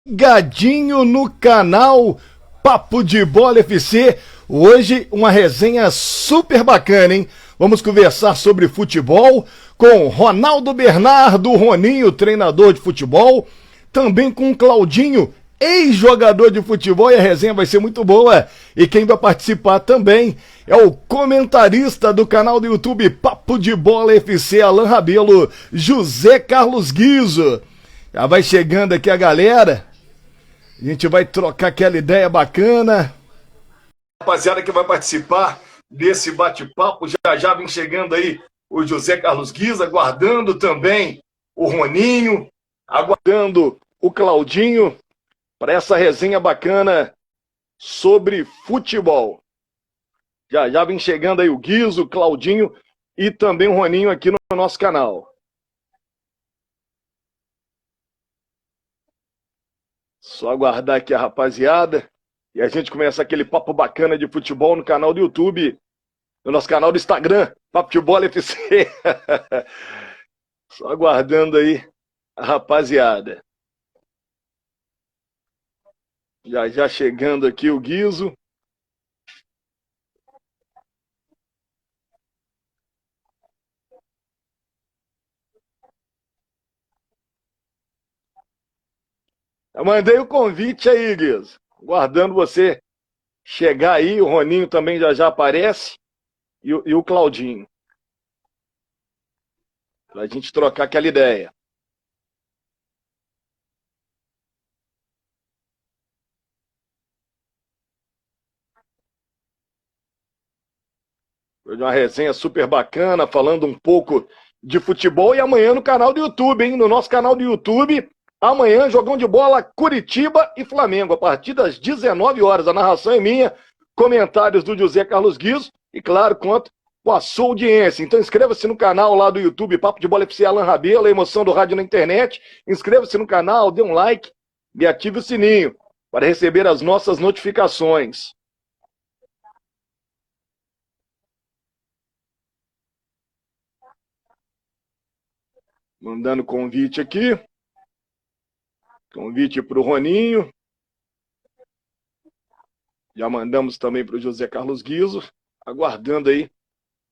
Gadinho no canal Papo de Bola FC. Hoje uma resenha super bacana, hein? Vamos conversar sobre futebol com Ronaldo Bernardo, Roninho, treinador de futebol, também com Claudinho, ex-jogador de futebol, e a resenha vai ser muito boa. E quem vai participar também é o comentarista do canal do YouTube Papo de Bola FC, Alan Rabelo, José Carlos Guizo. Já vai chegando aqui a galera. A gente vai trocar aquela ideia bacana. Rapaziada que vai participar desse bate-papo, já vem chegando aí o José Carlos Guizo, aguardando também o Roninho, aguardando o Claudinho para essa resenha bacana sobre futebol. Já vem chegando aí o Guizo, o Claudinho e também o Roninho aqui no nosso canal. Só aguardar aqui a rapaziada e a gente começar aquele papo bacana de futebol no canal do YouTube, no nosso canal do Instagram, Papo de Bola FC. Só aguardando aí a rapaziada. Já chegando aqui o Guizo. Eu mandei o convite aí, Guizo. Aguardando você chegar aí. O Roninho também já aparece. E o Claudinho. Pra gente trocar aquela ideia. Foi uma resenha super bacana, falando um pouco de futebol. E amanhã no canal do YouTube, hein? No nosso canal do YouTube. Amanhã, jogão de bola, Curitiba e Flamengo, a partir das 19 horas. A narração é minha, comentários do José Carlos Guizo e, claro, conto com a sua audiência. Então inscreva-se no canal lá do YouTube, Papo de Bola FC Alan Rabelo, a emoção do rádio na internet. Inscreva-se no canal, dê um like e ative o sininho para receber as nossas notificações. Mandando convite aqui. Convite para o Roninho. Já mandamos também para o José Carlos Guizo. Aguardando aí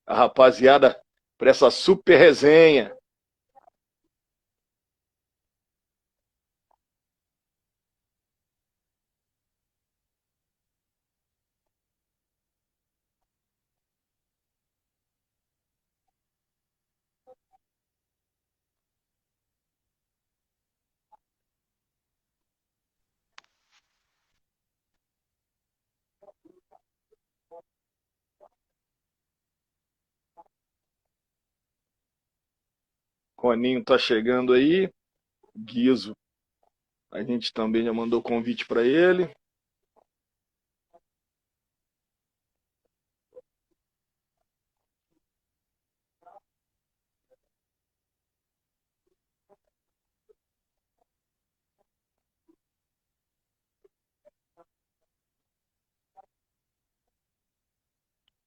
a rapaziada para essa super resenha. Roninho tá chegando aí. Guizo, a gente também já mandou convite para ele.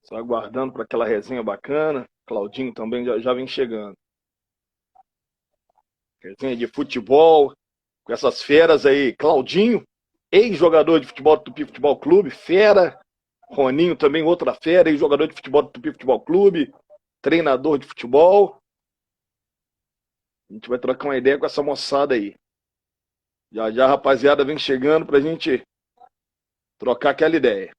Só aguardando para aquela resenha bacana. Claudinho também já vem chegando. Resenha de futebol, com essas feras aí. Claudinho, ex-jogador de futebol do Tupi Futebol Clube, fera. Roninho também, outra fera, ex-jogador de futebol do Tupi Futebol Clube, treinador de futebol. A gente vai trocar uma ideia com essa moçada aí. Já a rapaziada vem chegando pra gente trocar aquela ideia.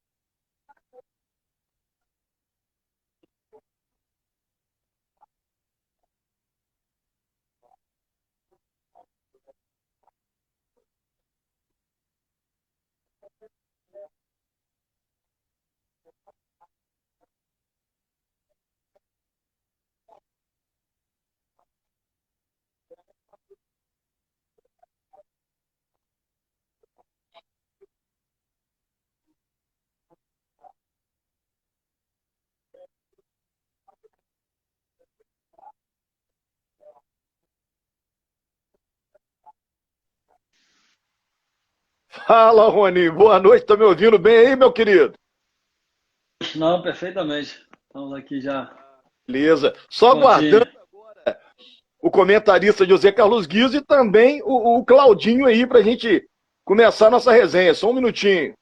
Fala, Rony. Boa noite. Tá me ouvindo bem aí, meu querido? Não, perfeitamente. Estamos aqui já Beleza. Só prontinho. aguardando o comentarista José Carlos Guizo e também o Claudinho aí pra gente começar a nossa resenha. Só um minutinho.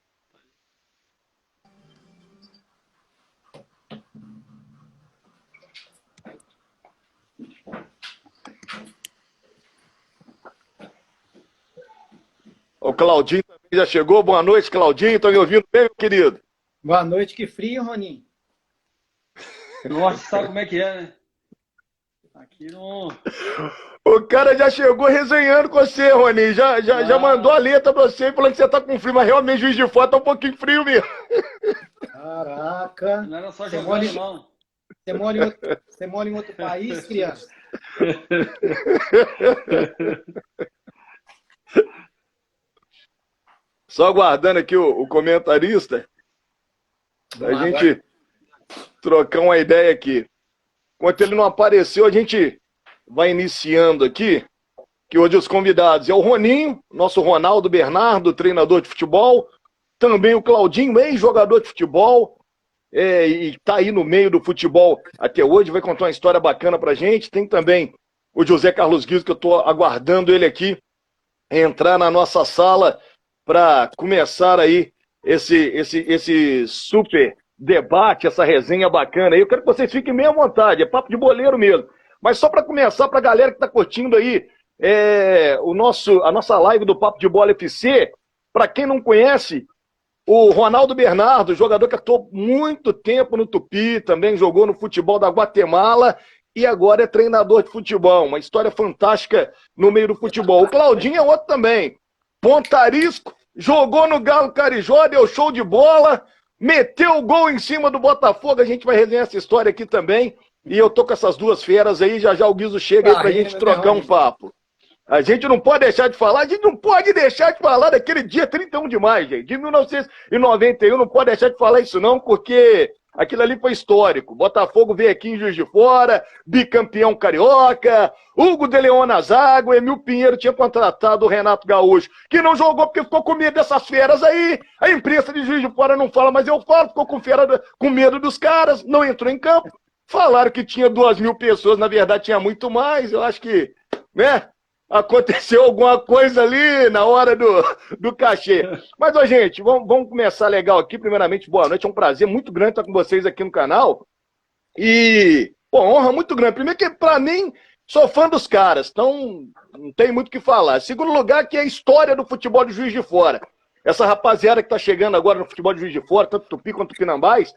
O Claudinho também já chegou. Boa noite, Claudinho. Estão me ouvindo bem, meu querido? Boa noite, que frio, Roninho. Nossa, sabe como é que é, né? Aqui não. O cara já chegou resenhando com você, Roninho. Já mandou a letra pra você falando que você tá com frio, mas realmente Juiz de Fora tá um pouquinho frio mesmo. Caraca. Não era só jogando, não. Você mora em outro país, criança? Só aguardando aqui o comentarista, a gente trocar uma ideia aqui. Enquanto ele não apareceu, a gente vai iniciando aqui, que hoje os convidados é o Roninho, nosso Ronaldo Bernardo, treinador de futebol, também o Claudinho, ex-jogador de futebol, e tá aí no meio do futebol até hoje, vai contar uma história bacana pra gente. Tem também o José Carlos Guizo, que eu tô aguardando ele aqui entrar na nossa sala para começar aí esse super debate, essa resenha bacana aí. Eu quero que vocês fiquem meio à vontade, é papo de boleiro mesmo. Mas só para começar, para a galera que está curtindo aí a nossa live do Papo de Bola FC, para quem não conhece, o Ronaldo Bernardo, jogador que atuou muito tempo no Tupi, também jogou no futebol da Guatemala e agora é treinador de futebol. Uma história fantástica no meio do futebol. O Claudinho é outro também. Pontarisco, jogou no Galo Carijó, deu show de bola, meteu o gol em cima do Botafogo. A gente vai resenhar essa história aqui também. E eu tô com essas duas feras aí, já o Guizo chega aí pra gente trocar um papo. A gente não pode deixar de falar, daquele dia 31 de maio, gente, de 1991, não pode deixar de falar isso não, porque aquilo ali foi histórico. Botafogo veio aqui em Juiz de Fora, bicampeão carioca, Hugo de Leon na zaga, o Emil Pinheiro tinha contratado o Renato Gaúcho, que não jogou porque ficou com medo dessas feras aí. A imprensa de Juiz de Fora não fala, mas eu falo, ficou com medo dos caras, não entrou em campo. Falaram que tinha 2.000 pessoas, na verdade tinha muito mais. Eu acho que, né, aconteceu alguma coisa ali na hora do cachê. Mas, ó, gente, vamos começar legal aqui. Primeiramente, boa noite. É um prazer muito grande estar com vocês aqui no canal. E, pô, honra muito grande. Primeiro que, pra mim, sou fã dos caras, então não tem muito o que falar. Segundo lugar, que é a história do futebol de Juiz de Fora. Essa rapaziada que tá chegando agora no futebol de Juiz de Fora, tanto Tupi quanto Tupinambás,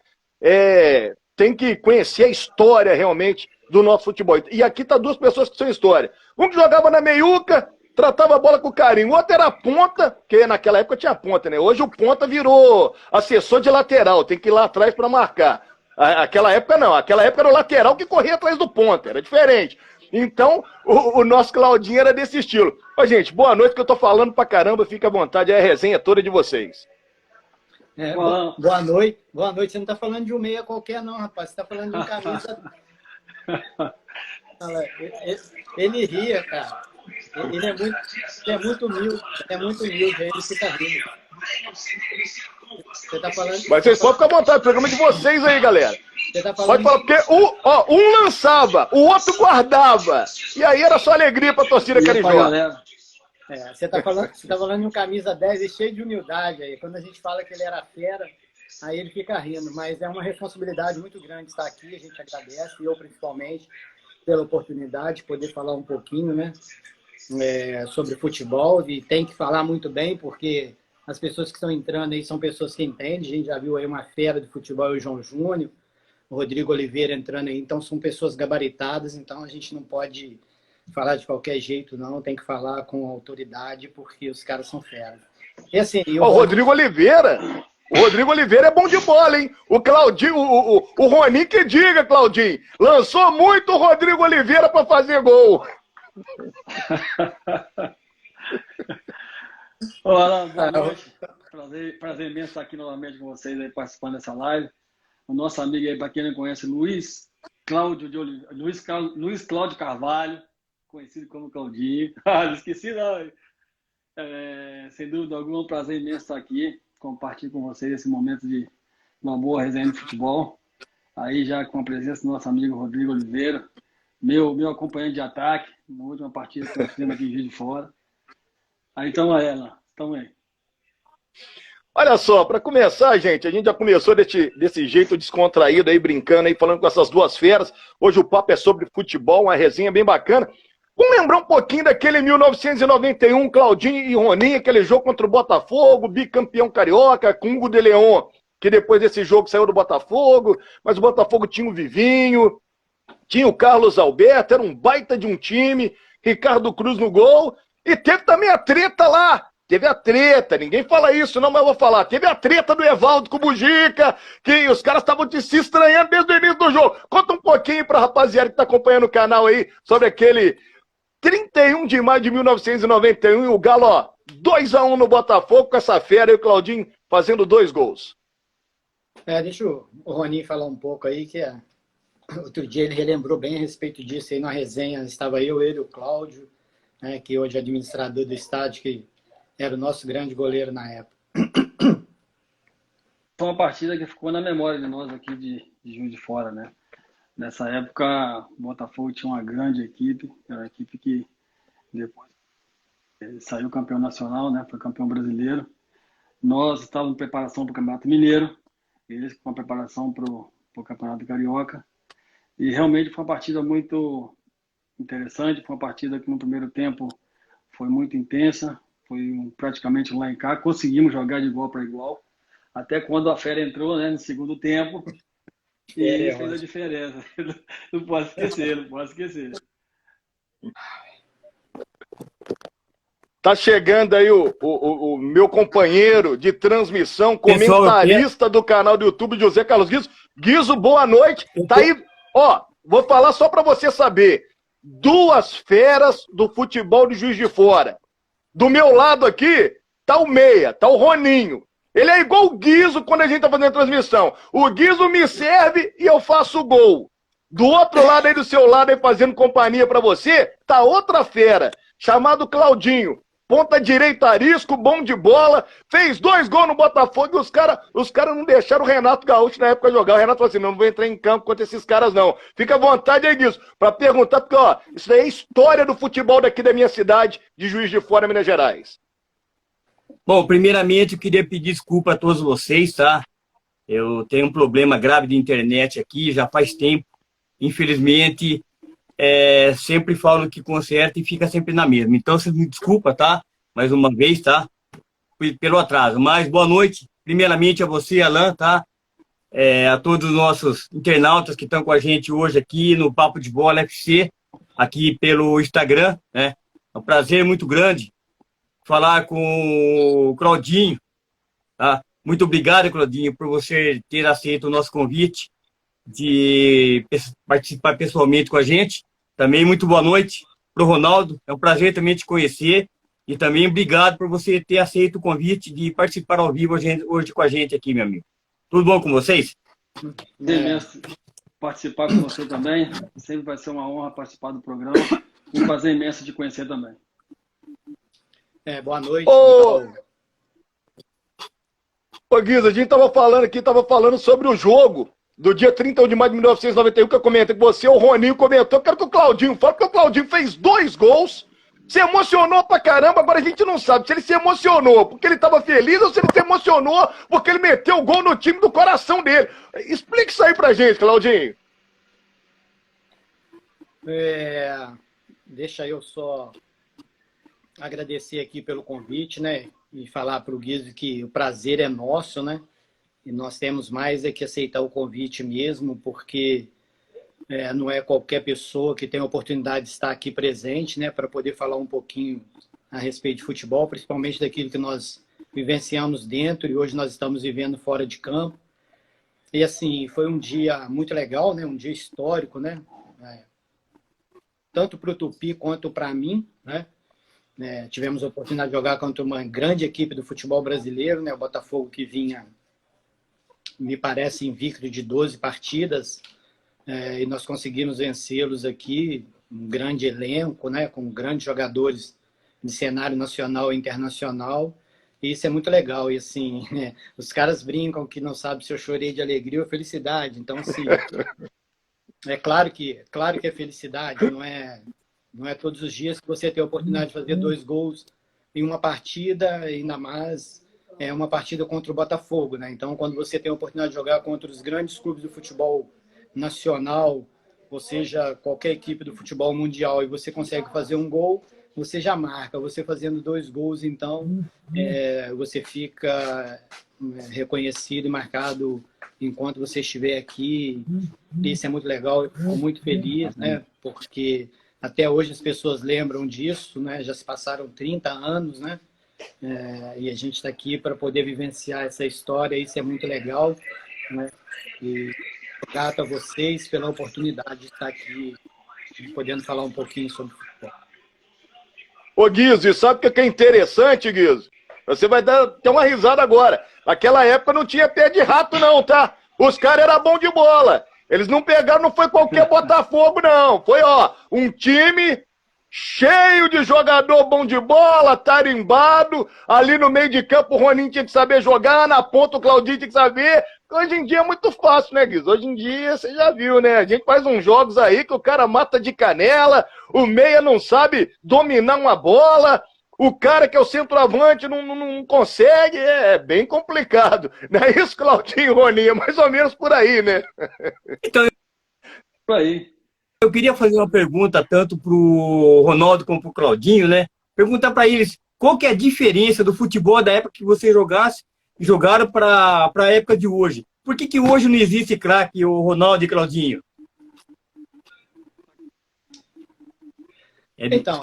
tem que conhecer a história realmente do nosso futebol. E aqui tá duas pessoas que são história. Um que jogava na meiuca, tratava a bola com carinho. O outro era ponta, porque naquela época tinha ponta, né? Hoje o ponta virou assessor de lateral, tem que ir lá atrás para marcar. Aquela época não, aquela época era o lateral que corria atrás do ponta, era diferente. Então, o nosso Claudinho era desse estilo. Ó, gente, boa noite, que eu tô falando pra caramba, fica à vontade, é a resenha toda de vocês. Boa noite. Boa noite. Você não está falando de um meia qualquer, não, rapaz. Você está falando de um camisa. Ele ria, cara. Ele é muito humilde. É muito humilde. Ele fica rindo. Você tá falando... Mas vocês podem ficar à vontade. Programa de vocês aí, galera. Tá pode falar, porque um lançava, o outro guardava. E aí era só alegria pra torcida carijó. Você tá falando de um camisa 10 e cheio de humildade aí. Quando a gente fala que ele era fera, aí ele fica rindo. Mas é uma responsabilidade muito grande estar aqui. A gente agradece, eu principalmente, pela oportunidade de poder falar um pouquinho, né, sobre futebol. E tem que falar muito bem, porque as pessoas que estão entrando aí são pessoas que entendem. A gente já viu aí uma fera de futebol, o João Júnior, o Rodrigo Oliveira entrando aí. Então são pessoas gabaritadas, então a gente não pode falar de qualquer jeito, não. Tem que falar com autoridade, porque os caras são fera. E assim... O Rodrigo Oliveira é bom de bola, hein? O Claudinho, o Roninho que diga, Claudinho. Lançou muito o Rodrigo Oliveira para fazer gol. Olá, boa noite. Prazer imenso estar aqui novamente com vocês aí, participando dessa live. O nosso amigo aí, para quem não conhece, Luiz Cláudio Carvalho, conhecido como Claudinho. Não esqueci não. Sem dúvida alguma, é um prazer imenso estar aqui, compartilhar com vocês esse momento de uma boa resenha de futebol. Aí já com a presença do nosso amigo Rodrigo Oliveira, meu acompanhante de ataque, na última partida que nós fizemos aqui em Juiz de Fora. Aí então, Estamos aí. Olha só, para começar, gente, a gente já começou desse jeito descontraído aí, brincando aí, falando com essas duas feras. Hoje o papo é sobre futebol, uma resenha bem bacana. Vamos lembrar um pouquinho daquele 1991, Claudinho e Roninho, aquele jogo contra o Botafogo, bicampeão carioca, com Hugo de Leon, que depois desse jogo saiu do Botafogo, mas o Botafogo tinha o Vivinho, tinha o Carlos Alberto, era um baita de um time, Ricardo Cruz no gol, e teve também a treta lá. Teve a treta, ninguém fala isso não, mas eu vou falar. Teve a treta do Evaldo com o Bujica, que os caras estavam se estranhando desde o início do jogo. Conta um pouquinho pra rapaziada que tá acompanhando o canal aí, sobre aquele 31 de maio de 1991 e o Galo, ó, 2-1 no Botafogo com essa fera e o Claudinho fazendo 2 gols. Deixa o Roninho falar um pouco aí, outro dia ele relembrou bem a respeito disso aí na resenha. Estava eu, ele, o Cláudio, né, que hoje é administrador do estádio, que era o nosso grande goleiro na época. Foi uma partida que ficou na memória de nós aqui de Juiz de Fora, né? Nessa época, o Botafogo tinha uma grande equipe, era uma equipe que depois saiu campeão nacional, né? Foi campeão brasileiro. Nós estávamos em preparação para o Campeonato Mineiro, eles com a preparação para o Campeonato Carioca. E realmente foi uma partida muito interessante, foi uma partida que no primeiro tempo foi muito intensa, foi praticamente lá em cá, conseguimos jogar de igual para igual, até quando a fera entrou, né, no segundo tempo, e fez a diferença. Não posso esquecer, não posso esquecer. Tá chegando aí o meu companheiro de transmissão, comentarista do canal do YouTube, José Carlos Guizo. Guizo, boa noite. Tá aí, ó, vou falar só pra você saber. 2 feras do futebol de Juiz de Fora. Do meu lado aqui, tá o Meia, tá o Roninho. Ele é igual o Guizo quando a gente tá fazendo a transmissão. O Guizo me serve e eu faço o gol. Do outro lado aí, do seu lado aí, fazendo companhia pra você, tá outra fera, chamado Claudinho. Ponta direita, arisco, bom de bola, fez 2 gols no Botafogo e os caras não deixaram o Renato Gaúcho na época jogar. O Renato falou assim, não vou entrar em campo contra esses caras não. Fica à vontade aí, Guizo, pra perguntar, porque ó, isso daí é história do futebol daqui da minha cidade, de Juiz de Fora, Minas Gerais. Bom, primeiramente eu queria pedir desculpa a todos vocês, tá? Eu tenho um problema grave de internet aqui, já faz tempo. Infelizmente, sempre falo que conserta e fica sempre na mesma. Então, vocês me desculpa, tá? Mais uma vez, tá? Pelo atraso. Mas boa noite, primeiramente a você, Alan, tá? A todos os nossos internautas que estão com a gente hoje aqui no Papo de Bola FC, aqui pelo Instagram, né? É um prazer muito grande falar com o Claudinho, tá? Muito obrigado, Claudinho, por você ter aceito o nosso convite de participar pessoalmente com a gente. Também muito boa noite para o Ronaldo, é um prazer também te conhecer e também obrigado por você ter aceito o convite de participar ao vivo hoje com a gente aqui, meu amigo. Tudo bom com vocês? Imenso participar com você também, sempre vai ser uma honra participar do programa, um prazer imenso de conhecer também. Boa noite. Ô Guizo, a gente tava falando sobre o jogo do dia 31 de maio de 1991, que eu comentei com você, o Roninho comentou, eu quero que o Claudinho fale, porque o Claudinho fez 2 gols, se emocionou pra caramba, agora a gente não sabe se ele se emocionou porque ele tava feliz ou se ele se emocionou porque ele meteu o gol no time do coração dele. Explica isso aí pra gente, Claudinho. Deixa eu só agradecer aqui pelo convite, né? E falar para o Guizo que o prazer é nosso, né? E nós temos mais que aceitar o convite mesmo, porque não é qualquer pessoa que tem a oportunidade de estar aqui presente, né? Para poder falar um pouquinho a respeito de futebol, principalmente daquilo que nós vivenciamos dentro e hoje nós estamos vivendo fora de campo. E assim, foi um dia muito legal, né? Um dia histórico, né? Tanto para o Tupi quanto para mim, né? Tivemos a oportunidade de jogar contra uma grande equipe do futebol brasileiro, né? O Botafogo, que vinha, me parece, invicto de 12 partidas, e nós conseguimos vencê-los aqui, um grande elenco, né? Com grandes jogadores de cenário nacional e internacional, e isso é muito legal. E assim, os caras brincam que não sabem se eu chorei de alegria ou felicidade. Então, assim, é claro que é felicidade, não é todos os dias que você tem a oportunidade de fazer 2 gols em uma partida, ainda mais uma partida contra o Botafogo, né? Então, quando você tem a oportunidade de jogar contra os grandes clubes do futebol nacional, ou seja, qualquer equipe do futebol mundial, e você consegue fazer um gol, você já marca. Você fazendo 2 gols, então, você fica reconhecido e marcado enquanto você estiver aqui. Isso é muito legal, eu fico muito feliz, né? Porque até hoje as pessoas lembram disso, né? Já se passaram 30 anos, né? E a gente está aqui para poder vivenciar essa história, isso é muito legal, né? E grato a vocês pela oportunidade de estar aqui, podendo falar um pouquinho sobre futebol. Ô Guizo, e sabe o que é interessante, Guizo? Você vai ter uma risada agora. Naquela época não tinha pé de rato não, tá? Os caras eram bons de bola. Eles não pegaram, não foi qualquer Botafogo, não. Foi, ó, um time cheio de jogador bom de bola, tarimbado. Ali no meio de campo o Roninho tinha que saber jogar, na ponta o Claudinho tinha que saber. Hoje em dia é muito fácil, né, Guizo? Hoje em dia, você já viu, né? A gente faz uns jogos aí que o cara mata de canela, o meia não sabe dominar uma bola, o cara que é o centroavante não consegue, é bem complicado. Não é isso, Claudinho e Roninho? É mais ou menos por aí, né? Então, Por aí. eu queria fazer uma pergunta tanto para o Ronaldo como para o Claudinho, né? Perguntar para eles qual que é a diferença do futebol da época que vocês jogaram para a época de hoje. Por que hoje não existe craque, o Ronaldo e Claudinho? Então,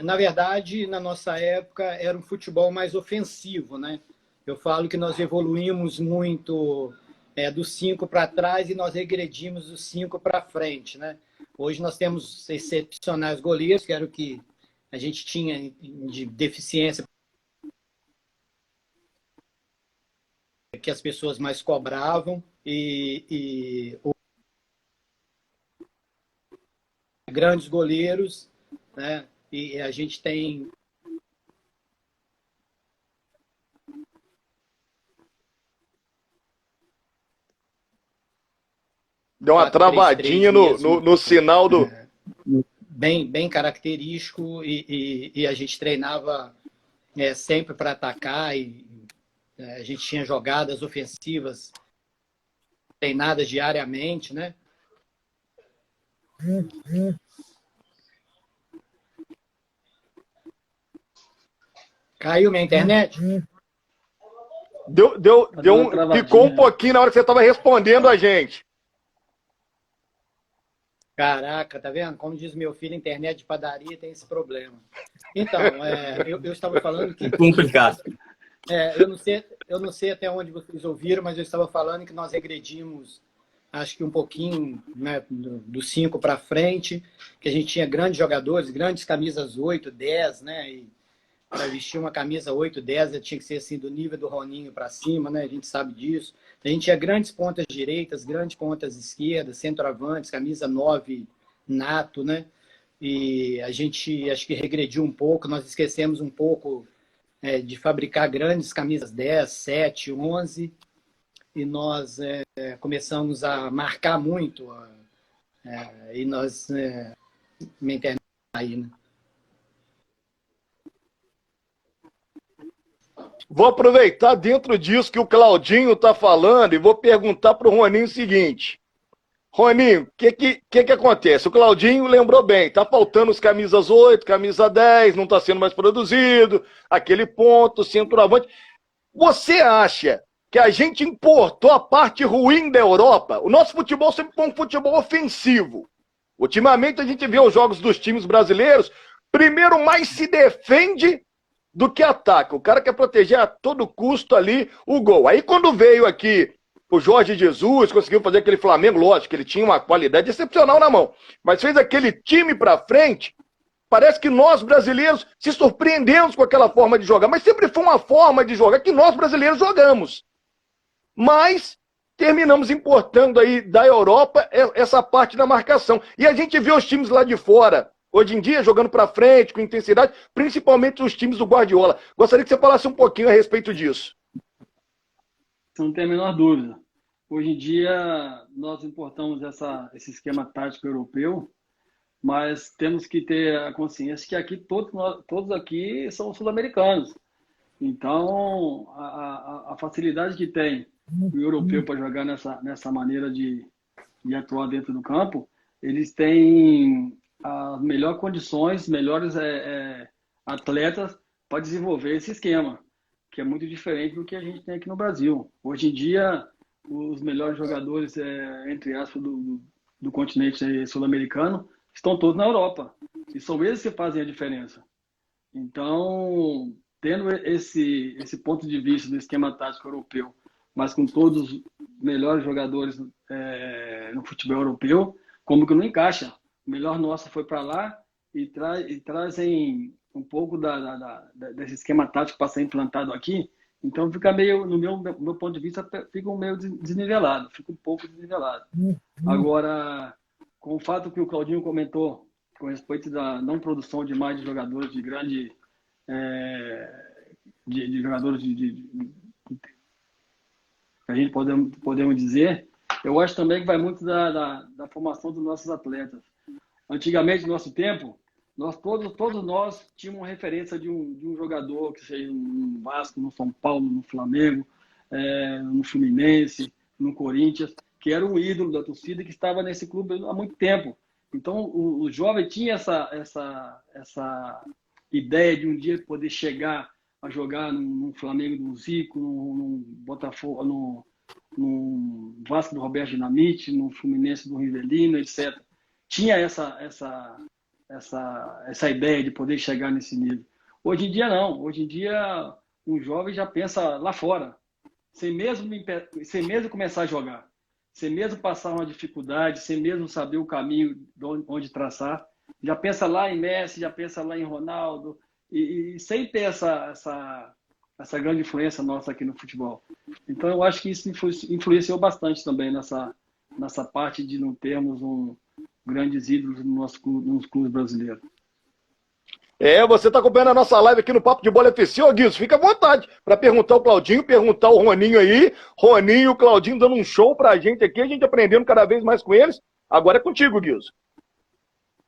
na verdade, na nossa época era um futebol mais ofensivo, né? Eu falo que nós evoluímos muito do 5 para trás e nós regredimos do 5 para frente, né? Hoje nós temos excepcionais goleiros, que era o que a gente tinha de deficiência, que as pessoas mais cobravam, e grandes goleiros, né? E a gente tem Deu uma travadinha no sinal do... bem característico, e a gente treinava sempre para atacar, e a gente tinha jogadas ofensivas treinadas diariamente, né? Caiu minha internet? Ficou um pouquinho na hora que você estava respondendo a gente. Caraca, tá vendo? Como diz meu filho, internet de padaria tem esse problema. Então, eu estava falando que... Complicado. Eu não sei até onde vocês ouviram, mas eu estava falando que nós regredimos, acho que um pouquinho, né, do 5 para frente, que a gente tinha grandes jogadores, grandes camisas 8, 10, né? E para vestir uma camisa 8, 10, tinha que ser assim do nível do Roninho para cima, né? A gente sabe disso. A gente tinha grandes pontas direitas, grandes pontas esquerdas, centroavantes, camisa 9 nato, né? E a gente acho que regrediu um pouco, nós esquecemos um pouco de fabricar grandes camisas 10, 7, 11, e nós começamos a marcar muito, e nós... minha internet aí, né? Vou aproveitar dentro disso que o Claudinho está falando e vou perguntar para o Roninho o seguinte. Roninho, o que acontece? O Claudinho lembrou bem, tá faltando os camisas 8, camisa 10, não está sendo mais produzido, aquele ponto, centroavante. Você acha que a gente importou a parte ruim da Europa? O nosso futebol sempre foi um futebol ofensivo. Ultimamente a gente vê os jogos dos times brasileiros, primeiro mais se defende do que ataca. O cara quer proteger a todo custo ali o gol. Aí quando veio aqui o Jorge Jesus, conseguiu fazer aquele Flamengo, lógico que ele tinha uma qualidade excepcional na mão, mas fez aquele time pra frente, parece que nós brasileiros se surpreendemos com aquela forma de jogar, mas sempre foi uma forma de jogar que nós brasileiros jogamos. Mas terminamos importando aí da Europa essa parte da marcação. E a gente vê os times lá de fora, hoje em dia, jogando para frente, com intensidade, principalmente os times do Guardiola. Gostaria que você falasse um pouquinho a respeito disso. Não tem a menor dúvida. Hoje em dia, nós importamos esse esquema tático europeu, mas temos que ter a consciência que aqui todos aqui são sul-americanos. Então, a facilidade que tem o europeu para jogar nessa maneira de atuar dentro do campo, eles têm as melhores condições, melhores atletas para desenvolver esse esquema, que é muito diferente do que a gente tem aqui no Brasil. Hoje em dia, os melhores jogadores, entre aspas, do continente sul-americano, estão todos na Europa. E são eles que fazem a diferença. Então, tendo esse ponto de vista do esquema tático europeu, mas com todos os melhores jogadores no futebol europeu, como que não encaixa? O melhor nosso foi para lá e trazem um pouco desse esquema tático para ser implantado aqui. Então fica meio, no meu ponto de vista, fica meio desnivelado, fica um pouco desnivelado. Agora, com o fato que o Claudinho comentou com respeito da não produção de mais de jogadores de grande de jogadores que a gente podemos dizer, eu acho também que vai muito da formação dos nossos atletas. Antigamente, no nosso tempo, todos nós tínhamos uma referência de um jogador que seja no Vasco, no São Paulo, no Flamengo, no Fluminense, no Corinthians, que era um ídolo da torcida e que estava nesse clube há muito tempo. Então, o jovem tinha essa ideia de um dia poder chegar a jogar no Flamengo do Zico, no Botafogo, no Vasco do Roberto Dinamite, no Fluminense do Rivelino, etc. Tinha essa ideia de poder chegar nesse nível. Hoje em dia, não. Hoje em dia, um jovem já pensa lá fora, sem mesmo começar a jogar, sem mesmo passar uma dificuldade, sem mesmo saber o caminho de onde traçar. Já pensa lá em Messi, já pensa lá em Ronaldo, e sem ter essa grande influência nossa aqui no futebol. Então, eu acho que isso influenciou bastante também nessa parte de não termos grandes ídolos nos clubes brasileiros. Você está acompanhando a nossa live aqui no Papo de Bola FC, ô Guilherme, fica à vontade para perguntar o Claudinho, perguntar o Roninho aí. Roninho e o Claudinho dando um show pra gente aqui, a gente aprendendo cada vez mais com eles. Agora é contigo, Guilherme.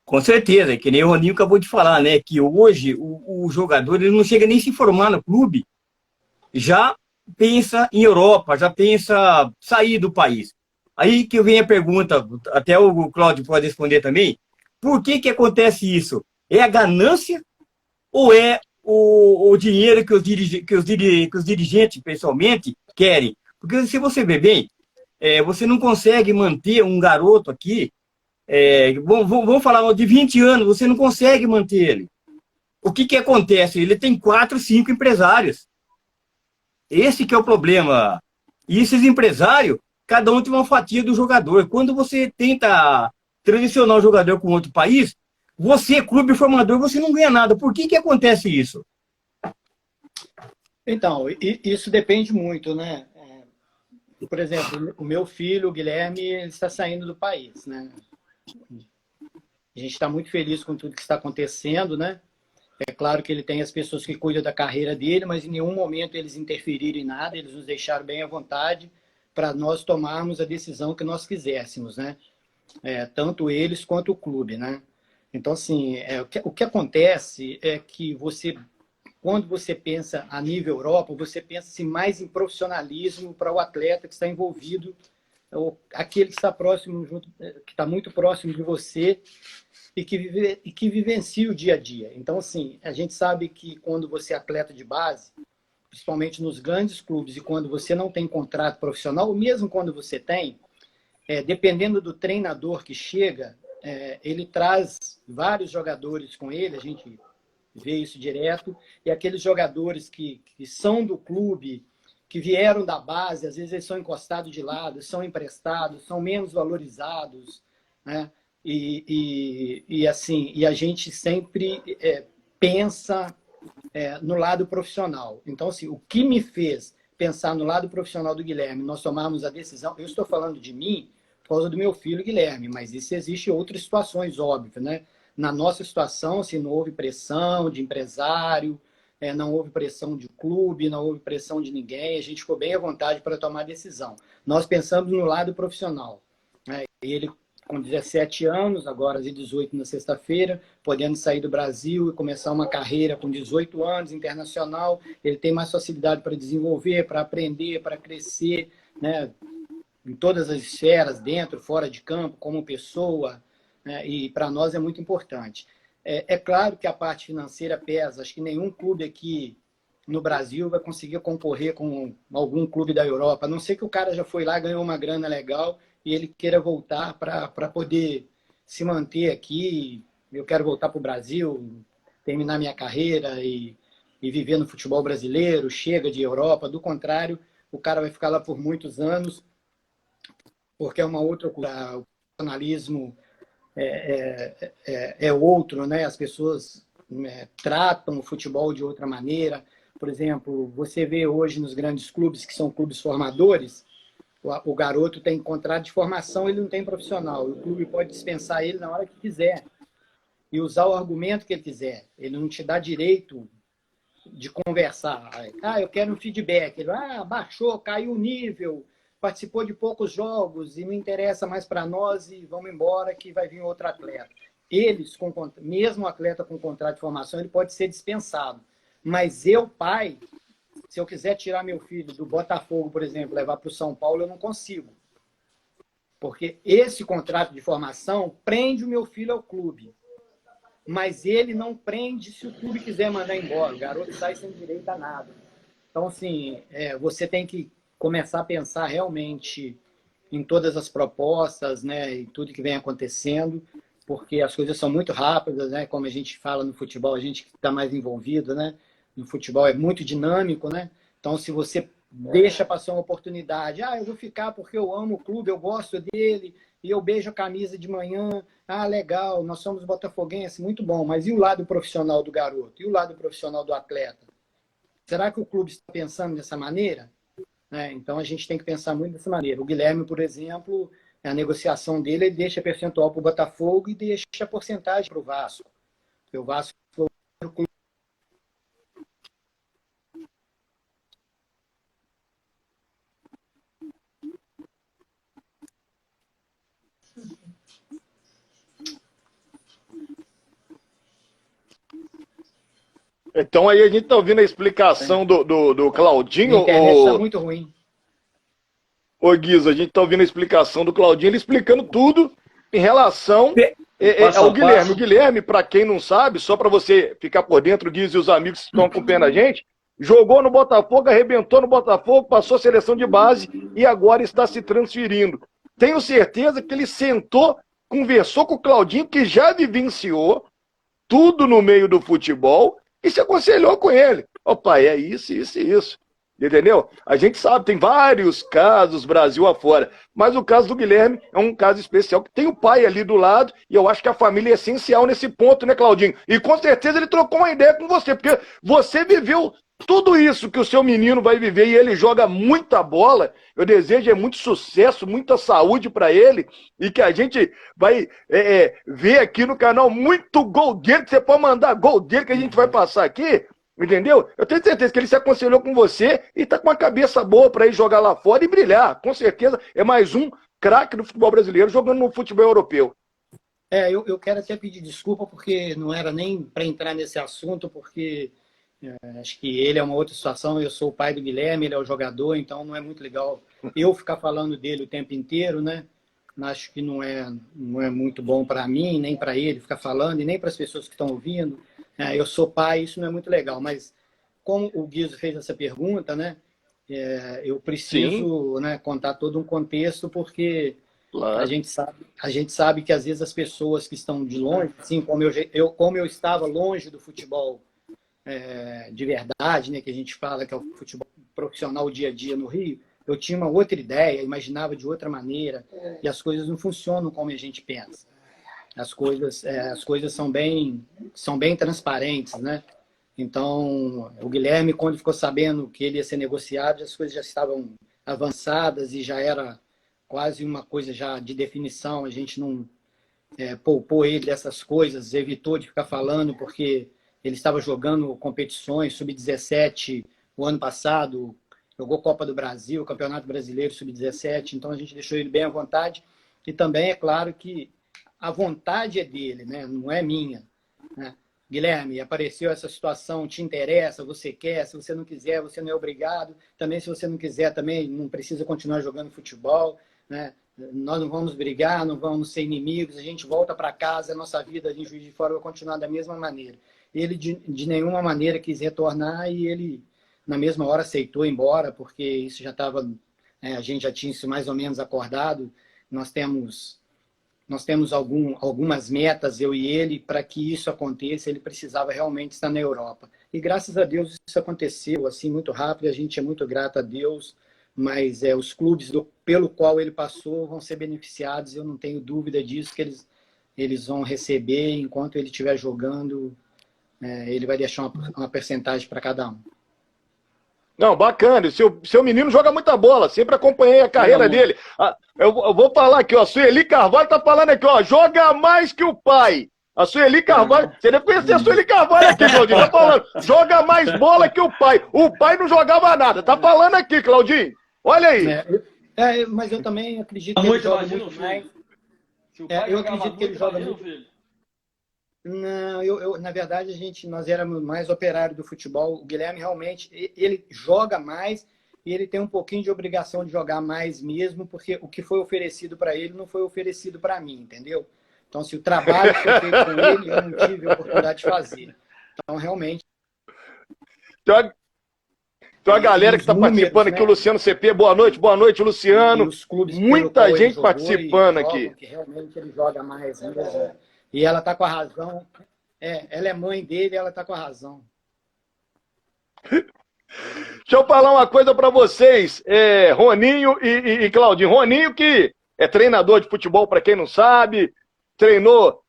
Com certeza, que nem o Roninho acabou de falar, né? Que hoje o jogador ele não chega nem a se formar no clube, já pensa em Europa, já pensa sair do país. Aí que vem a pergunta, até o Cláudio pode responder também, por que acontece isso? É a ganância ou é o dinheiro que os dirigentes, pessoalmente, querem? Porque se você vê bem, você não consegue manter um garoto aqui, vamos falar de 20 anos, você não consegue manter ele. O que acontece? Ele tem 4, 5 empresários. Esse que é o problema. E esses empresários, cada um tem uma fatia do jogador. Quando você tenta transicionar o jogador com outro país, você, clube formador, você não ganha nada. Por que acontece isso? Então, isso depende muito, né? Por exemplo, o meu filho, o Guilherme, está saindo do país, né? A gente está muito feliz com tudo que está acontecendo, né? É claro que ele tem as pessoas que cuidam da carreira dele, mas em nenhum momento eles interferiram em nada, eles nos deixaram bem à vontade para nós tomarmos a decisão que nós quiséssemos, né? Tanto eles quanto o clube, né? Então, assim, o que acontece é que quando você pensa a nível Europa, você pensa assim, mais em profissionalismo para o atleta que está envolvido, aquele que está próximo, que está muito próximo de você e que vivencia o dia a dia. Então, assim, a gente sabe que quando você é atleta de base, principalmente nos grandes clubes, e quando você não tem contrato profissional, ou mesmo quando você tem, dependendo do treinador que chega, ele traz vários jogadores com ele, a gente vê isso direto, e aqueles jogadores que são do clube, que vieram da base, às vezes eles são encostados de lado, são emprestados, são menos valorizados, né? E a gente sempre pensa no lado profissional. Então, assim, o que me fez pensar no lado profissional do Guilherme, nós tomarmos a decisão, eu estou falando de mim por causa do meu filho Guilherme, mas isso existe em outras situações, óbvio, né? Na nossa situação, assim, não houve pressão de empresário, não houve pressão de clube, não houve pressão de ninguém, a gente ficou bem à vontade para tomar a decisão. Nós pensamos no lado profissional, né? E ele com 17 anos, agora de 18 na sexta-feira, podendo sair do Brasil e começar uma carreira com 18 anos, internacional. Ele tem mais facilidade para desenvolver, para aprender, para crescer, né, em todas as esferas, dentro, fora de campo, como pessoa, né, e para nós é muito importante. É claro que a parte financeira pesa, acho que nenhum clube aqui no Brasil vai conseguir concorrer com algum clube da Europa, a não ser que o cara já foi lá, ganhou uma grana legal e ele queira voltar para poder se manter aqui. Eu quero voltar para o Brasil, terminar minha carreira e viver no futebol brasileiro, chega de Europa. Do contrário, o cara vai ficar lá por muitos anos, porque é uma outra cultura. O profissionalismo é outro, né? As pessoas tratam o futebol de outra maneira. Por exemplo, você vê hoje nos grandes clubes, que são clubes formadores, o garoto tem contrato de formação, ele não tem profissional. O clube pode dispensar ele na hora que quiser e usar o argumento que ele quiser. Ele não te dá direito de conversar. Ah, eu quero um feedback. Ele, baixou, caiu o nível, participou de poucos jogos e não interessa mais para nós e vamos embora que vai vir outro atleta. Eles, mesmo o atleta com contrato de formação, ele pode ser dispensado. Mas eu, pai, se eu quiser tirar meu filho do Botafogo, por exemplo, levar para o São Paulo, eu não consigo. Porque esse contrato de formação prende o meu filho ao clube. Mas ele não prende se o clube quiser mandar embora. O garoto sai sem direito a nada. Então, assim, você tem que começar a pensar realmente em todas as propostas, né, e tudo que vem acontecendo, porque as coisas são muito rápidas, né, como a gente fala no futebol, a gente que está mais envolvido, né, no futebol é muito dinâmico, né? Então, se você deixa passar uma oportunidade, eu vou ficar porque eu amo o clube, eu gosto dele, e eu beijo a camisa de manhã, legal, nós somos botafoguenses, muito bom, mas e o lado profissional do garoto? E o lado profissional do atleta? Será que o clube está pensando dessa maneira? Então, a gente tem que pensar muito dessa maneira. O Guilherme, por exemplo, a negociação dele, ele deixa percentual para o Botafogo e deixa a porcentagem para o Vasco. Porque o Vasco foi o clube. Então aí a gente tá ouvindo a explicação do Claudinho. A internet está muito ruim. Ô Guizo, a gente tá ouvindo a explicação do Claudinho, ele explicando tudo em relação ao Guilherme. O Guilherme, para quem não sabe, só para você ficar por dentro, o Guizo e os amigos que estão acompanhando a gente, jogou no Botafogo, arrebentou no Botafogo, passou a seleção de base e agora está se transferindo. Tenho certeza que ele sentou, conversou com o Claudinho, que já vivenciou tudo no meio do futebol, e se aconselhou com ele. Pai, é isso, isso e isso. Entendeu? A gente sabe, tem vários casos Brasil afora, mas o caso do Guilherme é um caso especial, que tem o pai ali do lado, e eu acho que a família é essencial nesse ponto, né, Claudinho? E com certeza ele trocou uma ideia com você, porque você viveu tudo isso que o seu menino vai viver, e ele joga muita bola. Eu desejo muito sucesso, muita saúde para ele, e que a gente vai ver aqui no canal muito gol dele, que você pode mandar gol dele, que a gente vai passar aqui. Entendeu? Eu tenho certeza que ele se aconselhou com você e tá com uma cabeça boa para ir jogar lá fora e brilhar. Com certeza é mais um craque do futebol brasileiro jogando no futebol europeu. Eu quero até pedir desculpa porque não era nem para entrar nesse assunto, porque acho que ele é uma outra situação. Eu sou o pai do Guilherme, ele é o jogador, então não é muito legal eu ficar falando dele o tempo inteiro, né? Acho que não é muito bom para mim, nem para ele ficar falando, e nem para as pessoas que estão ouvindo. Eu sou pai, isso não é muito legal, mas como o Guizo fez essa pergunta, né, eu preciso, né, contar todo um contexto, porque claro, a gente sabe que às vezes as pessoas que estão de longe, assim como eu estava longe do futebol de verdade, né, que a gente fala que é o futebol profissional dia a dia no Rio, eu tinha uma outra ideia, imaginava de outra maneira, e as coisas não funcionam como a gente pensa. As coisas são bem transparentes, né? Então, o Guilherme, quando ficou sabendo que ele ia ser negociado, as coisas já estavam avançadas e já era quase uma coisa já de definição. A gente não poupou ele dessas coisas, evitou de ficar falando, porque ele estava jogando competições, sub-17 o ano passado, jogou Copa do Brasil, Campeonato Brasileiro sub-17, então a gente deixou ele bem à vontade. E também é claro que a vontade é dele, né? Não é minha, né? Guilherme, apareceu essa situação, te interessa, você quer, se você não quiser, você não é obrigado. Também, se você não quiser, também não precisa continuar jogando futebol, né? Nós não vamos brigar, não vamos ser inimigos, a gente volta para casa, a nossa vida em Juiz de Fora vai continuar da mesma maneira. Ele, de nenhuma maneira, quis retornar e ele, na mesma hora, aceitou ir embora, porque isso já estava... a gente já tinha isso mais ou menos acordado. Nós temos algumas metas, eu e ele, para que isso aconteça, ele precisava realmente estar na Europa. E graças a Deus isso aconteceu assim muito rápido, a gente é muito grato a Deus, mas os clubes pelo qual ele passou vão ser beneficiados, eu não tenho dúvida disso, que eles vão receber enquanto ele estiver jogando, ele vai deixar uma percentagem para cada um. Não, bacana. Seu menino joga muita bola. Sempre acompanhei a carreira dele. Eu vou falar aqui, ó. A Sueli Carvalho tá falando aqui, ó. Joga mais que o pai. A Sueli Carvalho. Você deve conhecer a Sueli Carvalho aqui, Claudinho. Tá falando. Joga mais bola que o pai. O pai não jogava nada. Tá falando aqui, Claudinho. Olha aí. Mas eu também acredito que ele joga muito mais. Eu acredito que ele joga muito. Não, na verdade, nós éramos mais operários do futebol. O Guilherme realmente, ele joga mais e ele tem um pouquinho de obrigação de jogar mais mesmo, porque o que foi oferecido para ele não foi oferecido para mim, entendeu? Então, se o trabalho foi feito com ele, eu não tive a oportunidade de fazer. Então, realmente... Tem uma galera que está participando aqui, o Luciano CP. Boa noite, Luciano. Muita gente participando aqui. Que realmente ele joga mais mesmo. E ela está com a razão. Ela é mãe dele e ela está com a razão. Deixa eu falar uma coisa para vocês. Roninho e Claudinho. Roninho, que é treinador de futebol, para quem não sabe. Treinou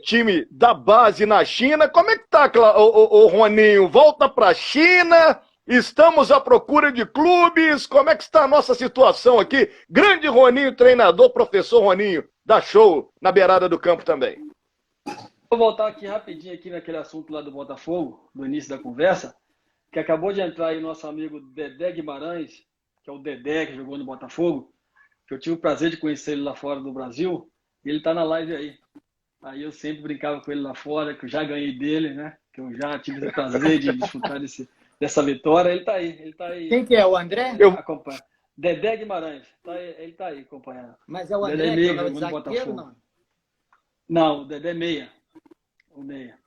time da base na China. Como é que tá, o Roninho? Volta para a China? Estamos à procura de clubes? Como é que está a nossa situação aqui? Grande Roninho, treinador, professor Roninho. Dá show na beirada do campo também. Vou voltar aqui rapidinho aqui naquele assunto lá do Botafogo, do início da conversa, que acabou de entrar aí nosso amigo Dedé Guimarães, que é o Dedé que jogou no Botafogo, que eu tive o prazer de conhecer ele lá fora do Brasil, e ele está na live aí. Aí eu sempre brincava com ele lá fora, que eu já ganhei dele, né? Que eu já tive o prazer de desfrutar dessa vitória. Ele está aí. Quem que é? O André? Acompanha. Dedé Guimarães, ele tá aí acompanhando. Mas é o André que é o zagueiro, não? Não, o Dedé Meia. O Meia.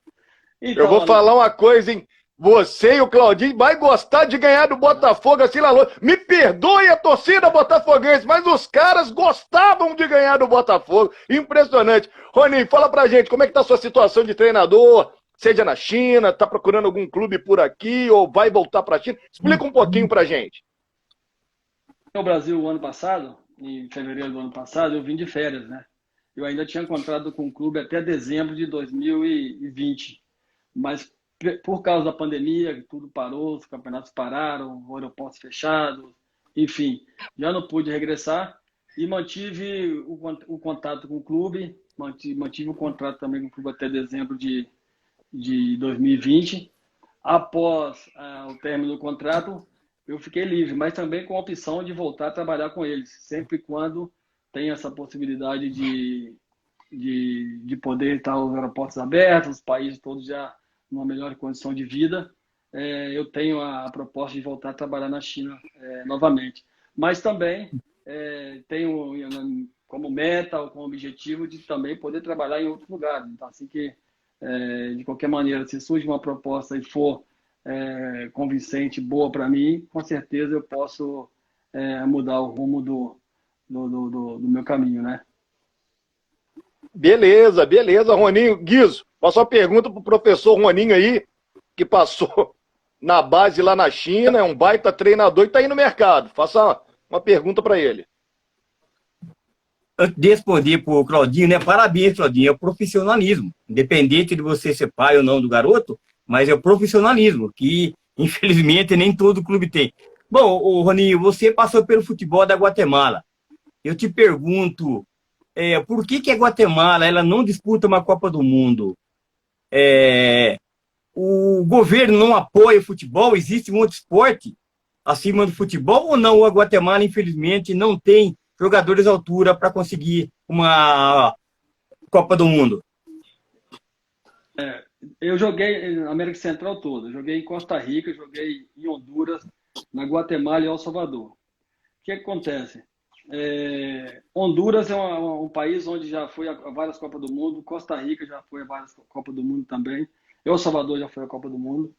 Então, eu vou falar uma coisa, hein? Você e o Claudinho vai gostar de ganhar do Botafogo assim lá longe. Me perdoe a torcida botafoguense, mas os caras gostavam de ganhar do Botafogo. Impressionante. Roninho, fala pra gente, como é que tá a sua situação de treinador? Seja na China, tá procurando algum clube por aqui ou vai voltar pra China? Explica um pouquinho pra gente. No Brasil, o ano passado, em fevereiro do ano passado, eu vim de férias, né? Eu ainda tinha contrato com o clube até dezembro de 2020, mas por causa da pandemia, tudo parou, os campeonatos pararam, os aeroportos fechados, enfim, já não pude regressar e mantive o contato com o clube, mantive o contrato também com o clube até dezembro de 2020. Após o término do contrato, eu fiquei livre, mas também com a opção de voltar a trabalhar com eles, sempre quando tem essa possibilidade de poder estar os aeroportos abertos, os países todos já numa melhor condição de vida. Eu tenho a proposta de voltar a trabalhar na China novamente. Mas também tenho como meta ou como objetivo de também poder trabalhar em outros lugares. Então, assim que, de qualquer maneira, se surge uma proposta e for convincente, boa para mim, com certeza eu posso mudar o rumo do meu caminho, né? Beleza, Roninho. Guizo, faço uma pergunta pro professor Roninho aí, que passou na base lá na China, é um baita treinador e tá aí no mercado. Faça uma pergunta para ele. Antes de responder pro Claudinho, né? Parabéns, Claudinho, é o profissionalismo. Independente de você ser pai ou não do garoto, mas é o profissionalismo, que infelizmente nem todo clube tem. Bom, Roninho, você passou pelo futebol da Guatemala. Eu te pergunto, por que a Guatemala ela não disputa uma Copa do Mundo? O governo não apoia o futebol? Existe um outro esporte acima do futebol ou não? A Guatemala, infelizmente, não tem jogadores à altura para conseguir uma Copa do Mundo? Eu joguei na América Central toda. Joguei em Costa Rica, joguei em Honduras, na Guatemala e El Salvador. O que acontece? Honduras é um país onde já foi a várias Copas do Mundo. Costa Rica já foi a várias Copas do Mundo também. El Salvador já foi a Copa do Mundo.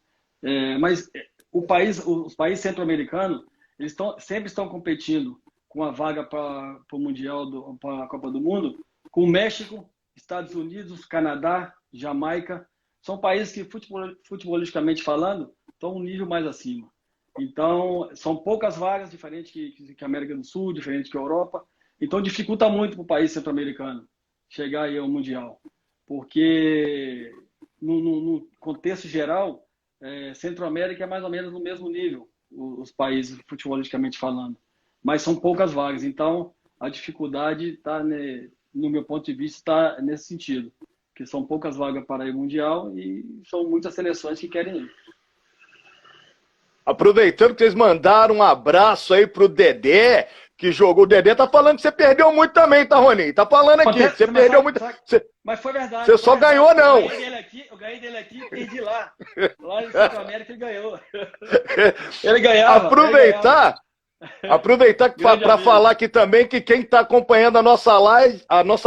Mas os países centro-americanos, eles sempre estão competindo com a vaga para o Mundial, para a Copa do Mundo, com o México, Estados Unidos, Canadá, Jamaica. São países que, futebolisticamente falando, estão um nível mais acima. Então, são poucas vagas, diferente que a América do Sul, diferente que a Europa. Então, dificulta muito para o país centro-americano chegar aí ao Mundial. Porque, no contexto geral, Centro-América é mais ou menos no mesmo nível, os países, futebolisticamente falando. Mas são poucas vagas. Então, a dificuldade está, no meu ponto de vista, está nesse sentido. Que são poucas vagas para ir ao Mundial e são muitas seleções que querem ir. Aproveitando que vocês mandaram um abraço aí pro Dedé, que jogou. O Dedé tá falando que você perdeu muito também, tá, Roninho? Tá falando aqui, que você perdeu muito. Mas foi verdade. Você só ganhou, não. Eu ganhei dele aqui e perdi lá. Lá em Centro-América ele ganhou. Ele ganhava. Aproveitar para falar aqui também que quem tá acompanhando a nossa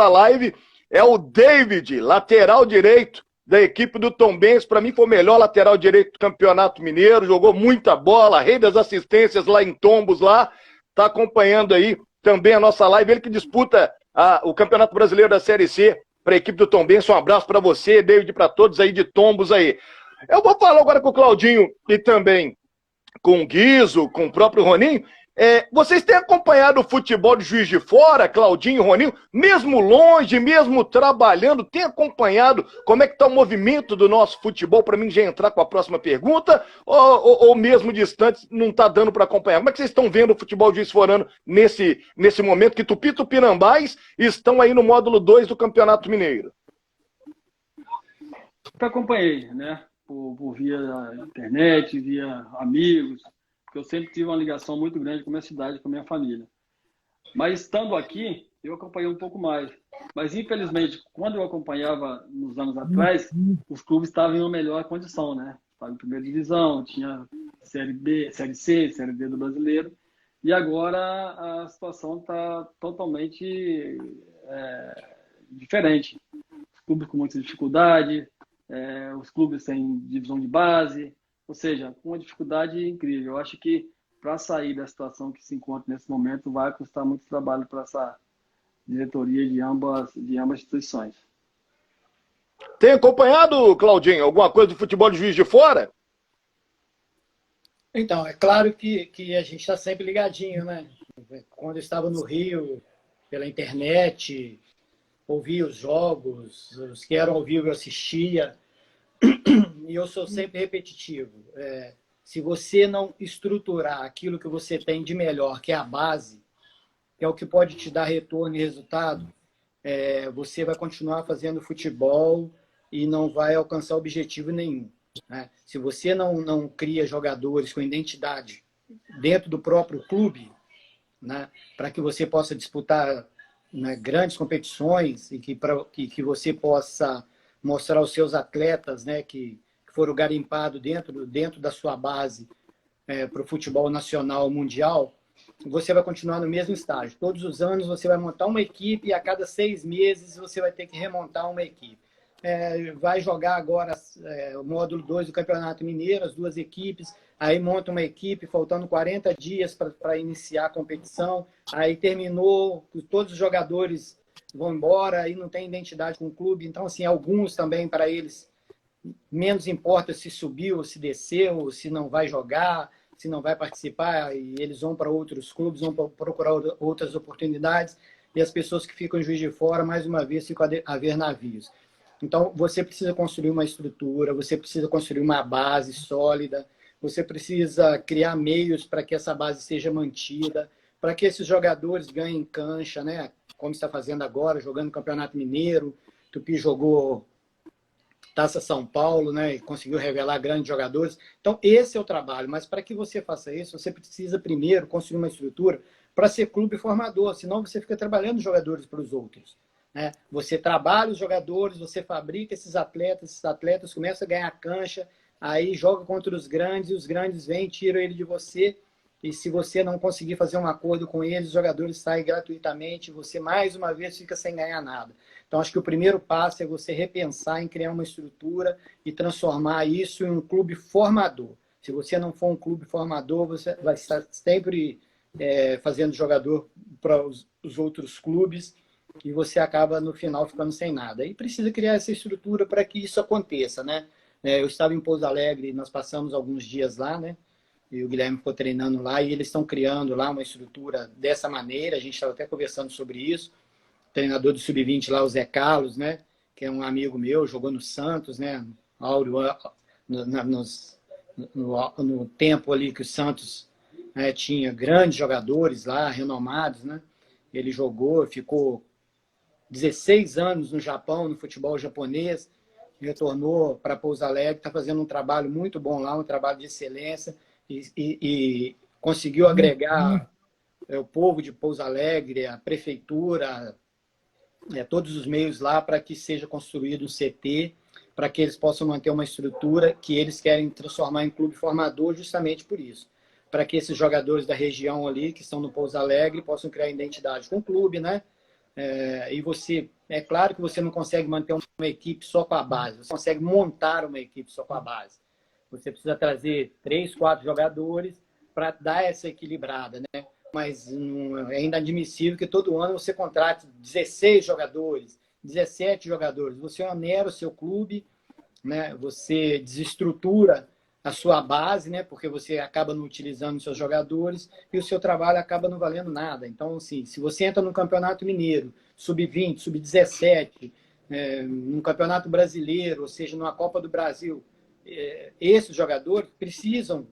live é o David, lateral direito da equipe do Tombense. Para mim foi o melhor lateral direito do Campeonato Mineiro, jogou muita bola, rei das assistências lá em Tombos, lá, tá acompanhando aí também a nossa live, ele que disputa o Campeonato Brasileiro da Série C para a equipe do Tombense. Um abraço para você, David, para todos aí de Tombos aí. Eu vou falar agora com o Claudinho e também com o Guizo, com o próprio Roninho. Vocês têm acompanhado o futebol de Juiz de Fora, Claudinho e Roninho, mesmo longe, mesmo trabalhando, tem acompanhado como é que está o movimento do nosso futebol, para mim já entrar com a próxima pergunta, ou mesmo distante, não está dando para acompanhar? Como é que vocês estão vendo o futebol Juiz Forano nesse momento que Tupi e Tupinambás estão aí no módulo 2 do Campeonato Mineiro? Eu acompanhei, né? Por via internet, via amigos, porque eu sempre tive uma ligação muito grande com a minha cidade, com a minha família. Mas estando aqui, eu acompanhei um pouco mais. Mas, infelizmente, quando eu acompanhava nos anos atrás, os clubes estavam em uma melhor condição, né? Estavam em primeira divisão, tinha Série B, Série C, Série D do Brasileiro. E agora a situação está totalmente diferente. Os clubes com muita dificuldade, os clubes sem divisão de base, ou seja, com uma dificuldade incrível. Eu acho que para sair da situação que se encontra nesse momento vai custar muito trabalho para essa diretoria de ambas instituições. Tem acompanhado, Claudinho, alguma coisa do futebol de Juiz de Fora? Então, é claro que a gente está sempre ligadinho, né? Quando eu estava no Rio, pela internet, ouvia os jogos, os que eram ao vivo eu assistia. E eu sou sempre repetitivo. Se você não estruturar aquilo que você tem de melhor, que é a base, que é o que pode te dar retorno e resultado, você vai continuar fazendo futebol e não vai alcançar objetivo nenhum, né? Se você não cria jogadores com identidade dentro do próprio clube, né, para que você possa disputar, né, grandes competições e que você possa mostrar aos seus atletas, né, que foram garimpados dentro da sua base para o futebol nacional, mundial, você vai continuar no mesmo estágio. Todos os anos você vai montar uma equipe e a cada 6 meses você vai ter que remontar uma equipe. Vai jogar agora o módulo 2 do Campeonato Mineiro, as 2 equipes, aí monta uma equipe faltando 40 dias para iniciar a competição, aí terminou, todos os jogadores vão embora, aí não tem identidade com o clube. Então, assim, alguns também, para eles, menos importa se subiu ou se desceu, se não vai jogar, se não vai participar, e eles vão para outros clubes, vão procurar outras oportunidades, e as pessoas que ficam em Juiz de Fora, mais uma vez, ficam a ver navios. Então, você precisa construir uma estrutura, você precisa construir uma base sólida, você precisa criar meios para que essa base seja mantida, para que esses jogadores ganhem cancha, né? Como está fazendo agora, jogando no Campeonato Mineiro. Tupi jogou Taça São Paulo, né? E conseguiu revelar grandes jogadores. Então, esse é o trabalho. Mas para que você faça isso, você precisa primeiro construir uma estrutura para ser clube formador, senão você fica trabalhando jogadores para os outros. Né? Você trabalha os jogadores, você fabrica esses atletas começam a ganhar cancha, aí joga contra os grandes, e os grandes vêm, tiram ele de você, e se você não conseguir fazer um acordo com eles, os jogadores saem gratuitamente, você mais uma vez fica sem ganhar nada. Então, acho que o primeiro passo é você repensar em criar uma estrutura e transformar isso em um clube formador. Se você não for um clube formador, você vai estar sempre fazendo jogador para os outros clubes e você acaba, no final, ficando sem nada. E precisa criar essa estrutura para que isso aconteça, né? Eu estava em Pouso Alegre, nós passamos alguns dias lá, né? E o Guilherme ficou treinando lá e eles estão criando lá uma estrutura dessa maneira. A gente estava até conversando sobre isso. O treinador do Sub-20 lá, o Zé Carlos, né? Que é um amigo meu, jogou no Santos, né? Áureo, no tempo ali que o Santos tinha grandes jogadores lá, renomados, né? Ele jogou, ficou 16 anos no Japão, no futebol japonês, retornou para Pouso Alegre, está fazendo um trabalho muito bom lá, um trabalho de excelência, e conseguiu agregar o povo de Pouso Alegre, a prefeitura, todos os meios lá para que seja construído um CT, para que eles possam manter uma estrutura que eles querem transformar em clube formador justamente por isso. Para que esses jogadores da região ali, que estão no Pouso Alegre, possam criar identidade com o clube, né? E você, é claro que você não consegue manter uma equipe só com a base, você consegue montar uma equipe só com a base. Você precisa trazer 3, 4 jogadores para dar essa equilibrada, né? Mas é inadmissível que todo ano você contrate 16 jogadores, 17 jogadores. Você onera o seu clube, né? Você desestrutura a sua base, né? Porque você acaba não utilizando os seus jogadores e o seu trabalho acaba não valendo nada. Então, assim, se você entra no Campeonato Mineiro, Sub-20, Sub-17, no Campeonato Brasileiro, ou seja, numa Copa do Brasil, esses jogadores precisam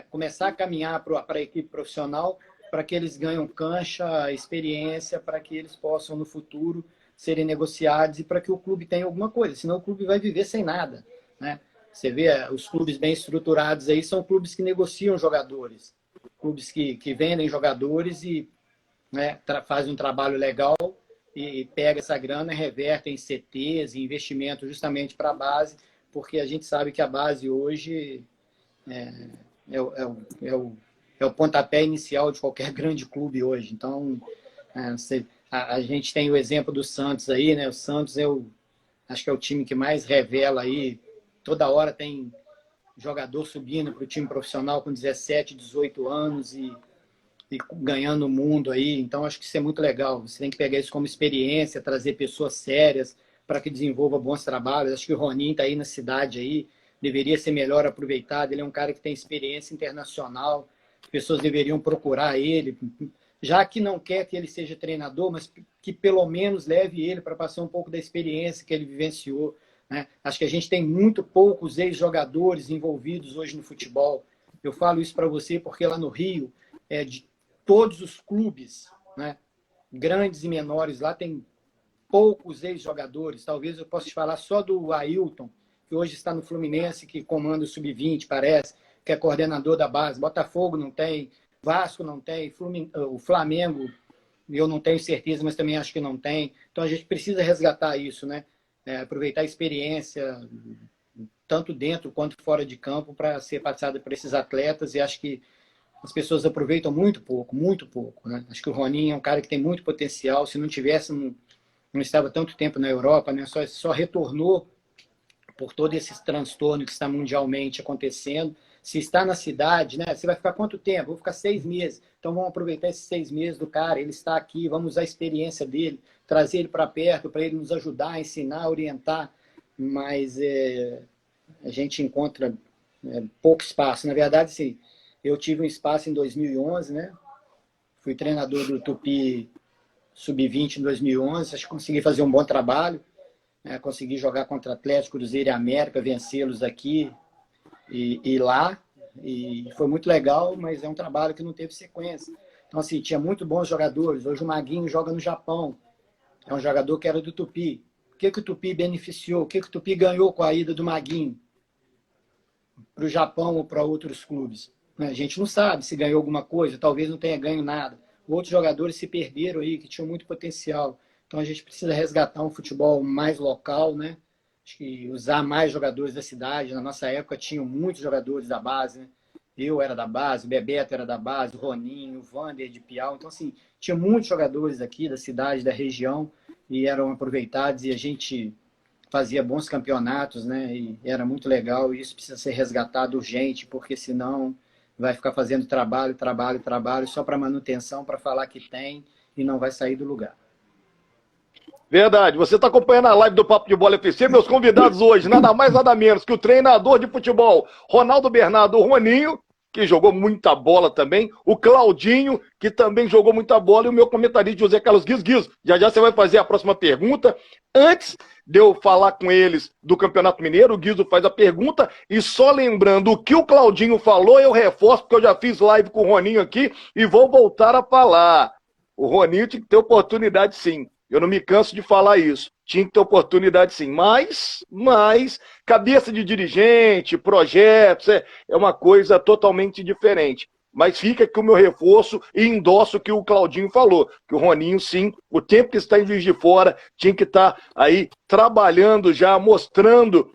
começar a caminhar para a equipe profissional para que eles ganhem cancha, experiência, para que eles possam, no futuro, serem negociados e para que o clube tenha alguma coisa. Senão o clube vai viver sem nada, né? Você vê, os clubes bem estruturados aí são clubes que negociam jogadores, clubes que vendem jogadores e fazem um trabalho legal e pega essa grana e reverte em CTs, em investimento justamente para a base, porque a gente sabe que a base hoje é o pontapé inicial de qualquer grande clube hoje. Então, a gente tem o exemplo do Santos aí, né? O Santos acho que é o time que mais revela aí. Toda hora tem jogador subindo para o time profissional com 17, 18 anos e ganhando o mundo aí. Então, acho que isso é muito legal. Você tem que pegar isso como experiência, trazer pessoas sérias para que desenvolva bons trabalhos. Acho que o Roninho está aí na cidade aí, deveria ser melhor aproveitado. Ele é um cara que tem experiência internacional. As pessoas deveriam procurar ele, já que não quer que ele seja treinador, mas que pelo menos leve ele para passar um pouco da experiência que ele vivenciou. Né? Acho que a gente tem muito poucos ex-jogadores envolvidos hoje no futebol. Eu falo isso para você porque lá no Rio, de todos os clubes, né, grandes e menores, lá tem poucos ex-jogadores. Talvez eu possa te falar só do Ailton, que hoje está no Fluminense, que comanda o Sub-20, parece, que é coordenador da base. Botafogo não tem, Vasco não tem, o Flamengo, eu não tenho certeza, mas também acho que não tem. Então a gente precisa resgatar isso, né? Aproveitar a experiência, tanto dentro quanto fora de campo, para ser passada por esses atletas, e acho que as pessoas aproveitam muito pouco, né? Acho que o Roninho é um cara que tem muito potencial. Se não tivesse, não estava tanto tempo na Europa, né? Só retornou por todo esse transtorno que está mundialmente acontecendo. Se está na cidade, né? Você vai ficar quanto tempo? Vou ficar 6 meses. Então vamos aproveitar esses 6 meses do cara. Ele está aqui, vamos usar a experiência dele, trazer ele para perto, para ele nos ajudar, ensinar, orientar. Mas a gente encontra pouco espaço. Na verdade, sim, eu tive um espaço em 2011, né? Fui treinador do Tupi Sub-20 em 2011. Acho que consegui fazer um bom trabalho. Consegui jogar contra Atlético, Cruzeiro e América, vencê-los aqui e lá, e foi muito legal, mas é um trabalho que não teve sequência. Então, assim, tinha muito bons jogadores. Hoje o Maguinho joga no Japão, é um jogador que era do Tupi, O que o Tupi beneficiou? O que o Tupi ganhou com a ida do Maguinho para o Japão ou para outros clubes? A gente não sabe se ganhou alguma coisa, talvez não tenha ganho nada. Outros jogadores se perderam aí, que tinham muito potencial. Então a gente precisa resgatar um futebol mais local, né? Acho que usar mais jogadores da cidade. Na nossa época tinham muitos jogadores da base, né? Eu era da base, o Bebeto era da base, o Roninho, o Vander de Piau. Então, assim, tinha muitos jogadores aqui da cidade, da região, e eram aproveitados, e a gente fazia bons campeonatos, né? E era muito legal, e isso precisa ser resgatado urgente, porque senão vai ficar fazendo trabalho só para manutenção, para falar que tem, e não vai sair do lugar. Verdade. Você está acompanhando a live do Papo de Bola FC. Meus convidados hoje, nada mais, nada menos que o treinador de futebol, Ronaldo Bernardo, o Roninho, que jogou muita bola também, o Claudinho, que também jogou muita bola, e o meu comentarista, José Carlos Guiz. Já já você vai fazer a próxima pergunta. Antes de eu falar com eles do Campeonato Mineiro, o Guizo faz a pergunta, e só lembrando o que o Claudinho falou, eu reforço, porque eu já fiz live com o Roninho aqui, e vou voltar a falar. O Roninho tinha que ter oportunidade, sim. Eu não me canso de falar isso. Tinha que ter oportunidade, sim. Mas cabeça de dirigente, projetos, é uma coisa totalmente diferente. Mas fica aqui o meu reforço e endosso o que o Claudinho falou. Que o Roninho, sim, o tempo que está em Juiz de Fora, tinha que estar aí trabalhando já, mostrando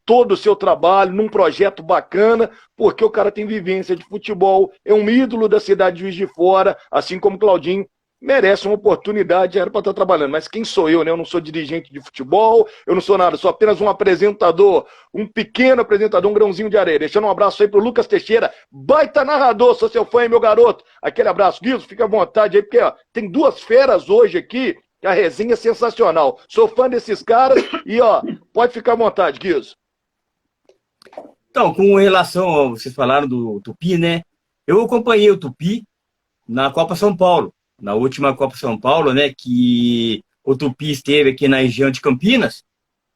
todo o seu trabalho num projeto bacana, porque o cara tem vivência de futebol, é um ídolo da cidade de Juiz de Fora, assim como o Claudinho. Merece uma oportunidade, era para estar trabalhando. Mas quem sou eu, né? Eu não sou dirigente de futebol, eu não sou nada, sou apenas um apresentador, um pequeno apresentador, um grãozinho de areia. Deixando um abraço aí pro Lucas Teixeira, baita narrador, sou seu fã, hein, meu garoto. Aquele abraço, Guilherme, fica à vontade aí, porque ó, tem duas feras hoje aqui, a resenha é sensacional. Sou fã desses caras e, ó, pode ficar à vontade, Guilherme. Então, com relação ao vocês falaram do Tupi, né? Eu acompanhei o Tupi na Copa São Paulo. Na última Copa São Paulo, né, que o Tupi esteve aqui na região de Campinas,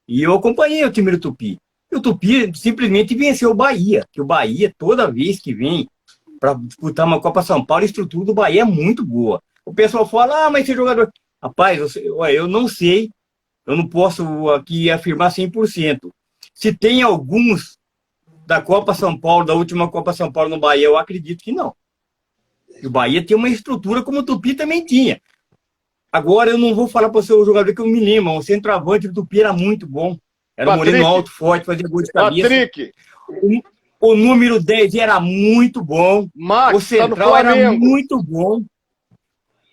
e eu acompanhei o time do Tupi. E o Tupi simplesmente venceu o Bahia, que o Bahia, toda vez que vem para disputar uma Copa São Paulo, a estrutura do Bahia é muito boa. O pessoal fala, mas esse jogador... Rapaz, eu não sei, eu não posso aqui afirmar 100%. Se tem alguns da Copa São Paulo, da última Copa São Paulo no Bahia, eu acredito que não. O Bahia tem uma estrutura como o Tupi também tinha. Agora, eu não vou falar para você o jogador que eu me lembro. O centroavante do Tupi era muito bom. Era um moreno alto, forte, fazia gol de cabeça. Patrick. O número 10 era muito bom. Max, o central era muito bom.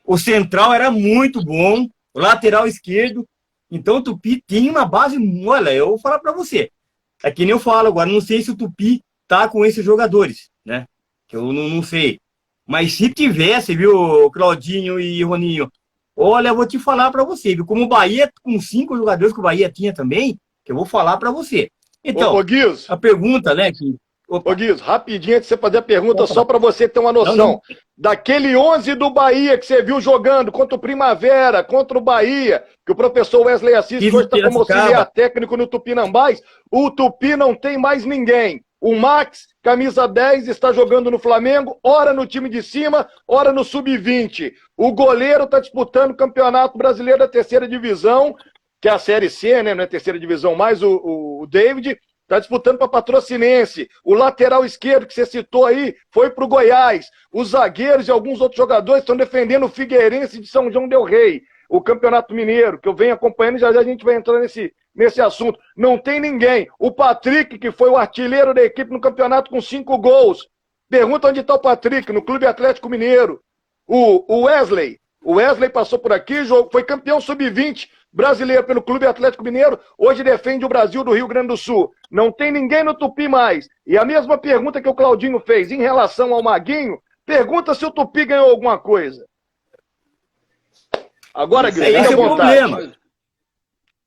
O central era muito bom. O lateral esquerdo. Então, o Tupi tinha uma base... Olha, eu vou falar para você. É que nem eu falo agora. Não sei se o Tupi tá com esses jogadores, né? Que eu não sei. Mas se tivesse, viu, Claudinho e Roninho, olha, eu vou te falar para você, viu, como o Bahia, com 5 jogadores que o Bahia tinha também, que eu vou falar para você. Então, a pergunta, né, que... Ô, Guiz, rapidinho, antes de você fazer a pergunta, só para você ter uma noção. Não. Daquele 11 do Bahia que você viu jogando contra o Primavera, contra o Bahia, que o professor Wesley Assis, que hoje está como auxiliar técnico no Tupinambás, o Tupi não tem mais ninguém. O Max, camisa 10, está jogando no Flamengo, ora no time de cima, ora no Sub-20. O goleiro está disputando o Campeonato Brasileiro da Terceira Divisão, que é a Série C, né? Não é a Terceira Divisão mais, o David, está disputando para Patrocinense. O lateral esquerdo, que você citou aí, foi para o Goiás. Os zagueiros e alguns outros jogadores estão defendendo o Figueirense de São João del Rei. O Campeonato Mineiro, que eu venho acompanhando, já a gente vai entrar nesse assunto. Não tem ninguém. O Patrick, que foi o artilheiro da equipe no campeonato com 5 gols. Pergunta onde está o Patrick, no Clube Atlético Mineiro. O Wesley passou por aqui, foi campeão sub-20 brasileiro pelo Clube Atlético Mineiro, hoje defende o Brasil do Rio Grande do Sul. Não tem ninguém no Tupi mais. E a mesma pergunta que o Claudinho fez em relação ao Maguinho, pergunta se o Tupi ganhou alguma coisa. Agora, Guilherme, esse é o problema.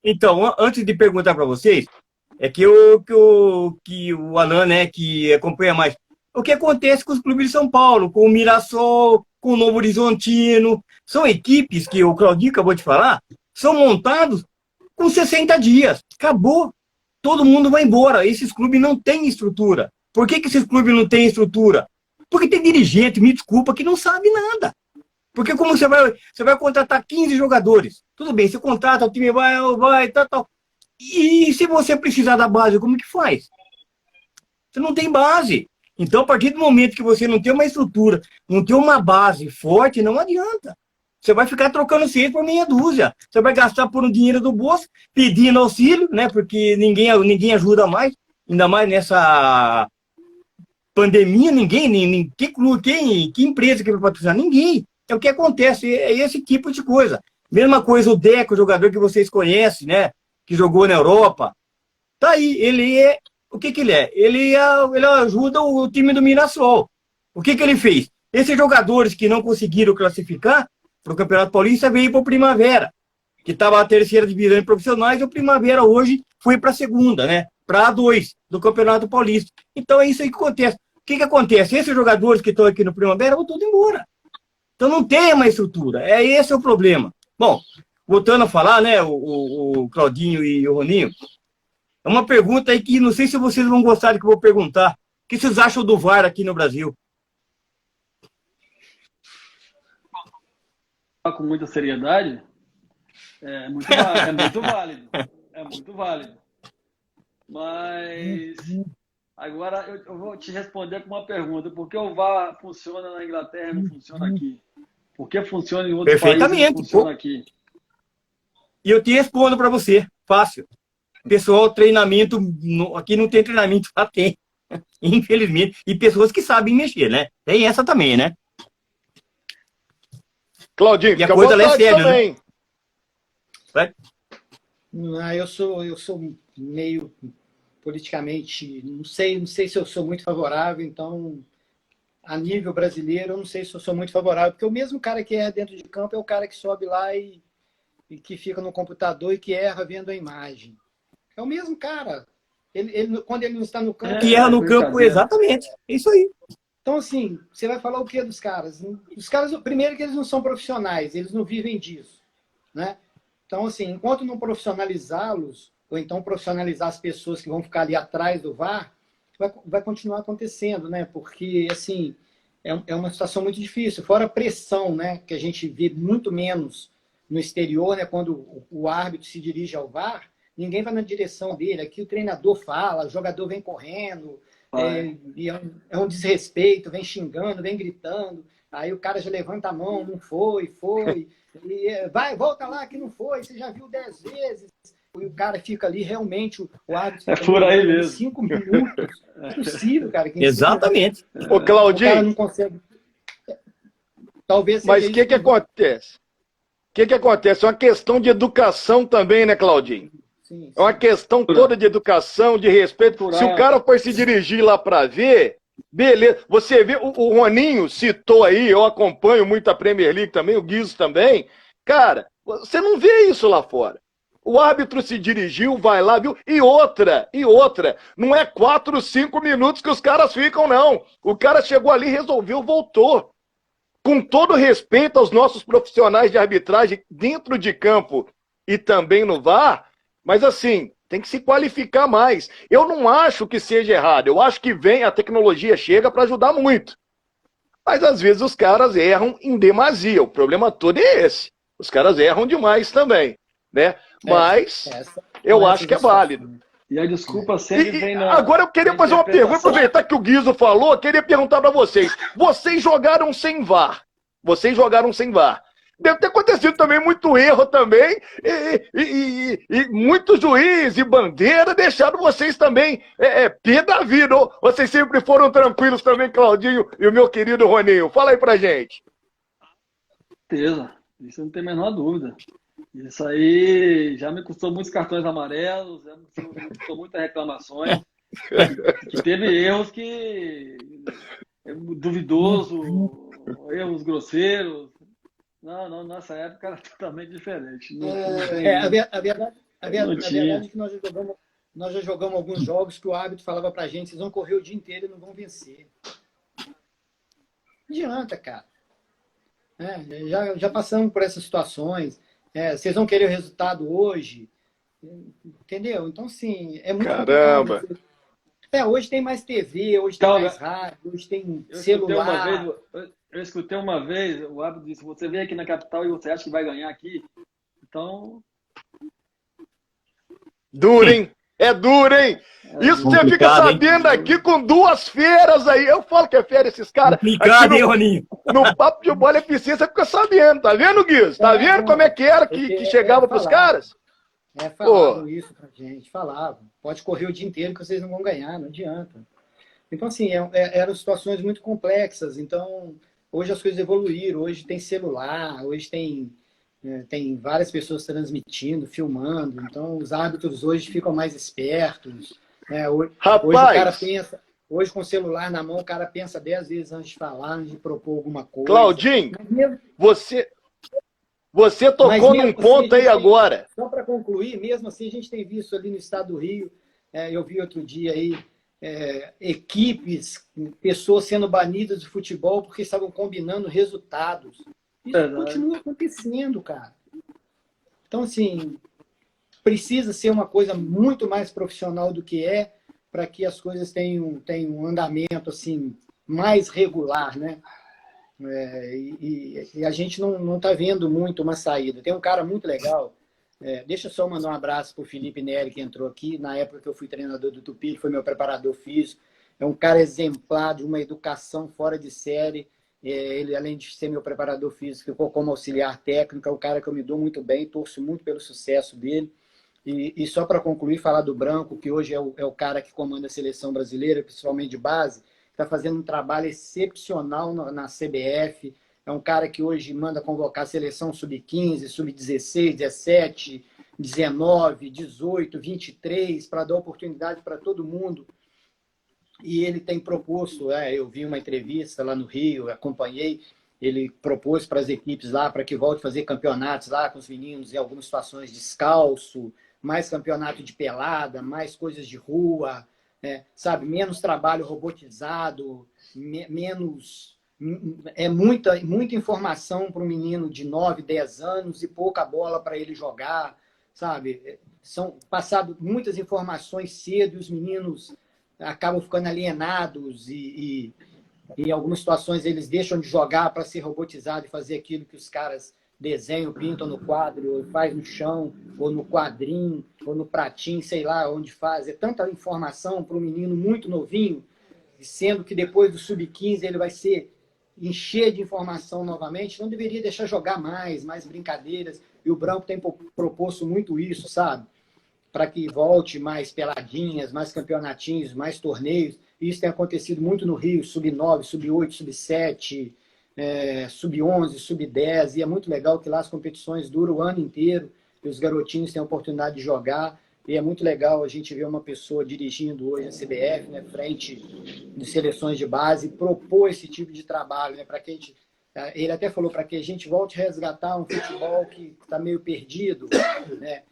Então, antes de perguntar para vocês, é que o Alan, né, que acompanha mais, o que acontece com os clubes de São Paulo, com o Mirassol, com o Novo Horizontino, são equipes que o Claudinho acabou de falar, são montados com 60 dias. Acabou. Todo mundo vai embora. Esses clubes não têm estrutura. Por que esses clubes não têm estrutura? Porque tem dirigente, me desculpa, que não sabe nada. Porque como você vai contratar 15 jogadores, Tudo bem, você contrata, o time vai, tal. E se você precisar da base, como que faz? Você não tem base. Então, a partir do momento que você não tem uma estrutura, não tem uma base forte, não adianta. Você vai ficar trocando seis por meia dúzia. Você vai gastar por um dinheiro do bolso, pedindo auxílio, né? Porque ninguém ajuda mais. Ainda mais nessa pandemia, ninguém, que empresa que vai patrocinar? Ninguém. É o que acontece, é esse tipo de coisa. Mesma coisa o Deco, o jogador que vocês conhecem, né? Que jogou na Europa. Tá aí, ele é... O que ele é? Ele ajuda o time do Mirassol. O que ele fez? Esses jogadores que não conseguiram classificar para o Campeonato Paulista veio para o Primavera, que estava a terceira divisão de profissionais, e o Primavera hoje foi para a segunda, né? Para A2 do Campeonato Paulista. Então é isso aí que acontece. O que acontece? Esses jogadores que estão aqui no Primavera vão todos embora. Então não tem uma estrutura. Esse é o problema. Bom, voltando a falar, né, o Claudinho e o Roninho, é uma pergunta aí que não sei se vocês vão gostar do que eu vou perguntar. O que vocês acham do VAR aqui no Brasil? Com muita seriedade, é muito válido. É muito válido. Mas agora eu vou te responder com uma pergunta. Por que o VAR funciona na Inglaterra e não funciona aqui? Por que funciona em outros países e não funciona aqui? E eu te respondo para você. Fácil. Pessoal, treinamento... Aqui não tem treinamento, lá tem. Infelizmente. E pessoas que sabem mexer, né? Tem essa também, né? Claudinho, e a coisa é séria, também. Né? Não, eu sou meio politicamente... Não sei se eu sou muito favorável, então... A nível brasileiro, eu não sei se eu sou muito favorável, porque o mesmo cara que é dentro de campo é o cara que sobe lá e que fica no computador e que erra vendo a imagem. É o mesmo cara. Quando ele não está no campo... Que erra no campo, exatamente. É isso aí. Então, assim, você vai falar o que dos caras? Os caras, primeiro que eles não são profissionais, eles não vivem disso, né? Então, assim, enquanto não profissionalizá-los, ou então profissionalizar as pessoas que vão ficar ali atrás do VAR, vai continuar acontecendo, né? Porque, assim, é uma situação muito difícil. Fora a pressão, né? Que a gente vê muito menos no exterior, né? Quando o árbitro se dirige ao VAR, ninguém vai na direção dele. Aqui o treinador fala, o jogador vem correndo, é um desrespeito, vem xingando, vem gritando. Aí o cara já levanta a mão, não foi. E volta lá que não foi, você já viu 10 vezes. E o cara fica ali, realmente, o árbitro... É por aí mesmo. 5 minutos. É possível, cara. Exatamente. Ô, Claudinho... O cara não consegue... Talvez... Mas o que acontece? O que acontece? É uma questão de educação também, né, Claudinho? Sim. É uma questão toda de educação, de respeito. Se o cara for se dirigir lá para ver, beleza. Você vê, o Roninho citou aí, eu acompanho muito a Premier League também, o Guizo também. Cara, você não vê isso lá fora. O árbitro se dirigiu, vai lá, viu? E outra, não é 4, 5 minutos que os caras ficam, não. O cara chegou ali, resolveu, voltou. Com todo respeito aos nossos profissionais de arbitragem dentro de campo e também no VAR, mas assim, tem que se qualificar mais. Eu não acho que seja errado, eu acho que a tecnologia chega para ajudar muito. Mas às vezes os caras erram em demasia, o problema todo é esse. Os caras erram demais também, né? Mas eu acho que é válido. E a desculpa sempre vem na... Agora eu queria fazer uma pergunta, aproveitar que o Guizo falou, eu queria perguntar para vocês. Vocês jogaram sem VAR. Deve ter acontecido também muito erro também, e muito juiz e bandeira deixaram vocês também pé da vida. Vocês sempre foram tranquilos também, Claudinho e o meu querido Roninho. Fala aí pra gente. Certeza, isso não tem a menor dúvida. Isso aí já me custou muitos cartões amarelos, já me custou muitas reclamações, que teve erros duvidoso, erros grosseiros. Não, nessa época era totalmente diferente. A verdade é que nós já jogamos alguns jogos que o árbitro falava pra gente, vocês vão correr o dia inteiro e não vão vencer. Não adianta, cara. Já passamos por essas situações. Vocês vão querer o resultado hoje, entendeu? Então, sim, é muito Caramba! Hoje tem mais TV, hoje tem mais rádio, hoje tem celular. Eu escutei uma vez, o árbitro disse, você vem aqui na capital e você acha que vai ganhar aqui? Então... Duro, hein? É duro, hein? Isso você fica sabendo aqui com 2 feras aí. Eu falo que é fera esses caras. Complicado, hein, Roninho? No Papo de Bola FC você fica sabendo. Tá vendo, Guiz? Tá vendo como é que era que chegava pros caras? Falavam isso pra gente. Falavam. Pode correr o dia inteiro que vocês não vão ganhar. Não adianta. Então, assim, eram situações muito complexas. Então, hoje as coisas evoluíram. Hoje tem celular. Hoje tem várias pessoas transmitindo, filmando. Então, os árbitros hoje ficam mais espertos. Hoje o cara pensa, hoje com o celular na mão, o cara pensa 10 vezes antes de falar, antes de propor alguma coisa. Claudinho, você tocou num ponto aí agora. Só para concluir, mesmo assim, a gente tem visto ali no estado do Rio, eu vi outro dia aí, equipes, pessoas sendo banidas do futebol porque estavam combinando resultados. Isso continua acontecendo, cara. Então, assim, precisa ser uma coisa muito mais profissional do que para que as coisas tenham um andamento assim, mais regular, né? E a gente não está vendo muito uma saída. Tem um cara muito legal, deixa eu só mandar um abraço para o Felipe Neri, que entrou aqui, na época que eu fui treinador do Tupi, ele foi meu preparador físico. É um cara exemplar, de uma educação fora de série. Ele, além de ser meu preparador físico, ficou como auxiliar técnico, é um cara que eu me dou muito bem, torço muito pelo sucesso dele. E só para concluir, falar do Branco, que hoje é o cara que comanda a seleção brasileira, principalmente de base, está fazendo um trabalho excepcional na CBF. É um cara que hoje manda convocar a seleção sub-15, sub-16, 17, 19, 18, 23, para dar oportunidade para todo mundo. E ele tem proposto, eu vi uma entrevista lá no Rio, acompanhei, ele propôs para as equipes lá, para que volte a fazer campeonatos lá com os meninos em algumas situações descalço, mais campeonato de pelada, mais coisas de rua, sabe, menos trabalho robotizado, menos... muita informação para um menino de 9, 10 anos e pouca bola para ele jogar, sabe? São passadas muitas informações cedo e os meninos acabam ficando alienados e em algumas situações eles deixam de jogar para ser robotizado e fazer aquilo que os caras desenham, pintam no quadro, ou faz no chão, ou no quadrinho, ou no pratinho, sei lá onde faz. É tanta informação para um menino muito novinho, sendo que depois do sub-15 ele vai ser encher de informação novamente, não deveria deixar jogar mais brincadeiras. E o Branco tem proposto muito isso, sabe? Para que volte mais peladinhas, mais campeonatinhos, mais torneios. Isso tem acontecido muito no Rio, sub-9, sub-8, sub-7, sub-11, sub-10, e é muito legal que lá as competições duram o ano inteiro, e os garotinhos têm a oportunidade de jogar, e é muito legal a gente ver uma pessoa dirigindo hoje a CBF, né, frente de seleções de base, propor esse tipo de trabalho, né, para que a gente... Ele até falou para que a gente volte a resgatar um futebol que está meio perdido, né?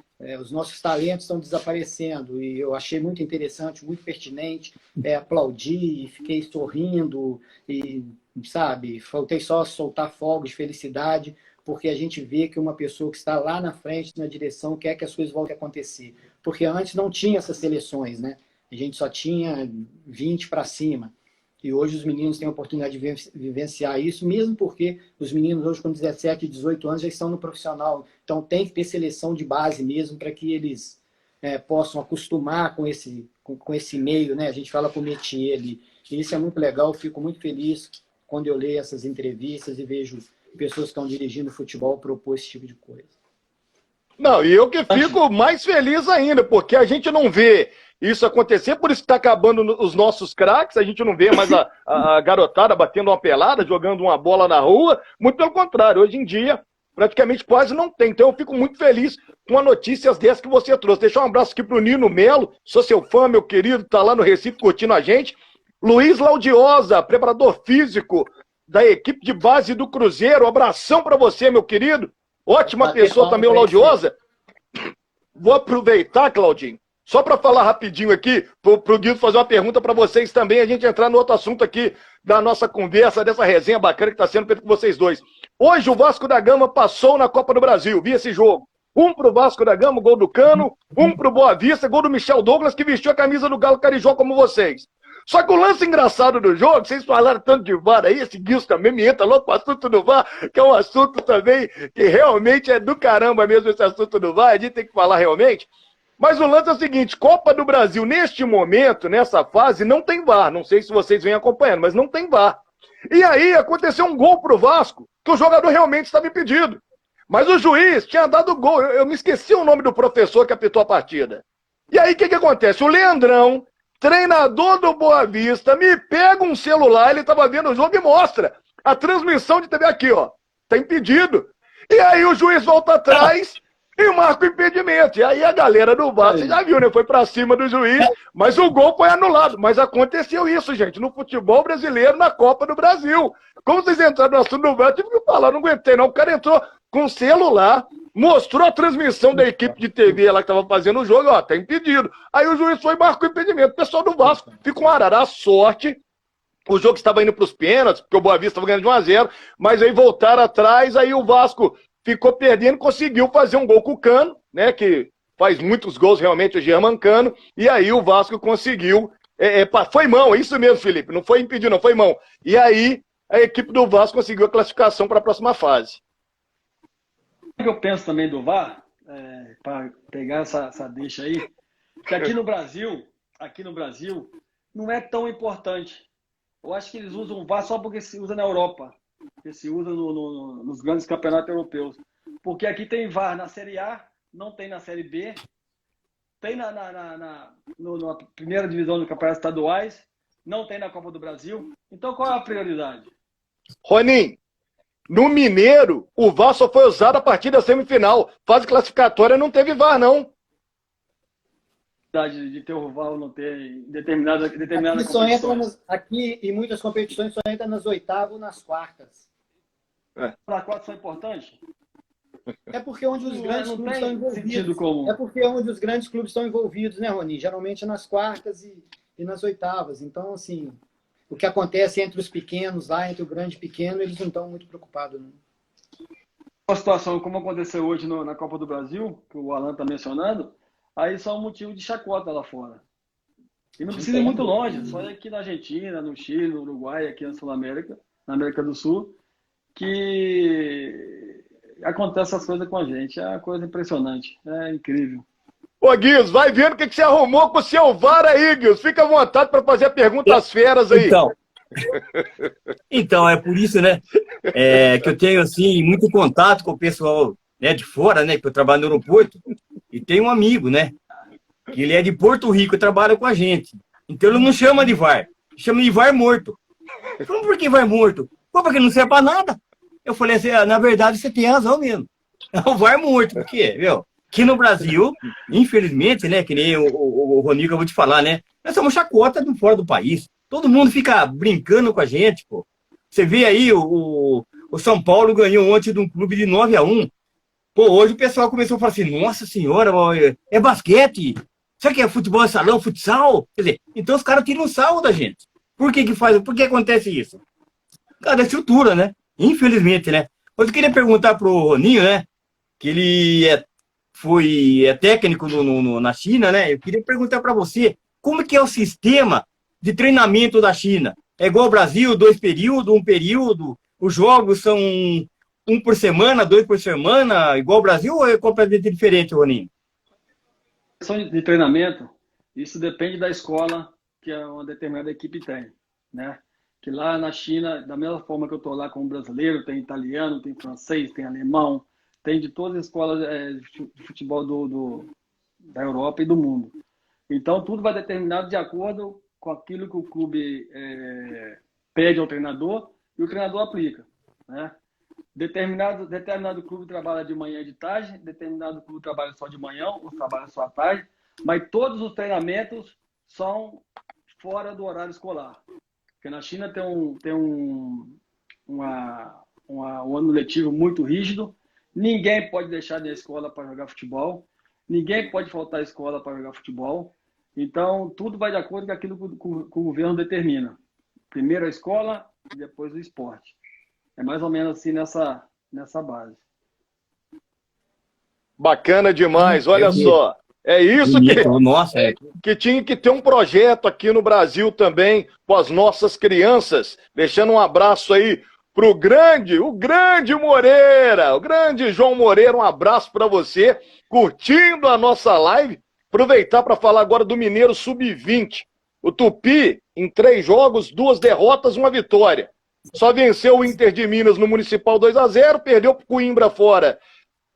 Os nossos talentos estão desaparecendo e eu achei muito interessante, muito pertinente, aplaudi, fiquei sorrindo e, sabe, faltei só soltar fogos de felicidade, porque a gente vê que uma pessoa que está lá na frente, na direção, quer que as coisas voltem a acontecer. Porque antes não tinha essas seleções, né? A gente só tinha 20 para cima. E hoje os meninos têm a oportunidade de vivenciar isso, mesmo porque os meninos hoje com 17, 18 anos já estão no profissional. Então tem que ter seleção de base mesmo para que eles possam acostumar com esse meio, né? A gente fala com o métier ali. E isso é muito legal, eu fico muito feliz quando eu leio essas entrevistas e vejo pessoas que estão dirigindo futebol propor esse tipo de coisa. Não, e eu que fico mais feliz ainda, porque a gente não vê isso acontecer, por isso que está acabando os nossos craques, a gente não vê mais a garotada batendo uma pelada, jogando uma bola na rua, muito pelo contrário, hoje em dia praticamente quase não tem, então eu fico muito feliz com as notícias dessas que você trouxe. Deixar um abraço aqui pro Nino Melo, sou seu fã, meu querido, tá lá no Recife curtindo a gente. Luiz Laudiosa, preparador físico da equipe de base do Cruzeiro, um abração para você, meu querido, ótima pessoa também o Laudiosa. Vou aproveitar, Claudinho, só para falar rapidinho aqui, pro Guido fazer uma pergunta para vocês também, a gente entrar no outro assunto aqui da nossa conversa, dessa resenha bacana que está sendo feita com vocês dois. Hoje o Vasco da Gama passou na Copa do Brasil, vi esse jogo. Um pro Vasco da Gama, gol do Cano, um pro Boa Vista, gol do Michel Douglas, que vestiu a camisa do Galo Carijó como vocês. Só que o lance engraçado do jogo, vocês falaram tanto de VAR aí, esse Gilson também me entra logo com o assunto do VAR, que é um assunto também que realmente é do caramba mesmo esse assunto do VAR, a gente tem que falar realmente. Mas o lance é o seguinte, Copa do Brasil, neste momento, nessa fase, não tem VAR. Não sei se vocês vêm acompanhando, mas não tem VAR. E aí aconteceu um gol pro Vasco, que o jogador realmente estava impedido. Mas o juiz tinha dado gol. Eu me esqueci o nome do professor que apitou a partida. E aí o que acontece? O Leandrão, treinador do Boa Vista, me pega um celular, ele estava vendo o jogo e mostra a transmissão de TV aqui, ó. Tá impedido. E aí o juiz volta atrás e marca o impedimento. E aí a galera do VAR, você já viu, né? Foi pra cima do juiz, mas o gol foi anulado. Mas aconteceu isso, gente, no futebol brasileiro, na Copa do Brasil. Como vocês entraram no assunto do VAR, eu tive que falar, não aguentei não. O cara entrou com o celular, mostrou a transmissão da equipe de TV lá que estava fazendo o jogo, ó, tá impedido. Aí o juiz foi e marcou o impedimento. O pessoal do Vasco ficou um arara. A sorte, o jogo estava indo para os pênaltis, porque o Boa Vista estava ganhando de 1-0, mas aí voltaram atrás, aí o Vasco ficou perdendo, conseguiu fazer um gol com o Cano, né, que faz muitos gols realmente, o German Cano, e aí o Vasco conseguiu, foi mão, é isso mesmo, Felipe, não foi impedido, não, foi mão. E aí a equipe do Vasco conseguiu a classificação para a próxima fase. O que eu penso também do VAR, para pegar essa deixa aí, que aqui no Brasil, não é tão importante. Eu acho que eles usam o VAR só porque se usa na Europa, porque se usa nos grandes campeonatos europeus. Porque aqui tem VAR na Série A, não tem na Série B, tem na primeira divisão do campeonato estaduais, não tem na Copa do Brasil. Então qual é a prioridade? Roninho, no Mineiro, o VAR só foi usado a partir da semifinal. Fase classificatória não teve VAR, não. De ter o VAR ou não ter em determinada aqui em muitas competições só entra nas oitavas ou nas quartas. Nas quartas são importantes? É porque onde os grandes clubes estão envolvidos. Comum. É porque onde os grandes clubes estão envolvidos, né, Rony? Geralmente nas quartas e nas oitavas. Então, assim, o que acontece entre os pequenos lá, entre o grande e o pequeno, eles não estão muito preocupados, não. Uma situação como aconteceu hoje na Copa do Brasil, que o Alan está mencionando, aí só é um motivo de chacota lá fora. E não precisa ir muito longe, só ir aqui na Argentina, no Chile, no Uruguai, aqui na Sul-América, na América do Sul, que acontece essas coisas com a gente. É uma coisa impressionante, é incrível. Ô, Guilherme, vai vendo o que você arrumou com o seu VAR aí, Guilherme. Fica à vontade para fazer a pergunta às feras aí. Então, é por isso, né, que eu tenho, assim, muito contato com o pessoal, né, de fora, né, que eu trabalho no aeroporto, e tenho um amigo, né, que ele é de Porto Rico e trabalha com a gente. Então ele não chama de VAR, chama de VAR morto. Então, por que VAR morto? Pô, porque não serve para nada. Eu falei assim, na verdade você tem razão mesmo. É o VAR morto, por quê, viu? Aqui no Brasil, infelizmente, né, que nem o Ronico, eu vou te falar, né, nós somos chacota de fora do país. Todo mundo fica brincando com a gente, pô. Você vê aí, o São Paulo ganhou ontem de um clube de 9-1. Pô, hoje o pessoal começou a falar assim, nossa senhora, é basquete. Será que é futebol, é salão, futsal? Quer dizer, então os caras tiram sarro da gente. Por que acontece isso? Cara, da estrutura, né? Infelizmente, né? Mas eu queria perguntar pro Roninho, né? Que ele é técnico na China, né? Eu queria perguntar para você, como que é o sistema de treinamento da China? É igual ao Brasil, 2 períodos, 1 período? Os jogos são 1 por semana, 2 por semana, igual ao Brasil, ou é completamente diferente, Roninho? A questão de treinamento, isso depende da escola que uma determinada equipe tem, né? Que lá na China, da mesma forma que eu estou lá como brasileiro, tem italiano, tem francês, tem alemão, tem de todas as escolas de futebol da Europa e do mundo. Então, tudo vai determinado de acordo com aquilo que o clube pede ao treinador e o treinador aplica, né? Determinado clube trabalha de manhã e de tarde, determinado clube trabalha só de manhã, ou trabalha só à tarde, mas todos os treinamentos são fora do horário escolar. Porque na China tem um ano letivo muito rígido, ninguém pode deixar de ir à escola para jogar futebol, ninguém pode faltar à escola para jogar futebol, então tudo vai de acordo com aquilo que o governo determina. Primeiro a escola e depois o esporte. É mais ou menos assim nessa base. Bacana demais, olha só. É isso bonito, nossa, que tinha que ter um projeto aqui no Brasil também com as nossas crianças. Deixando um abraço aí pro o grande Moreira, o grande João Moreira, um abraço para você, curtindo a nossa live. Aproveitar para falar agora do Mineiro Sub-20. O Tupi, em 3 jogos, 2 derrotas, 1 vitória. Só venceu o Inter de Minas no Municipal 2-0, perdeu pro Coimbra fora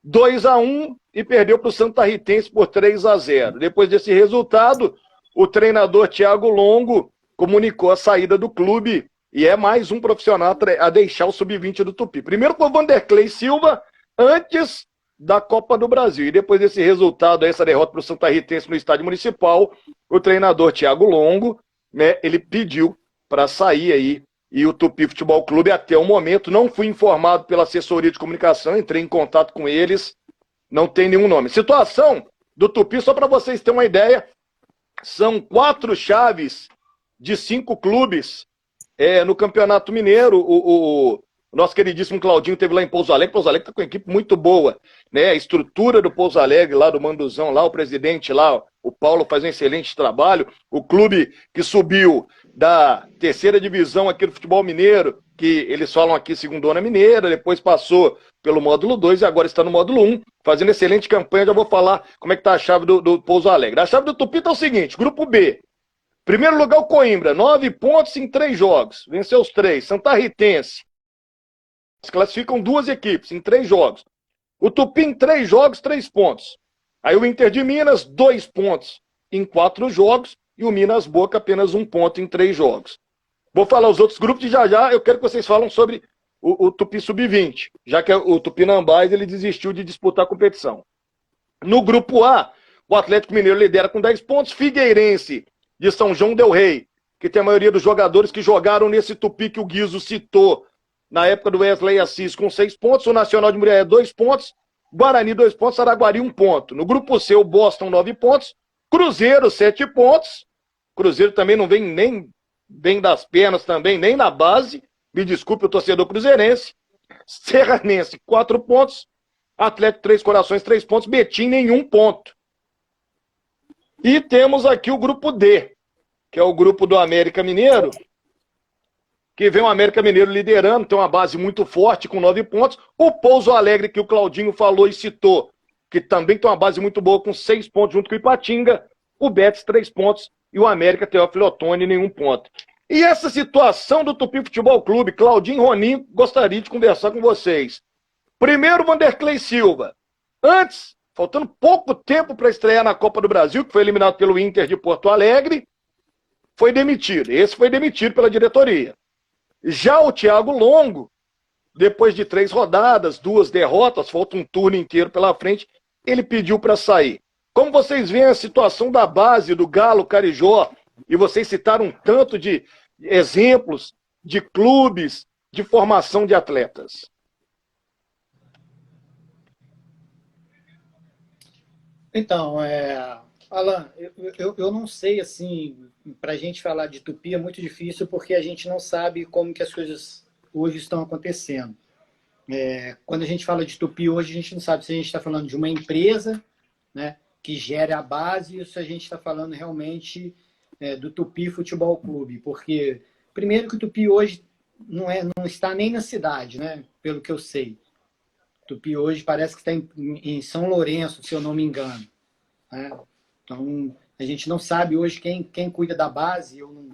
2-1 e perdeu para o Santa Ritense por 3-0. Depois desse resultado, o treinador Thiago Longo comunicou a saída do clube e é mais um profissional a deixar o Sub-20 do Tupi. Primeiro foi o Vanderlei Silva, antes da Copa do Brasil. E depois desse resultado, essa derrota para o Santa Ritense no estádio municipal, o treinador Thiago Longo, né, ele pediu para sair aí. E o Tupi Futebol Clube, até o momento, não fui informado pela assessoria de comunicação, entrei em contato com eles, não tem nenhum nome. Situação do Tupi, só para vocês terem uma ideia, são 4 chaves de 5 clubes no Campeonato Mineiro. O nosso queridíssimo Claudinho teve lá em Pouso Alegre está com uma equipe muito boa, né? A estrutura do Pouso Alegre, lá do Manduzão, lá o presidente lá, o Paulo faz um excelente trabalho. O clube que subiu da 3ª divisão aqui do futebol mineiro, que eles falam aqui segundona mineira, depois passou pelo módulo 2 e agora está no módulo 1, fazendo excelente campanha. Já vou falar como é que tá a chave do Pouso Alegre. A chave do Tupi tá o seguinte: grupo B. Primeiro lugar o Coimbra, 9 pontos em 3 jogos, venceu os 3. Santa Ritense. Classificam 2 equipes em 3 jogos. O Tupi em 3 jogos, 3 pontos. Aí o Inter de Minas, 2 pontos em 4 jogos. E o Minas Boca apenas 1 ponto em 3 jogos. Vou falar os outros grupos e já eu quero que vocês falem sobre o Tupi Sub-20, já que o Tupinambás ele desistiu de disputar a competição. No grupo A, o Atlético Mineiro lidera com 10 pontos, Figueirense de São João del Rei, que tem a maioria dos jogadores que jogaram nesse Tupi que o Guizo citou na época do Wesley Assis, com 6 pontos, o Nacional de Muriaé 2 pontos, Guarani 2 pontos, Araguari 1 ponto. No grupo C, o Boston 9 pontos, Cruzeiro 7 pontos, Cruzeiro também não vem nem bem das pernas também, nem na base. Me desculpe o torcedor cruzeirense. Serranense, 4 pontos. Atlético Três Corações, 3 pontos. Betim, nenhum ponto. E temos aqui o grupo D, que é o grupo do América Mineiro, que vem o América Mineiro liderando, tem uma base muito forte, com 9 pontos. O Pouso Alegre, que o Claudinho falou e citou, que também tem uma base muito boa, com 6 pontos, junto com o Ipatinga. O Betis, 3 pontos. E o América Teófilo Otoni, nenhum ponto. E essa situação do Tupi Futebol Clube, Claudinho e Roninho, gostaria de conversar com vocês. Primeiro, Vanderlei Silva. Antes, faltando pouco tempo para estrear na Copa do Brasil, que foi eliminado pelo Inter de Porto Alegre, foi demitido. Esse foi demitido pela diretoria. Já o Thiago Longo, depois de 3 rodadas, 2 derrotas, falta um turno inteiro pela frente, ele pediu para sair. Como vocês veem a situação da base do Galo Carijó, e vocês citaram um tanto de exemplos de clubes de formação de atletas? Então, Alan, eu não sei, assim, para a gente falar de Tupi é muito difícil porque a gente não sabe como que as coisas hoje estão acontecendo. Quando a gente fala de Tupi hoje, a gente não sabe se a gente está falando de uma empresa, né, que gera a base, ou se a gente está falando realmente do Tupi Futebol Clube, porque primeiro que o Tupi hoje não está nem na cidade, né, pelo que eu sei. O Tupi hoje parece que está em São Lourenço, se eu não me engano, né? Então, a gente não sabe hoje quem cuida da base, eu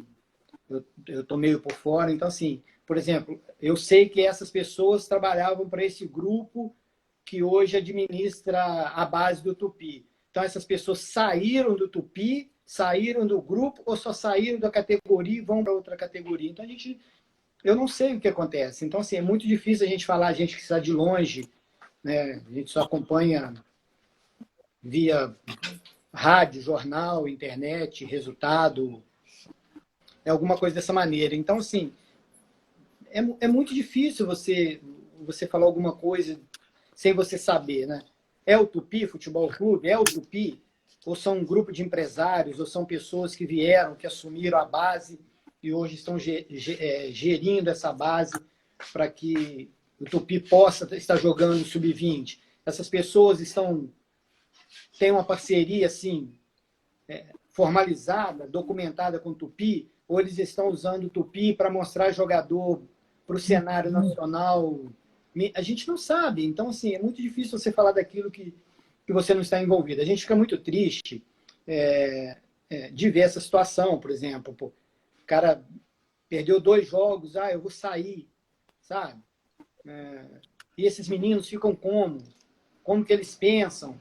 estou meio por fora. Então, assim, por exemplo, eu sei que essas pessoas trabalhavam para esse grupo que hoje administra a base do Tupi. Então, essas pessoas saíram do Tupi, saíram do grupo, ou só saíram da categoria e vão para outra categoria. Então, eu não sei o que acontece. Então, assim, é muito difícil a gente falar, a gente que está de longe, né? A gente só acompanha via rádio, jornal, internet, resultado, alguma coisa dessa maneira. Então, assim, é muito difícil você falar alguma coisa sem você saber, né? É o Tupi Futebol Clube? É o Tupi? Ou são um grupo de empresários? Ou são pessoas que vieram, que assumiram a base e hoje estão gerindo essa base para que o Tupi possa estar jogando no Sub-20? Essas pessoas estão tem uma parceria assim, formalizada, documentada com o Tupi, ou eles estão usando o Tupi para mostrar jogador para o cenário nacional? A gente não sabe. Então, assim, é muito difícil você falar daquilo que você não está envolvido. A gente fica muito triste de ver essa situação, por exemplo. Pô, o cara perdeu 2 jogos, eu vou sair, sabe? E esses meninos ficam como? Como que eles pensam?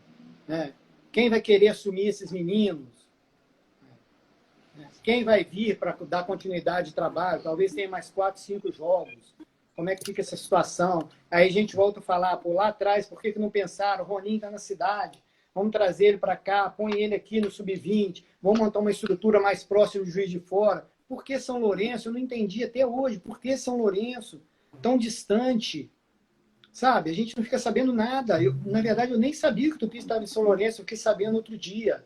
Né? Quem vai querer assumir esses meninos? Quem vai vir para dar continuidade de trabalho? Talvez tenha mais 4, 5 jogos. Como é que fica essa situação? Aí a gente volta a falar, pô, lá atrás, por que não pensaram? O Roninho está na cidade, vamos trazer ele para cá, põe ele aqui no Sub-20, vamos montar uma estrutura mais próxima do Juiz de Fora. Por que São Lourenço? Eu não entendi até hoje. Por que São Lourenço? Tão distante. Sabe? A gente não fica sabendo nada. Na verdade, eu nem sabia que o Tupi estava em São Lourenço. Eu fiquei sabendo outro dia,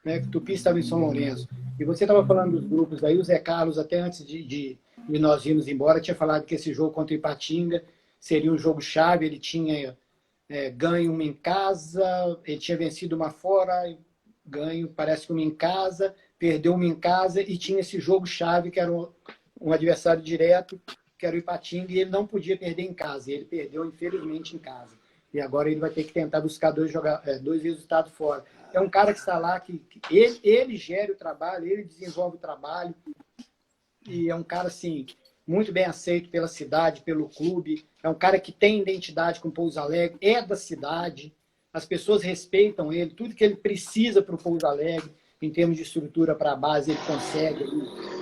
né, que o Tupi estava em São Lourenço. E você estava falando dos grupos aí. O Zé Carlos, até antes de nós irmos embora, tinha falado que esse jogo contra o Ipatinga seria um jogo-chave. Ele tinha ganho uma em casa, ele tinha vencido uma fora, ganho, parece que uma em casa, perdeu uma em casa e tinha esse jogo-chave, que era um adversário direto, que era o Ipatinga, e ele não podia perder em casa. E ele perdeu, infelizmente, em casa. E agora ele vai ter que tentar buscar 2 resultados fora. É um cara que está lá, que ele gera o trabalho, ele desenvolve o trabalho, e é um cara, assim, muito bem aceito pela cidade, pelo clube. É um cara que tem identidade com Pouso Alegre, é da cidade. As pessoas respeitam ele, tudo que ele precisa para o Pouso Alegre, em termos de estrutura para a base, ele consegue,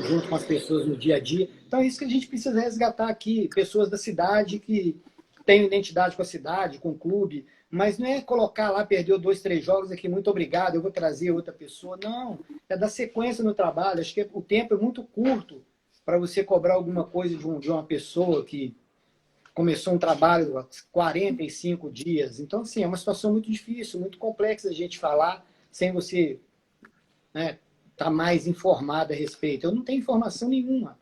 junto com as pessoas no dia a dia. Então é isso que a gente precisa resgatar aqui, pessoas da cidade que têm identidade com a cidade, com o clube, mas não é colocar lá, perdeu 2, 3 jogos aqui, muito obrigado, eu vou trazer outra pessoa. Não, é dar sequência no trabalho. Acho que o tempo é muito curto para você cobrar alguma coisa de uma pessoa que começou um trabalho há 45 dias. Então, assim, é uma situação muito difícil, muito complexa a gente falar sem você tá mais informado a respeito. Eu não tenho informação nenhuma,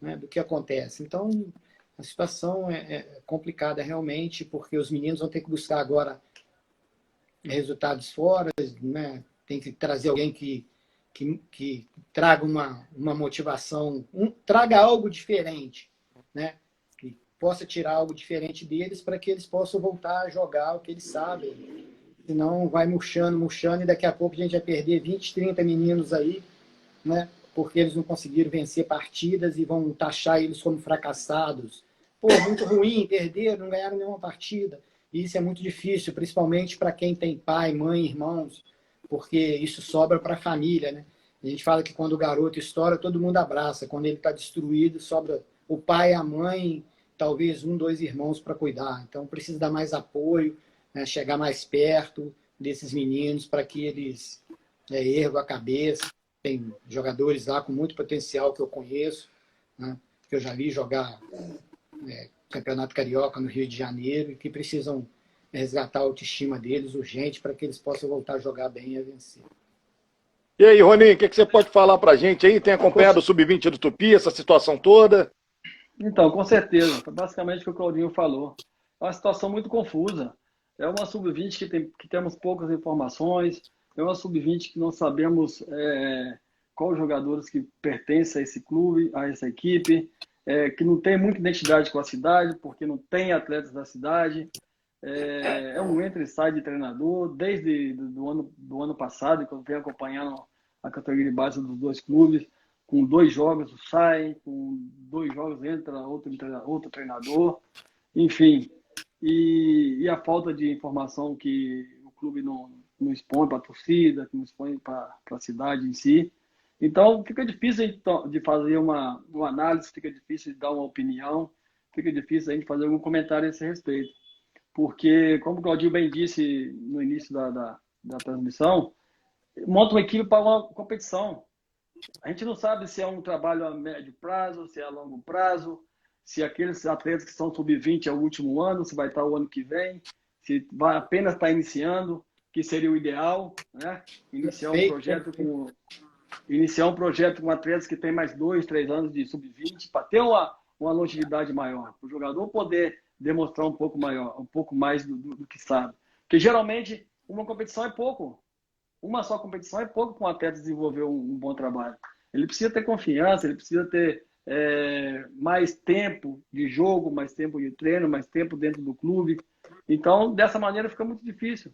né, do que acontece. Então, a situação é complicada realmente, porque os meninos vão ter que buscar agora resultados fora, né? Tem que trazer alguém que traga uma motivação, traga algo diferente, né? Que possa tirar algo diferente deles para que eles possam voltar a jogar o que eles sabem. Senão vai murchando, e daqui a pouco a gente vai perder 20, 30 meninos aí, né? Porque eles não conseguiram vencer partidas e vão taxar eles como fracassados. Pô, muito ruim, perderam, não ganharam nenhuma partida. E isso é muito difícil, principalmente para quem tem pai, mãe, irmãos, porque isso sobra para a família, né? A gente fala que quando o garoto estoura, todo mundo abraça. Quando ele está destruído, sobra o pai, a mãe, talvez 1, 2 irmãos para cuidar. Então precisa dar mais apoio, né? Chegar mais perto desses meninos para que eles ergam a cabeça. Tem jogadores lá com muito potencial que eu conheço, né? Que eu já vi jogar Campeonato Carioca no Rio de Janeiro e que precisam resgatar a autoestima deles urgente para que eles possam voltar a jogar bem e a vencer. E aí, Roninho, o que você pode falar para a gente aí? Tem acompanhado o Sub-20 do Tupi, essa situação toda? Então, com certeza. Foi basicamente o que o Claudinho falou. É uma situação muito confusa. É uma Sub-20 que temos poucas informações. É uma Sub-20 que não sabemos quais jogadores que pertencem a esse clube, a essa equipe, que não tem muita identidade com a cidade, porque não tem atletas da cidade. É um entra e sai de treinador. Desde do ano passado, que eu venho acompanhando a categoria de base dos 2 clubes, com 2 jogos sai, com 2 jogos entra outro treinador. Enfim, e a falta de informação que o clube não expõe para a torcida, que não expõe para a cidade em si. Então, fica difícil de fazer uma análise, fica difícil de dar uma opinião, fica difícil a gente fazer algum comentário a esse respeito. Porque, como o Claudinho bem disse no início da transmissão, monta uma equipe para uma competição. A gente não sabe se é um trabalho a médio prazo, se é a longo prazo, se aqueles atletas que são sub-20 é o último ano, se vai estar o ano que vem, se vai apenas estar iniciando, que seria o ideal, né? Iniciar um projeto com atletas que tem mais 2, 3 anos de sub-20 para ter uma longevidade maior, para o jogador poder demonstrar um pouco mais do que sabe. Porque geralmente uma competição é pouco. Uma só competição é pouco para um atleta desenvolver um bom trabalho. Ele precisa ter confiança, ele precisa ter mais tempo de jogo, mais tempo de treino, mais tempo dentro do clube. Então, dessa maneira fica muito difícil.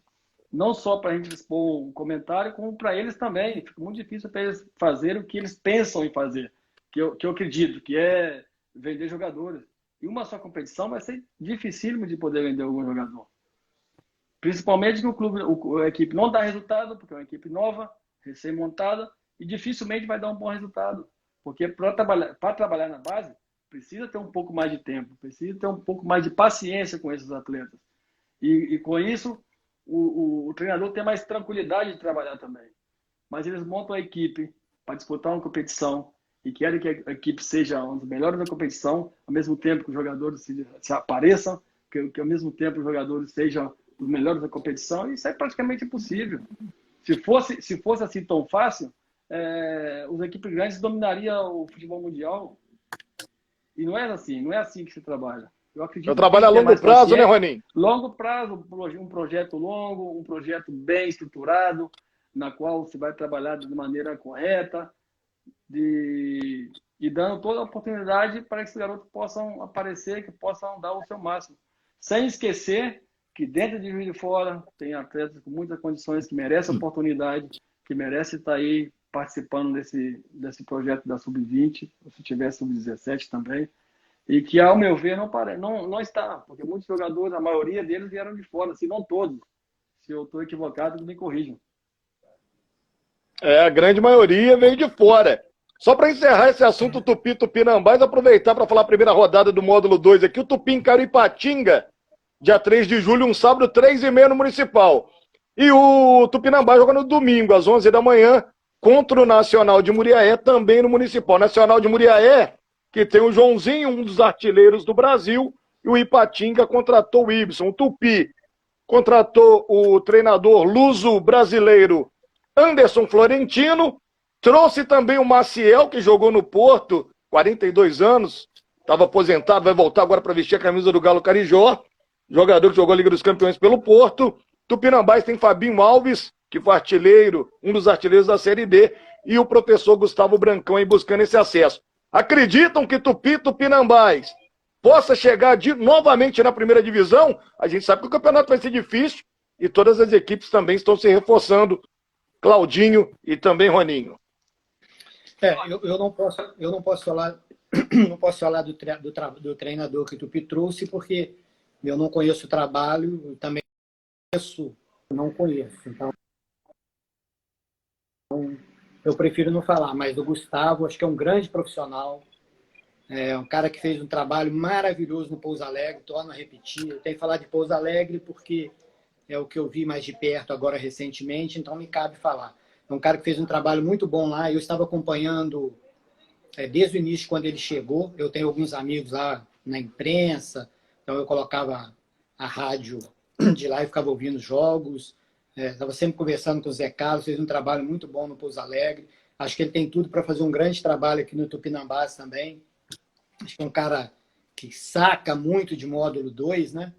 Não só para a gente expor um comentário, como para eles também. Fica muito difícil para eles fazerem o que eles pensam em fazer, que eu acredito, que é vender jogadores. E uma só competição vai ser dificílimo de poder vender algum jogador. Principalmente que a equipe não dá resultado, porque é uma equipe nova, recém-montada, e dificilmente vai dar um bom resultado. Porque para trabalhar na base, precisa ter um pouco mais de tempo, precisa ter um pouco mais de paciência com esses atletas. E com isso, o treinador tem mais tranquilidade de trabalhar também. Mas eles montam a equipe para disputar uma competição e querem que a equipe seja um dos melhores da competição, ao mesmo tempo que os jogadores se apareçam, que ao mesmo tempo os jogadores sejam os melhores da competição. Isso é praticamente impossível. Se fosse assim tão fácil, as equipes grandes dominariam o futebol mundial. E não é assim que se trabalha. Eu acredito Eu trabalho a longo prazo, né, Roninho? Longo prazo, um projeto longo, um projeto bem estruturado, na qual você vai trabalhar de maneira correta, e dando toda a oportunidade para que esses garotos possam aparecer, que possam dar o seu máximo. Sem esquecer que dentro de Juiz de Fora tem atletas com muitas condições que merecem oportunidade, que merecem estar aí participando desse projeto da Sub-20, se tiver Sub-17 também, e que, ao meu ver, não está, porque muitos jogadores, a maioria deles vieram de fora, se não todos. Se eu estou equivocado, me corrijam. A grande maioria veio de fora. Só para encerrar esse assunto Tupi-Tupinambás, aproveitar para falar a primeira rodada do módulo 2 aqui, o Tupi encara o Ipatinga, dia 3 de julho, um sábado, 3h30 no Municipal. E o Tupinambás joga no domingo, às 11 da manhã, contra o Nacional de Muriaé, também no Municipal. Nacional de Muriaé, que tem o Joãozinho, um dos artilheiros do Brasil, e o Ipatinga contratou o Ibson. O Tupi contratou o treinador luso-brasileiro Anderson Florentino, trouxe também o Maciel, que jogou no Porto, 42 anos, estava aposentado, vai voltar agora para vestir a camisa do Galo Carijó, jogador que jogou a Liga dos Campeões pelo Porto. Tupinambás tem Fabinho Alves, que foi artilheiro, um dos artilheiros da Série D, e o professor Gustavo Brancão aí buscando esse acesso. Acreditam que Tupinambás possa chegar novamente na primeira divisão? A gente sabe que o campeonato vai ser difícil e todas as equipes também estão se reforçando. Claudinho e também Roninho. Eu não posso falar do treinador que o Tupi trouxe, porque eu não conheço o trabalho, também não conheço. Então, eu prefiro não falar, mas o Gustavo, acho que é um grande profissional, um cara que fez um trabalho maravilhoso no Pouso Alegre, torno a repetir. Eu tenho que falar de Pouso Alegre porque é o que eu vi mais de perto agora recentemente, então me cabe falar. É um cara que fez um trabalho muito bom lá, eu estava acompanhando desde o início, quando ele chegou. Eu tenho alguns amigos lá na imprensa, então eu colocava a rádio de lá e ficava ouvindo os jogos. Estava sempre conversando com o Zé Carlos, fez um trabalho muito bom no Pouso Alegre. Acho que ele tem tudo para fazer um grande trabalho aqui no Tupinambás também. Acho que é um cara que saca muito de módulo 2, né?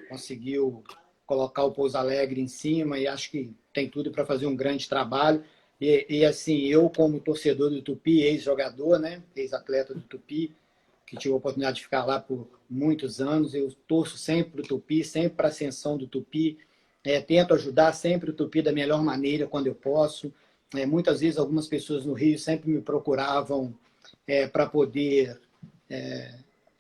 Conseguiu colocar o Pouso Alegre em cima e acho que tem tudo para fazer um grande trabalho. E assim, eu como torcedor do Tupi, ex-jogador, né? Ex-atleta do Tupi, que tive a oportunidade de ficar lá por muitos anos, eu torço sempre para o Tupi, sempre para a ascensão do Tupi. Tento ajudar sempre o Tupi da melhor maneira quando eu posso. Muitas vezes algumas pessoas no Rio sempre me procuravam para poder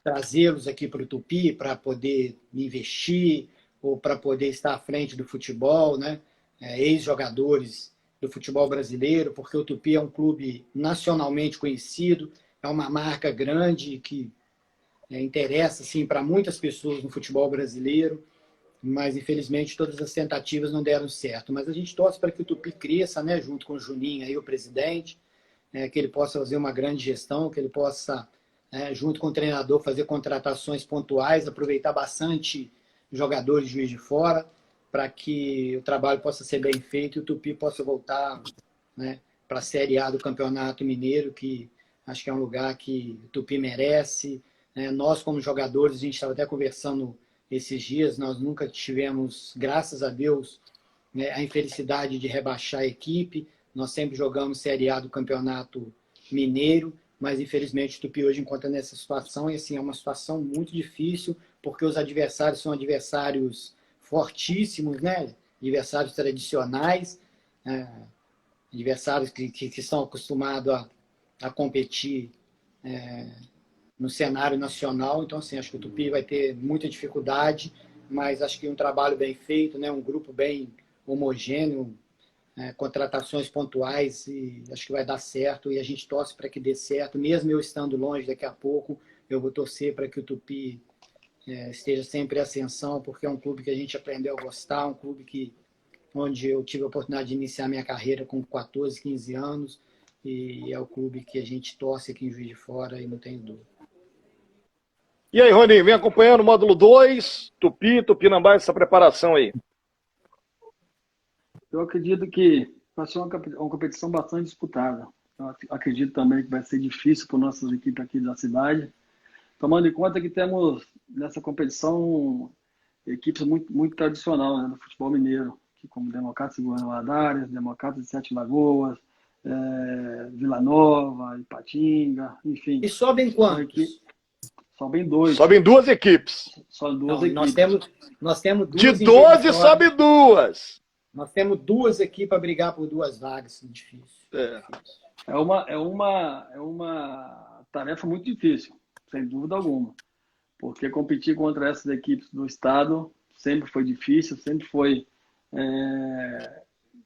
trazê-los aqui para o Tupi, para poder investir ou para poder estar à frente do futebol, né? Ex-jogadores do futebol brasileiro, porque o Tupi é um clube nacionalmente conhecido, é uma marca grande que interessa assim, para muitas pessoas no futebol brasileiro, mas infelizmente todas as tentativas não deram certo. Mas a gente torce para que o Tupi cresça, né, junto com o Juninho, aí, o presidente, que ele possa fazer uma grande gestão, que ele possa, junto com o treinador, fazer contratações pontuais, aproveitar bastante jogadores de Juiz de Fora, para que o trabalho possa ser bem feito e o Tupi possa voltar, né, para a Série A do Campeonato Mineiro, que acho que é um lugar que o Tupi merece. Nós, como jogadores, a gente estava até conversando esses dias, nós nunca tivemos, graças a Deus, né, a infelicidade de rebaixar a equipe. Nós sempre jogamos Série A do Campeonato Mineiro, mas infelizmente o Tupi hoje encontra nessa situação, e assim, é uma situação muito difícil, porque os adversários são adversários fortíssimos, né? Adversários tradicionais, adversários que são acostumados a competir no cenário nacional. Então, assim, acho que o Tupi vai ter muita dificuldade, mas acho que um trabalho bem feito, né? Um grupo bem homogêneo, contratações pontuais, e acho que vai dar certo, e a gente torce para que dê certo. Mesmo eu estando longe, daqui a pouco eu vou torcer para que o Tupi esteja sempre em ascensão, porque é um clube que a gente aprendeu a gostar, um clube onde eu tive a oportunidade de iniciar minha carreira com 14, 15 anos, e é o clube que a gente torce aqui em Juiz de Fora, e não tenho dúvida. E aí, Roninho, vem acompanhando o módulo 2, Tupi, Tupinambás, essa preparação aí. Eu acredito que vai ser uma competição bastante disputada. Eu acredito também que vai ser difícil para nossas equipes aqui da cidade, tomando em conta que temos nessa competição equipes muito, muito tradicionais, né, do futebol mineiro, que como Democratas de Guanabara, Democratas de Sete Lagoas, Vila Nova, Ipatinga, enfim. E sobem quantos? Sobem 2. Sobem 2 equipes. Só 2 equipes. Nós temos 2. De 12 sobe 2. Nós temos 2 aqui para brigar por 2 vagas. Difícil. É uma tarefa muito difícil, sem dúvida alguma. Porque competir contra essas equipes do estado sempre foi difícil, sempre foi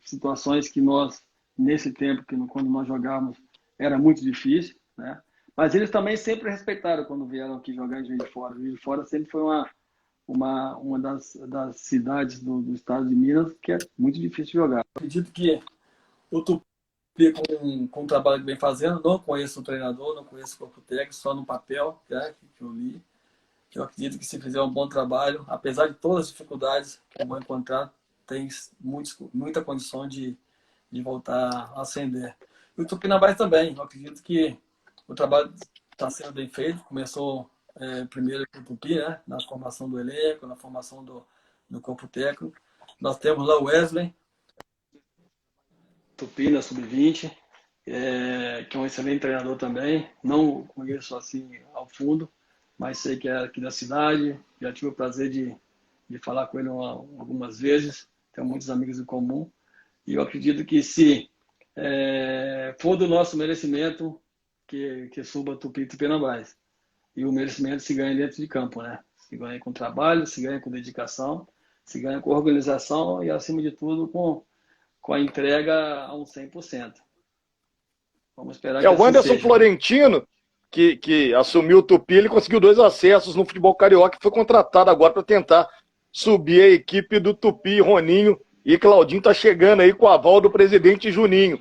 situações que nós, nesse tempo, quando nós jogávamos, era muito difícil, né? Mas eles também sempre respeitaram quando vieram aqui jogar em Juiz de Fora. Juiz de Fora sempre foi uma das cidades do estado de Minas que é muito difícil de jogar. Acredito que o Tupi, com o trabalho que vem fazendo, não conheço o treinador, não conheço o corpo técnico, só no papel, né, que eu li. Eu acredito que se fizer um bom trabalho, apesar de todas as dificuldades que vão encontrar, tem muita condição de voltar a ascender. E o Tupinambás também, eu acredito que o trabalho está sendo bem feito. Começou primeiro com o Tupi, né? Na formação do elenco, na formação do corpo técnico. Nós temos lá o Wesley. Tupi na Sub-20, que é um excelente treinador também. Não o conheço assim ao fundo, mas sei que é aqui da cidade. Já tive o prazer de falar com ele algumas vezes. Tenho muitos amigos em comum. E eu acredito que se for do nosso merecimento, que suba Tupi e Tupinambás. E o merecimento se ganha dentro de campo, né? Se ganha com trabalho, se ganha com dedicação, se ganha com organização e, acima de tudo, com a entrega a um 100%. Vamos esperar que o Anderson seja. Florentino, que assumiu o Tupi, ele conseguiu 2 acessos no futebol carioca e foi contratado agora para tentar subir a equipe do Tupi. Roninho e Claudinho tá chegando aí com o aval do presidente Juninho.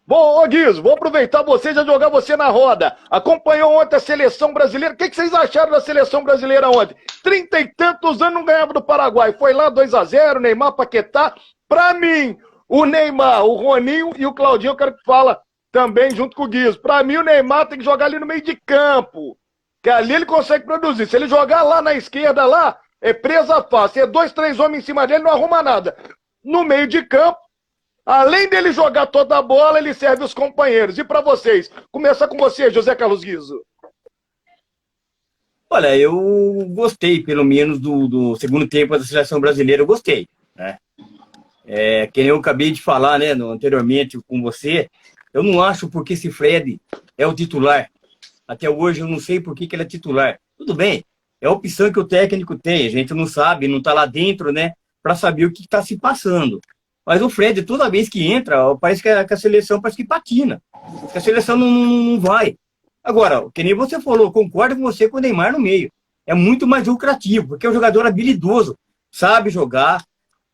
Bom, ô Guizo, vou aproveitar você e já jogar você na roda. Acompanhou ontem a seleção brasileira. O que vocês acharam da seleção brasileira ontem? 30 e tantos anos não ganhava do Paraguai. Foi lá 2-0, Neymar, Paquetá. Pra mim, o Neymar, o Roninho e o Claudinho, eu quero que fala também junto com o Guizo. Pra mim, o Neymar tem que jogar ali no meio de campo, que ali ele consegue produzir. Se ele jogar lá na esquerda, lá, é presa fácil. É 2, 3 homens em cima dele, não arruma nada. No meio de campo, além dele jogar toda a bola, ele serve os companheiros. E para vocês? Começa com você, José Carlos Guizo. Olha, eu gostei, pelo menos, do segundo tempo da seleção brasileira, eu gostei, né? Que eu acabei de falar, né, anteriormente com você, eu não acho porque esse Fred é o titular. Até hoje eu não sei por que ele é titular. Tudo bem, é a opção que o técnico tem, a gente não sabe, não está lá dentro, né, para saber o que está se passando. Mas o Fred, toda vez que entra, parece que a seleção parece que patina. Que a seleção não vai. Agora, que nem você falou, concordo com você com o Neymar no meio. É muito mais lucrativo, porque é um jogador habilidoso, sabe jogar,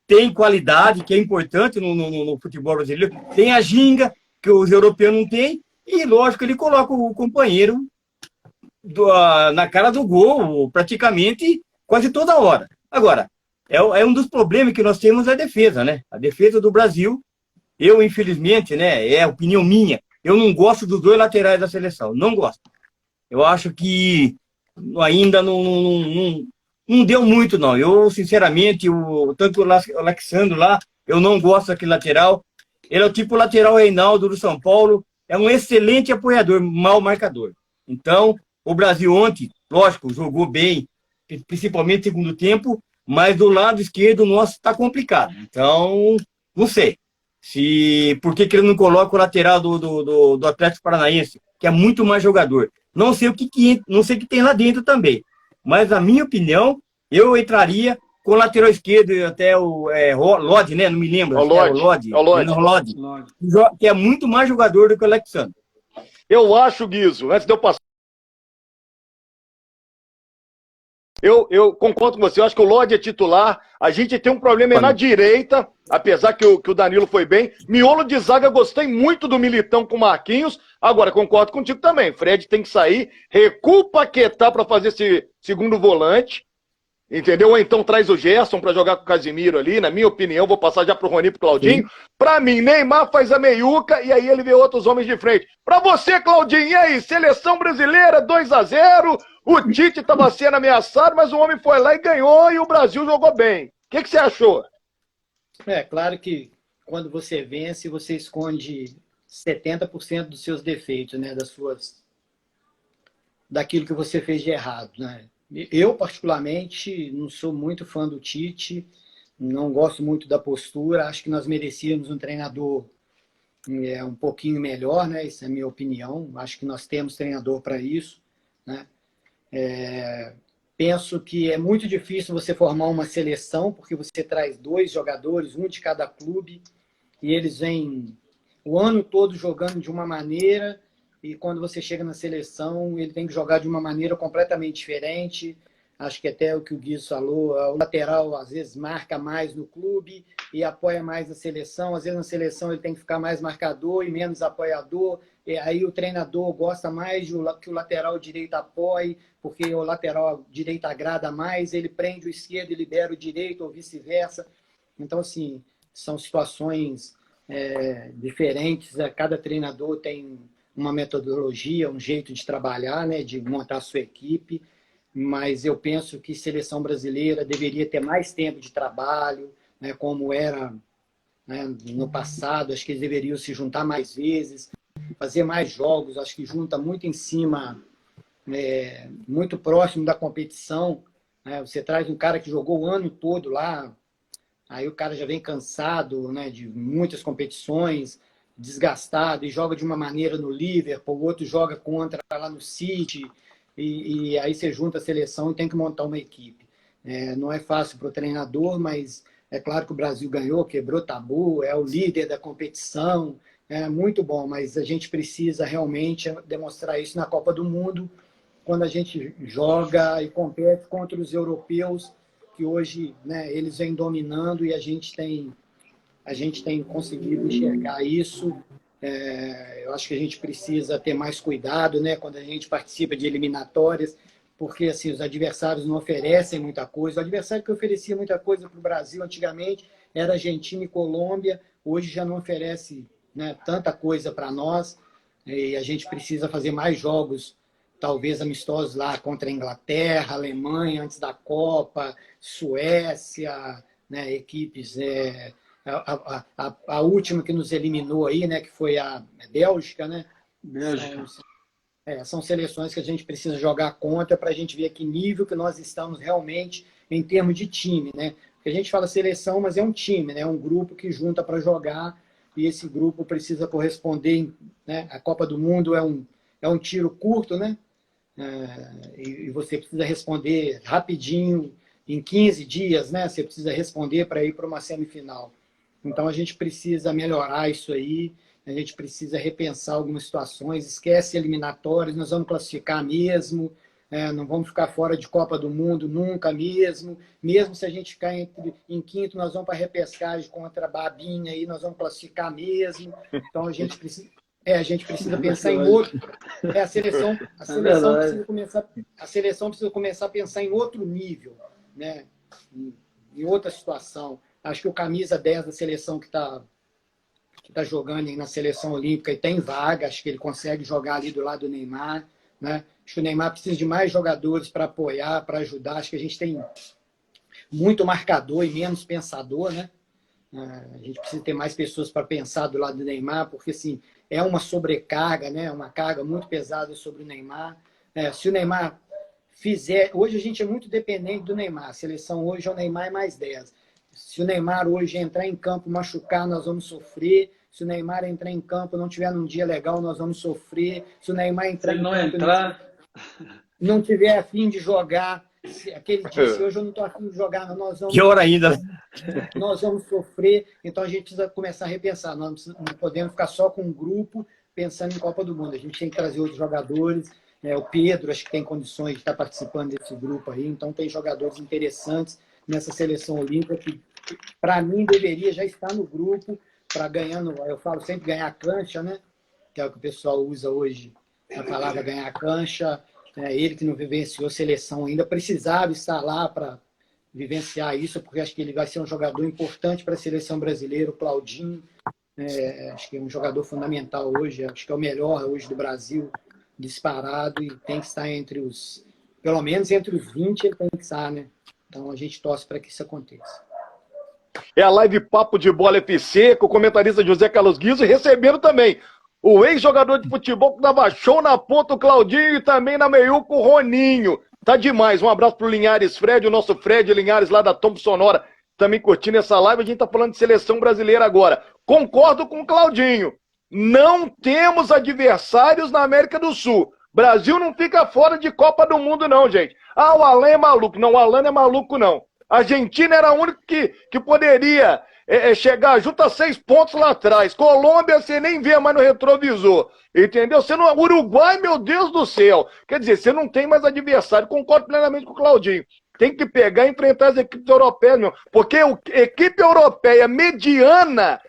tem qualidade, que é importante no futebol brasileiro, tem a ginga, que os europeus não têm, e lógico, ele coloca o companheiro na cara do gol, praticamente, quase toda hora. Agora, é um dos problemas que nós temos a defesa, né? A defesa do Brasil, eu, infelizmente, né, é a opinião minha, eu não gosto dos 2 laterais da seleção, não gosto. Eu acho que ainda não deu muito, não. Eu, sinceramente, tanto o Alexandre lá, Eu não gosto daquele lateral. Ele é o tipo lateral Reinaldo do São Paulo. É um excelente apoiador, mau marcador. Então, o Brasil ontem, lógico, jogou bem, principalmente no segundo tempo, mas do lado esquerdo nosso está complicado. Então, não sei. Por que ele não coloca o lateral do Atlético Paranaense, que é muito mais jogador? Não sei não sei o que tem lá dentro também. Mas, na minha opinião, eu entraria com o lateral esquerdo até o Lodi, né? Não me lembro. O Lodi. Lodi. Que é muito mais jogador do que o Alexandre. Eu acho, Guizo, antes de eu passar. Eu concordo com você, eu acho que o Lodi é titular. A gente tem um problema na direita, apesar que o Danilo foi bem. Miolo de zaga, gostei muito do Militão com o Marquinhos. Agora, concordo contigo também. Fred tem que sair, recua o Paquetá para fazer esse segundo volante. Entendeu? Ou então traz o Gerson para jogar com o Casimiro ali. Na minha opinião, vou passar já pro Rony e pro Claudinho. Para mim, Neymar faz a meiuca e aí ele vê outros homens de frente. Para você, Claudinho, e aí? Seleção brasileira, 2-0. O Tite estava sendo ameaçado, mas o homem foi lá e ganhou e o Brasil jogou bem. O que você achou? É claro que quando você vence, você esconde 70% dos seus defeitos, né? Daquilo que você fez de errado, né? Eu, particularmente, não sou muito fã do Tite, não gosto muito da postura, acho que nós merecíamos um treinador um pouquinho melhor, né? Essa é a minha opinião, acho que nós temos treinador para isso, né? Penso que é muito difícil você formar uma seleção, porque você traz 2 jogadores, um de cada clube, e eles vêm o ano todo jogando de uma maneira, e quando você chega na seleção, ele tem que jogar de uma maneira completamente diferente. Acho que até o que o Guiz falou, o lateral às vezes marca mais no clube e apoia mais a seleção. Às vezes na seleção ele tem que ficar mais marcador e menos apoiador. E aí o treinador gosta mais que o lateral direito apoie, porque o lateral direito agrada mais, ele prende o esquerdo e libera o direito, ou vice-versa. Então, assim, são situações diferentes. Cada treinador tem uma metodologia, um jeito de trabalhar, né, de montar a sua equipe, mas eu penso que a seleção brasileira deveria ter mais tempo de trabalho, né, como era, né, no passado. Acho que eles deveriam se juntar mais vezes, fazer mais jogos. Acho que junta muito em cima, muito próximo da competição, né? Você traz um cara que jogou o ano todo lá, aí o cara já vem cansado, né, de muitas competições, desgastado, e joga de uma maneira no Liverpool, o outro joga contra lá no City, e aí você junta a seleção e tem que montar uma equipe. Não é fácil para o treinador, mas é claro que o Brasil ganhou, quebrou tabu, é o líder da competição, é muito bom, mas a gente precisa realmente demonstrar isso na Copa do Mundo, quando a gente joga e compete contra os europeus, que hoje, né, eles vêm dominando, e a gente tem conseguido enxergar isso. Eu acho que a gente precisa ter mais cuidado, né, quando a gente participa de eliminatórias, porque assim, os adversários não oferecem muita coisa. O adversário que oferecia muita coisa para o Brasil antigamente era Argentina e Colômbia, hoje já não oferece, né, tanta coisa para nós, e a gente precisa fazer mais jogos, talvez amistosos lá contra a Inglaterra, Alemanha antes da Copa, Suécia, né, equipes... A última que nos eliminou aí, né, que foi a Bélgica, né? Bélgica. São seleções que a gente precisa jogar contra para a gente ver que nível que nós estamos realmente em termos de time, né? Porque a gente fala seleção, mas é um time, né? É um grupo que junta para jogar, e esse grupo precisa corresponder, né? A Copa do Mundo é um tiro curto, né? E você precisa responder rapidinho, em 15 dias, né? Você precisa responder para ir para uma semifinal. Então, a gente precisa melhorar isso aí, a gente precisa repensar algumas situações, esquece eliminatórias, nós vamos classificar mesmo, não vamos ficar fora de Copa do Mundo nunca mesmo se a gente ficar em quinto, nós vamos para a repescagem contra a Babinha, aí nós vamos classificar mesmo. Então, a gente precisa pensar em outro... A seleção precisa começar a pensar em outro nível, né? Em outra situação. Acho que o camisa 10 da seleção que está jogando aí na seleção olímpica e tem vaga, acho que ele consegue jogar ali do lado do Neymar, né? Acho que o Neymar precisa de mais jogadores para apoiar, para ajudar. Acho que a gente tem muito marcador e menos pensador, né? A gente precisa ter mais pessoas para pensar do lado do Neymar, porque assim, é uma sobrecarga, né? Uma carga muito pesada sobre o Neymar. Se o Neymar fizer... Hoje a gente é muito dependente do Neymar. A seleção hoje é o Neymar e mais 10. Se o Neymar hoje entrar em campo machucar, nós vamos sofrer. Se o Neymar entrar em campo não tiver num dia legal, nós vamos sofrer. Se o Neymar entrar em campo não tiver a fim de jogar, aquele dia, se hoje eu não estou a fim de jogar, nós vamos... Pior ainda. Nós vamos sofrer. Então a gente precisa começar a repensar. Nós não podemos ficar só com um grupo pensando em Copa do Mundo. A gente tem que trazer outros jogadores. O Pedro, acho que tem condições de estar participando desse grupo aí. Então tem jogadores interessantes nessa seleção olímpica que, para mim, deveria já estar no grupo para ganhando, eu falo sempre ganhar a cancha, né? Que é o que o pessoal usa hoje, a palavra ganhar a cancha. Ele que não vivenciou seleção ainda precisava estar lá para vivenciar isso, porque acho que ele vai ser um jogador importante para a seleção brasileira, o Claudinho. Acho que é um jogador fundamental hoje, acho que é o melhor hoje do Brasil, disparado, e tem que estar entre os, pelo menos entre os 20 ele tem que estar, né? Então a gente torce para que isso aconteça. É a live Papo de Bola FC, com o comentarista José Carlos Guizzo, e recebendo também o ex-jogador de futebol que dava show na ponta, o Claudinho, e também na meiuca, o Roninho. Tá demais. Um abraço pro Linhares Fred, o nosso Fred Linhares lá da Tom Sonora, também curtindo essa live. A gente tá falando de seleção brasileira agora. Concordo com o Claudinho. Não temos adversários na América do Sul. Brasil não fica fora de Copa do Mundo, não, gente. Ah, o Alan é maluco. Não, o Alan não é maluco, não. A Argentina era a única que poderia chegar junto a 6 pontos lá atrás. Colômbia, você nem vê mais no retrovisor. Entendeu? Você não... Uruguai, meu Deus do céu. Quer dizer, você não tem mais adversário. Concordo plenamente com o Claudinho. Tem que pegar e enfrentar as equipes europeias, meu. Porque a equipe europeia mediana,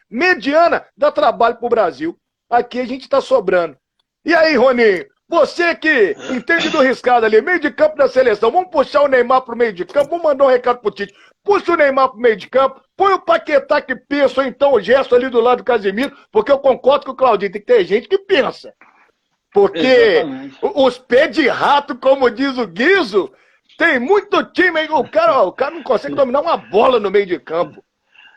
dá trabalho pro Brasil. Aqui a gente tá sobrando. E aí, Roninho? Você que entende do riscado ali, meio de campo da seleção, vamos puxar o Neymar pro meio de campo, vamos mandar um recado pro Tite. Puxa o Neymar pro meio de campo, põe o Paquetá que pensa, ou então o Gerson ali do lado do Casemiro, porque eu concordo com o Claudinho, tem que ter gente que pensa. Porque os pés de rato, como diz o Guizzo, tem muito time aí, o cara não consegue dominar uma bola no meio de campo.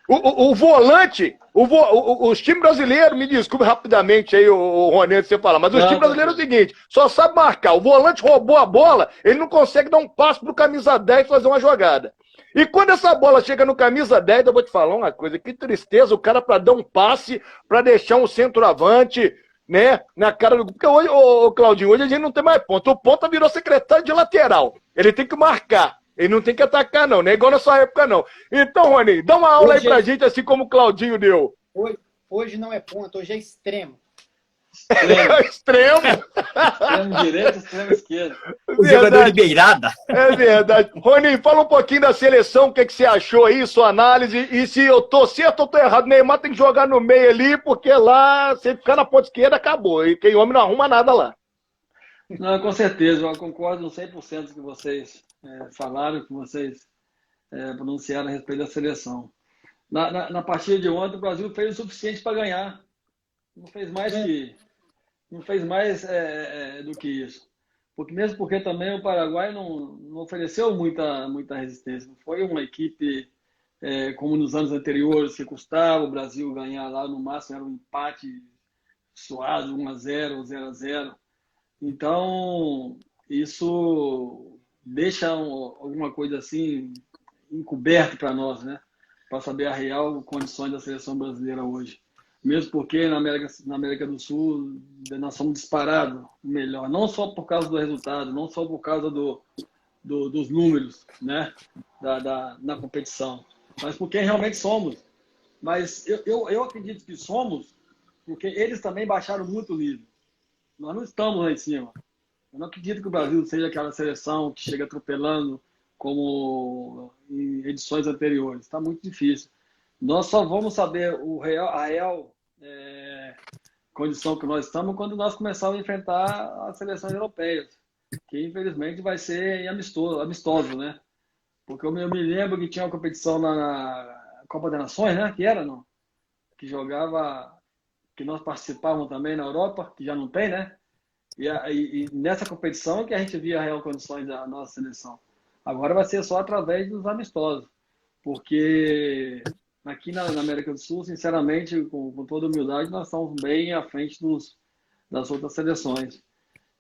O volante, os times brasileiros, me desculpe rapidamente aí, o Ronê, você falar, mas os times brasileiros é o seguinte, só sabe marcar. O volante roubou a bola, ele não consegue dar um passo pro camisa 10 fazer uma jogada. E quando essa bola chega no camisa 10, eu vou te falar uma coisa, que tristeza o cara para dar um passe, para deixar um centroavante, né, na cara do... Porque hoje, Claudinho, hoje a gente não tem mais ponta. O ponta virou secretário de lateral. Ele tem que marcar. Ele não tem que atacar, não é igual na sua época, não. Então, Rony, dá uma aula hoje aí pra gente, assim como o Claudinho deu. Hoje não é ponta, hoje é extremo. Extremo. Extremo direito, extremo esquerdo. O jogador de beirada. É verdade. Rony, fala um pouquinho da seleção, o que você achou aí, sua análise, e se eu tô certo ou tô errado. Neymar tem que jogar no meio ali, porque lá, se ficar na ponta esquerda, acabou. E quem homem não arruma nada lá. Não, com certeza, eu concordo 100% com o que vocês falaram, que vocês pronunciaram a respeito da seleção. Na partida de ontem, o Brasil fez o suficiente para ganhar. Não fez mais do que isso. Mesmo porque também o Paraguai não ofereceu muita resistência. Não foi uma equipe como nos anos anteriores, que custava o Brasil ganhar lá, no máximo era um empate suado, 1-0, 0-0. Então, isso deixa alguma coisa assim encoberto para nós, né? Para saber a real condições da seleção brasileira hoje. Mesmo porque na América do Sul nós somos disparados melhor, não só por causa do resultado, não só por causa dos números, né? na competição, mas porque realmente somos. Mas eu acredito que somos porque eles também baixaram muito o nível. Nós não estamos lá em cima. Eu não acredito que o Brasil seja aquela seleção que chega atropelando como em edições anteriores. Está muito difícil. Nós só vamos saber a real condição que nós estamos quando nós começarmos a enfrentar as seleções europeias, que infelizmente vai ser amistoso, né? Porque eu me lembro que tinha uma competição na Copa das Nações, né? Que era, não? Que jogava... que nós participávamos também na Europa, que já não tem, né? E nessa competição que a gente via a real condições da nossa seleção. Agora vai ser só através dos amistosos, porque aqui na América do Sul, sinceramente, com toda humildade, nós estamos bem à frente das outras seleções.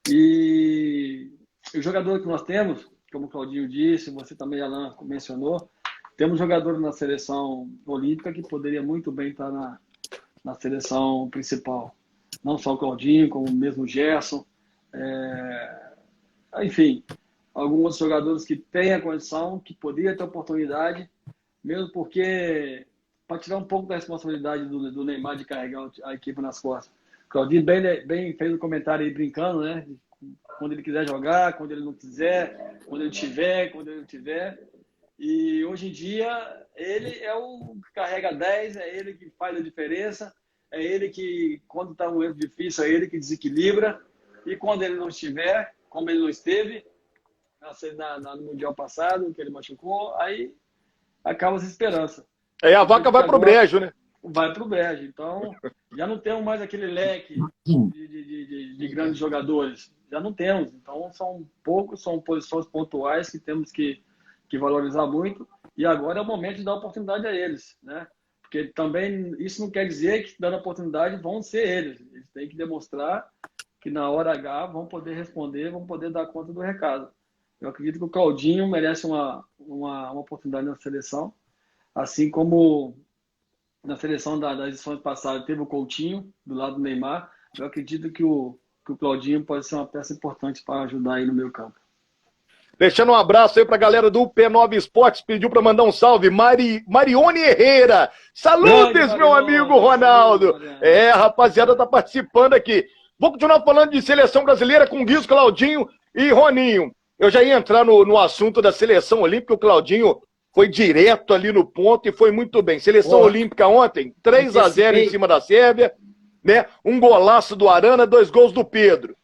E o jogador que nós temos, como o Claudinho disse, você também, Alan, mencionou, temos jogadores na seleção olímpica que poderia muito bem estar na seleção principal. Não só o Claudinho, como mesmo o Gerson. Enfim, alguns jogadores que têm a condição, que poderiam ter oportunidade, mesmo porque, para tirar um pouco da responsabilidade do Neymar de carregar a equipe nas costas. O Claudinho bem fez um comentário aí brincando, né? Quando ele quiser jogar, quando ele não quiser, quando ele tiver, quando ele não tiver. E hoje em dia, ele é o que carrega 10, é ele que faz a diferença, é ele que, quando está um erro difícil, é ele que desequilibra. E quando ele não estiver, como ele não esteve no Mundial passado, que ele machucou, aí acaba essa esperança. Aí a vaca vai pro brejo, né? Vai pro brejo. Então, já não temos mais aquele leque de grandes jogadores. Já não temos. Então, são poucos, são posições pontuais que temos que valorizar muito. E agora é o momento de dar oportunidade a eles, né? Porque também isso não quer dizer que, dando oportunidade, vão ser eles. Eles têm que demonstrar que na hora H vão poder responder, vão poder dar conta do recado. Eu acredito que o Claudinho merece uma oportunidade na seleção, assim como na seleção das edições passadas teve o Coutinho do lado do Neymar. Eu acredito que o Claudinho pode ser uma peça importante para ajudar aí no meio campo. Deixando um abraço aí pra galera do P9 Esportes, pediu pra mandar um salve, Marione Herrera. Saludes, meu amigo Ronaldo. Saludos, rapaziada, tá participando aqui. Vou continuar falando de seleção brasileira com Guiz, Claudinho e Roninho. Eu já ia entrar no assunto da seleção olímpica, o Claudinho foi direto ali no ponto e foi muito bem. Seleção olímpica ontem, 3-0 em cima da Sérvia, né? Um golaço do Arana, 2 gols do Pedro.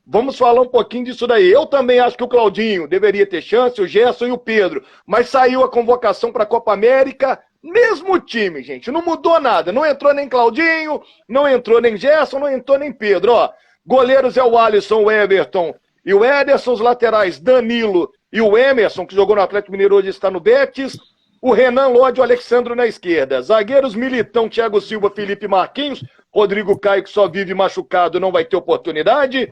Vamos falar um pouquinho disso daí. Eu também acho que o Claudinho deveria ter chance, o Gerson e o Pedro. Mas saiu a convocação para a Copa América, mesmo time, gente. Não mudou nada. Não entrou nem Claudinho, não entrou nem Gerson, não entrou nem Pedro. Ó, goleiros é o Alisson, o Everton e o Ederson. Os laterais, Danilo e o Emerson, que jogou no Atlético Mineiro, hoje está no Betis. O Renan Lodge e o Alexandro na esquerda. Zagueiros, Militão, Thiago Silva, Felipe Marquinhos. Rodrigo Caio, que só vive machucado, não vai ter oportunidade.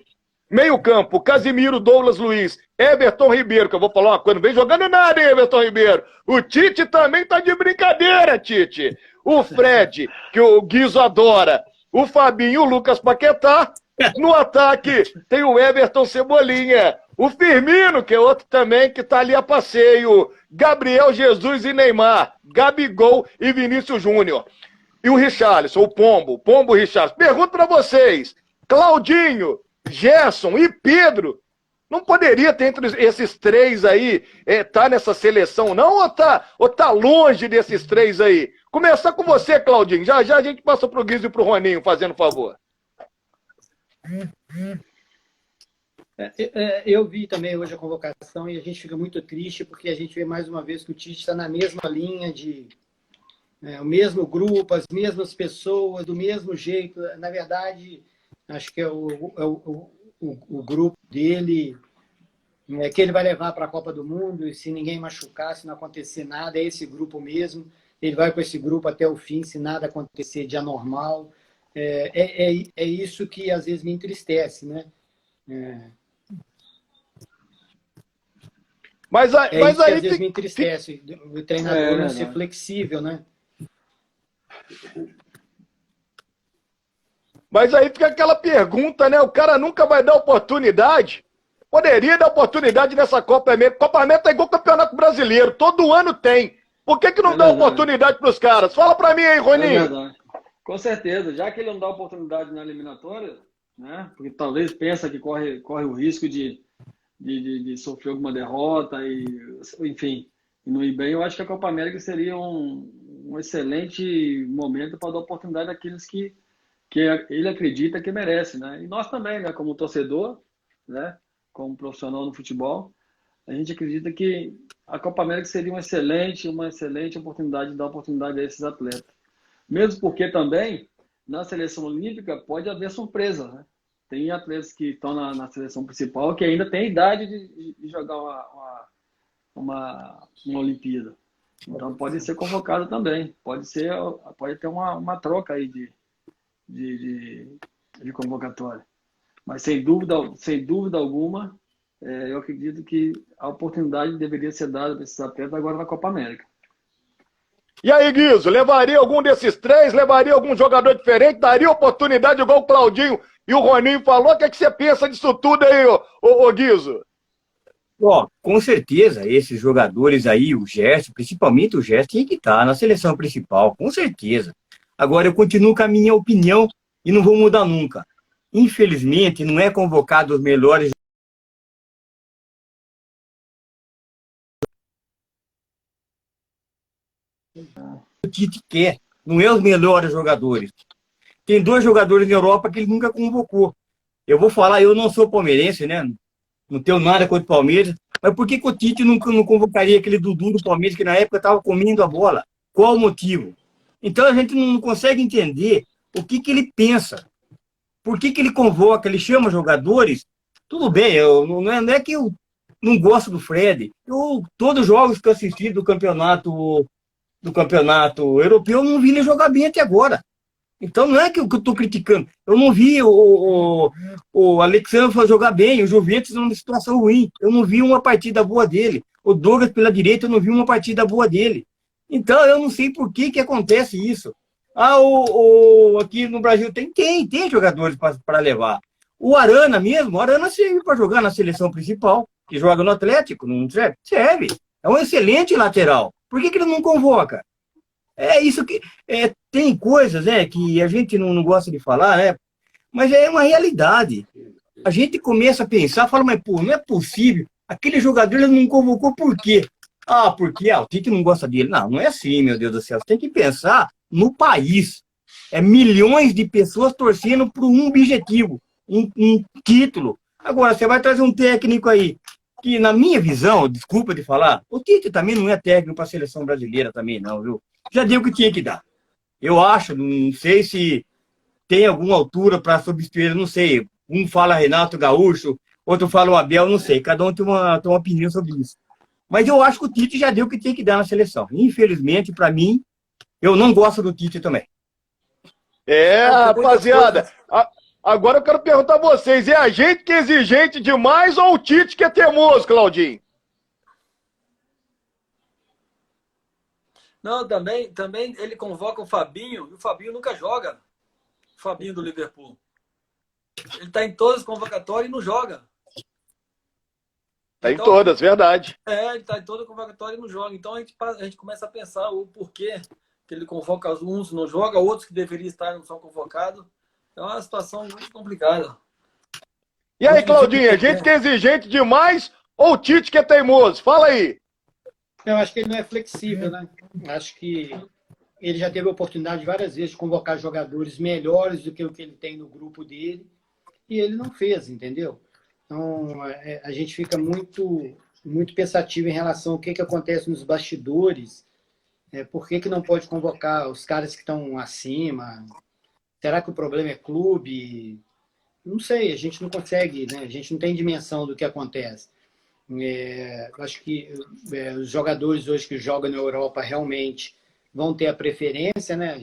Meio campo, Casimiro, Douglas Luiz, Everton Ribeiro, que eu vou falar uma coisa, não vem jogando nada, hein, Everton Ribeiro. O Tite também tá de brincadeira, Tite. O Fred, que o Guizo adora. O Fabinho, o Lucas Paquetá. No ataque tem o Everton Cebolinha. O Firmino, que é outro também que tá ali a passeio. Gabriel Jesus e Neymar. Gabigol e Vinícius Júnior. E o Richarlison, o Pombo Richarlison. Pergunto pra vocês, Claudinho, Gerson e Pedro, não poderia ter entre esses 3 aí, tá nessa seleção não, ou tá longe desses 3 aí? Começar com você, Claudinho, já a gente passa pro Guiz e pro Roninho, fazendo favor. Eu vi também hoje a convocação e a gente fica muito triste porque a gente vê mais uma vez que o Tite está na mesma linha de o mesmo grupo, as mesmas pessoas, do mesmo jeito. Na verdade, acho que é o grupo dele que ele vai levar para a Copa do Mundo, e se ninguém machucar, se não acontecer nada, é esse grupo mesmo. Ele vai com esse grupo até o fim, se nada acontecer de anormal. É isso que às vezes me entristece, né? Mas aí que às vezes me entristece, o treinador não ser flexível, né? Mas aí fica aquela pergunta, né? O cara nunca vai dar oportunidade. Poderia dar oportunidade nessa Copa América. Copa América é igual Campeonato Brasileiro. Todo ano tem. Por que não dá oportunidade para os caras? Fala para mim aí, Roninho. Com certeza. Já que ele não dá oportunidade na eliminatória, né? Porque talvez pensa que corre o risco de sofrer alguma derrota e, enfim, não ir bem. Eu acho que a Copa América seria um excelente momento para dar oportunidade àqueles que ele acredita que merece, né? E nós também, né? Como torcedor, né? Como profissional no futebol, a gente acredita que a Copa América seria uma excelente oportunidade de dar oportunidade a esses atletas. Mesmo porque também, na seleção olímpica, pode haver surpresa, né? Tem atletas que estão na seleção principal que ainda têm idade de jogar uma Olimpíada. Então pode ser convocado também. Pode ter uma troca aí de convocatória. Mas sem dúvida alguma, eu acredito que a oportunidade deveria ser dada para esses atletas agora na Copa América. E aí, Guizo, levaria algum desses três? Levaria algum jogador diferente? Daria oportunidade igual o Claudinho e o Roninho falou? O que, é que você pensa disso tudo aí, ô Guizo? Ó, com certeza, esses jogadores aí, o Gerson, principalmente o Gerson, tem que estar na seleção principal, com certeza. Agora, eu continuo com a minha opinião e não vou mudar nunca. Infelizmente, não é convocado os melhores. O Tite quer, não é os melhores jogadores. Tem dois jogadores na Europa que ele nunca convocou. Eu vou falar, eu não sou palmeirense, né? Não tenho nada contra o Palmeiras, mas por que o Tite não convocaria aquele Dudu do Palmeiras que na época estava comendo a bola? Qual o motivo? Então a gente não consegue entender o que ele pensa. Por que ele convoca, ele chama jogadores? Tudo bem, não é que eu não gosto do Fred. Todos os jogos que eu assisti do campeonato europeu, eu não vi ele jogar bem até agora. Então não é que eu estou criticando. Eu não vi o Alexandre jogar bem, o Juventus numa situação ruim. Eu não vi uma partida boa dele. O Douglas pela direita, eu não vi uma partida boa dele. Então eu não sei por que acontece isso. Aqui no Brasil tem jogadores para levar. O Arana mesmo, o Arana serve para jogar na seleção principal, que joga no Atlético, não serve? Serve. É um excelente lateral. Por que ele não convoca? É isso que... tem coisas, né, que a gente não gosta de falar, né? Mas é uma realidade. A gente começa a pensar, fala, mas pô, não é possível. Aquele jogador ele não convocou por quê? Porque o Tite não gosta dele. Não é assim, meu Deus do céu. Você tem que pensar no país. É milhões de pessoas torcendo por um objetivo, um título. Agora, você vai trazer um técnico aí, que na minha visão, desculpa de falar, o Tite também não é técnico para a seleção brasileira também, não, viu? Já deu o que tinha que dar. Eu acho, não sei se tem alguma altura para substituir, não sei. Um fala Renato Gaúcho, outro fala o Abel, não sei. Cada um tem uma opinião sobre isso. Mas eu acho que o Tite já deu o que tem que dar na seleção. Infelizmente, para mim, eu não gosto do Tite também. Rapaziada, agora eu quero perguntar a vocês, é a gente que é exigente demais ou o Tite que é teimoso, Claudinho? Não, também ele convoca o Fabinho, e o Fabinho nunca joga. O Fabinho do Liverpool. Ele está em todas as convocatórias e não joga. Tá em todas, verdade. Ele está em toda convocatória e não joga. Então a gente começa a pensar o porquê que ele convoca uns não joga, outros que deveriam estar não são convocados. É uma situação muito complicada. E aí, Claudinho, a gente que é exigente demais ou o Tite que é teimoso? Fala aí. Eu acho que ele não é flexível, né? Acho que ele já teve a oportunidade várias vezes de convocar jogadores melhores do que o que ele tem no grupo dele e ele não fez, entendeu? Então, a gente fica muito, muito pensativo em relação ao que acontece nos bastidores. Por que não pode convocar os caras que estão acima? Será que o problema é clube? Não sei, a gente não consegue, né? A gente não tem dimensão do que acontece. Acho que os jogadores hoje que jogam na Europa realmente vão ter a preferência, né?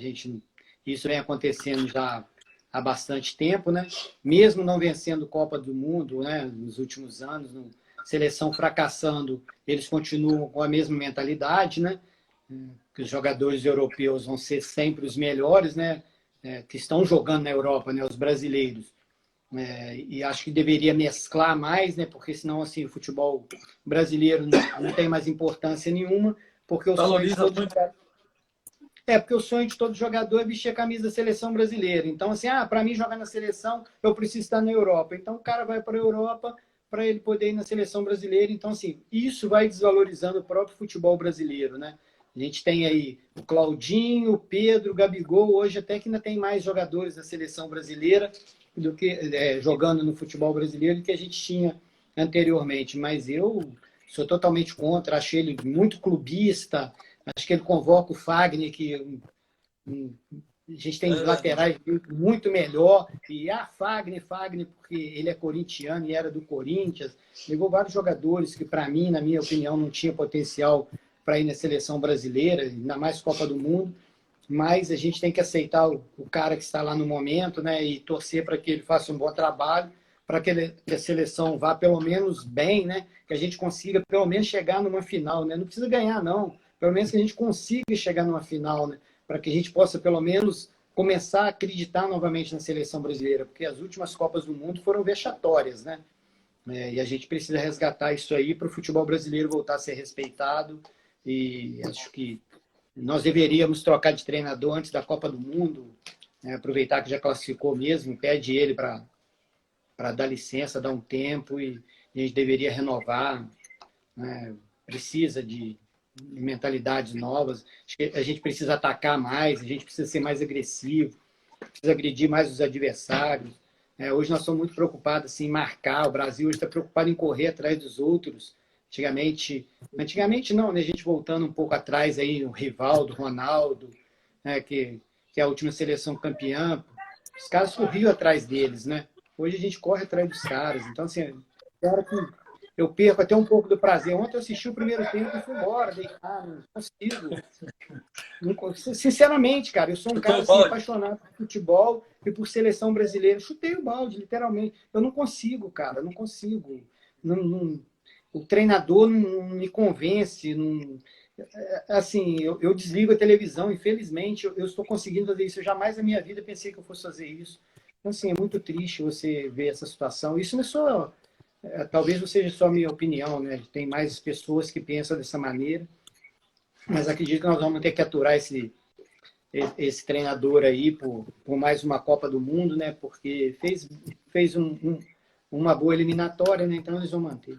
Isso vem acontecendo já há bastante tempo, né? Mesmo não vencendo Copa do Mundo, né? Nos últimos anos, seleção fracassando, eles continuam com a mesma mentalidade, né? Que os jogadores europeus vão ser sempre os melhores, né? Que estão jogando na Europa, né? Os brasileiros. E acho que deveria mesclar mais, né? Porque senão assim, o futebol brasileiro não tem mais importância nenhuma, porque o sonho de todo jogador... porque o sonho de todo jogador é vestir a camisa da seleção brasileira. Então, assim, para mim jogar na seleção, eu preciso estar na Europa. Então, o cara vai para a Europa para ele poder ir na seleção brasileira. Então, assim, isso vai desvalorizando o próprio futebol brasileiro, né? A gente tem aí o Claudinho, o Pedro, o Gabigol, hoje até que ainda tem mais jogadores da seleção brasileira do que jogando no futebol brasileiro do que a gente tinha anteriormente. Mas eu sou totalmente contra, achei ele muito clubista, acho que ele convoca o Fagner, que a gente tem laterais muito melhor, e Fagner, porque ele é corintiano e era do Corinthians, levou vários jogadores que, para mim, na minha opinião, não tinha potencial para ir na seleção brasileira, ainda mais Copa do Mundo, mas a gente tem que aceitar o cara que está lá no momento, né, e torcer para que ele faça um bom trabalho, para que a seleção vá pelo menos bem, né, que a gente consiga pelo menos chegar numa final, né, não precisa ganhar não, pelo menos que a gente consiga chegar numa final, né, para que a gente possa pelo menos começar a acreditar novamente na seleção brasileira, porque as últimas Copas do Mundo foram vexatórias, né, e a gente precisa resgatar isso aí para o futebol brasileiro voltar a ser respeitado, e acho que nós deveríamos trocar de treinador antes da Copa do Mundo, né? Aproveitar que já classificou mesmo, pede ele para dar licença, dar um tempo, e a gente deveria renovar, né? Precisa de mentalidades novas, acho que a gente precisa atacar mais, a gente precisa ser mais agressivo, precisa agredir mais os adversários. Hoje nós somos muito preocupados assim, em marcar, o Brasil hoje está preocupado em correr atrás dos outros. Antigamente não, né? A gente voltando um pouco atrás aí, o Rivaldo, Ronaldo, né? que é a última seleção campeã, os caras corriam atrás deles, né? Hoje a gente corre atrás dos caras, então assim, claro que eu perco até um pouco do prazer. Ontem eu assisti o primeiro tempo e fui embora, deitar, não consigo. Sinceramente, cara, eu sou um cara assim, apaixonado por futebol e por seleção brasileira. Chutei o balde, literalmente. Eu não consigo, cara, não consigo. O treinador não me convence. Assim, eu desligo a televisão, infelizmente, eu estou conseguindo fazer isso. Eu jamais na minha vida pensei que eu fosse fazer isso. Então, assim, é muito triste você ver essa situação. Isso não é só... talvez não seja só a minha opinião, né? Tem mais pessoas que pensam dessa maneira. Mas acredito que nós vamos ter que aturar esse treinador aí por mais uma Copa do Mundo, né? Porque fez uma boa eliminatória, né? Então eles vão manter.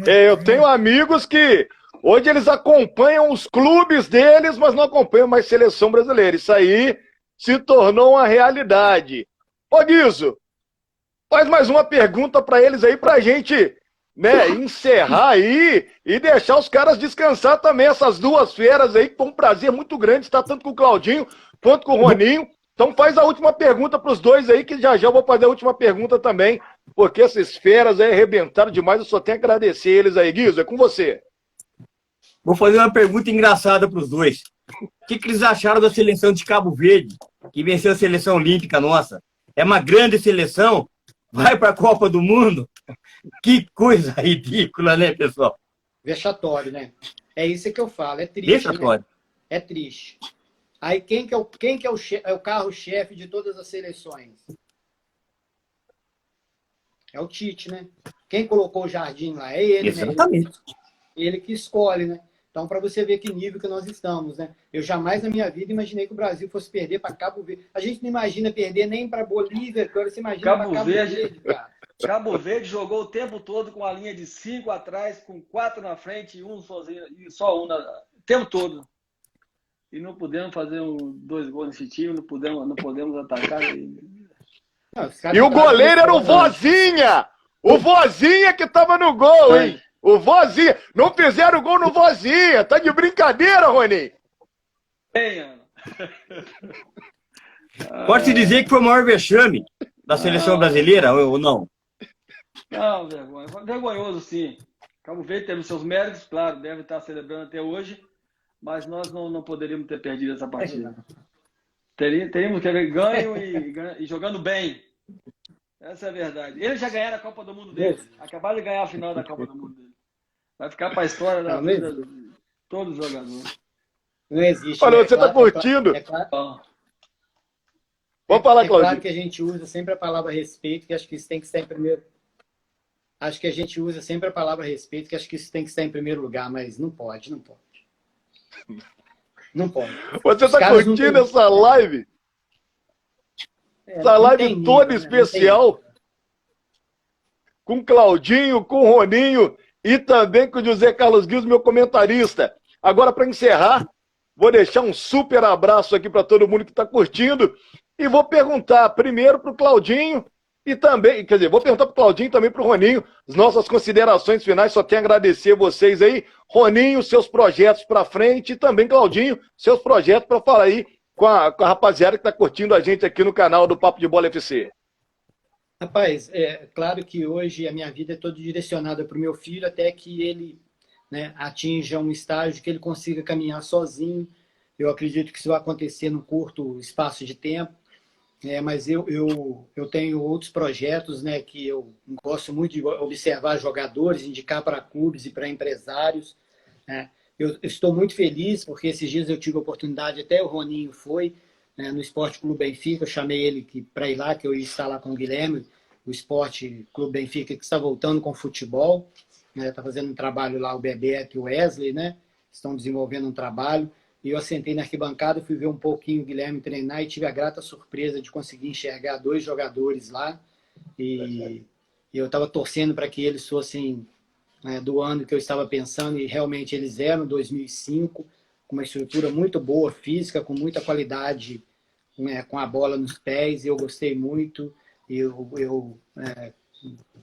Eu tenho amigos que hoje eles acompanham os clubes deles, mas não acompanham mais seleção brasileira. Isso aí se tornou uma realidade. Ô Guizo, faz mais uma pergunta para eles aí pra gente, né, encerrar aí e deixar os caras descansar também, essas duas feras aí, que foi um prazer muito grande estar tanto com o Claudinho quanto com o Roninho. Então faz a última pergunta para os dois aí, que já eu vou fazer a última pergunta também, porque essas feras aí arrebentaram demais, eu só tenho a agradecer eles aí. Guizo, é com você. Vou fazer uma pergunta engraçada para os dois. O que eles acharam da seleção de Cabo Verde, que venceu a seleção olímpica nossa? É uma grande seleção, vai para a Copa do Mundo. Que coisa ridícula, né, pessoal? Vexatório, né? É isso que eu falo, é triste. Vexatório. Né? É triste. Aí quem que é o carro-chefe de todas as seleções? É o Tite, né? Quem colocou o Jardim lá? É ele, exatamente. Né? Ele que escolhe, né? Então, para você ver que nível que nós estamos, né? Eu jamais na minha vida imaginei que o Brasil fosse perder para Cabo Verde. A gente não imagina perder nem para Bolívia, agora você imagina para Cabo Verde, cara. Cabo Verde jogou o tempo todo com a linha de 5 atrás, com 4 na frente e um sozinho, e só um o tempo todo. E não podemos fazer 2 gols nesse time, não podemos atacar. E o goleiro era o Vozinha! O Vozinha que tava no gol, hein? O Vozinha. Não fizeram gol no Vozinha. Tá de brincadeira, Rony? Pode-se dizer que foi o maior vexame da seleção brasileira ou não? Não, vergonhoso sim. Cabo Verde teve seus méritos, claro, deve estar celebrando até hoje, mas nós não poderíamos ter perdido essa partida. Teríamos que ter ganho e jogando bem. Essa é a verdade. Eles já ganharam a Copa do Mundo deles. Acabaram de ganhar a final da Copa do Mundo deles. Vai ficar para a história da vida de todos os jogadores. Não existe. Olha, você está curtindo? Vamos falar, Claudinho. É claro que a gente usa sempre a palavra respeito, que acho que isso tem que estar em primeiro. Acho que a gente usa sempre a palavra respeito, que acho que isso tem que estar em primeiro lugar, mas não pode. Não pode. Você está curtindo essa live? Essa live toda especial com o Claudinho, com o Roninho e também com o José Carlos Guizo, meu comentarista. Agora, para encerrar, vou deixar um super abraço aqui para todo mundo que está curtindo e vou perguntar primeiro para o Claudinho e também, quer dizer, vou perguntar para o Claudinho e também para o Roninho as nossas considerações finais, só tenho a agradecer vocês aí. Roninho, seus projetos para frente e também, Claudinho, seus projetos para falar aí com a rapaziada que está curtindo a gente aqui no canal do Papo de Bola FC. Rapaz, é claro que hoje a minha vida é toda direcionada para o meu filho, até que ele né, atinja um estágio que ele consiga caminhar sozinho. Eu acredito que isso vai acontecer num curto espaço de tempo. Mas eu tenho outros projetos, né, que eu gosto muito de observar jogadores, indicar para clubes e para empresários, né? Eu estou muito feliz porque esses dias eu tive a oportunidade, até o Roninho foi, né, no Esporte Clube Benfica, eu chamei ele para ir lá, que eu ia estar lá com o Guilherme, o Esporte Clube Benfica, que está voltando com futebol, né, está fazendo um trabalho lá, o Bebeto e o Wesley, né, estão desenvolvendo um trabalho. E eu sentei na arquibancada, fui ver um pouquinho o Guilherme treinar e tive a grata surpresa de conseguir enxergar 2 jogadores lá. E eu estava torcendo para que eles fossem, né, do ano que eu estava pensando, e realmente eles eram, 2005, com uma estrutura muito boa, física, com muita qualidade, né, com a bola nos pés, e eu gostei muito. Eu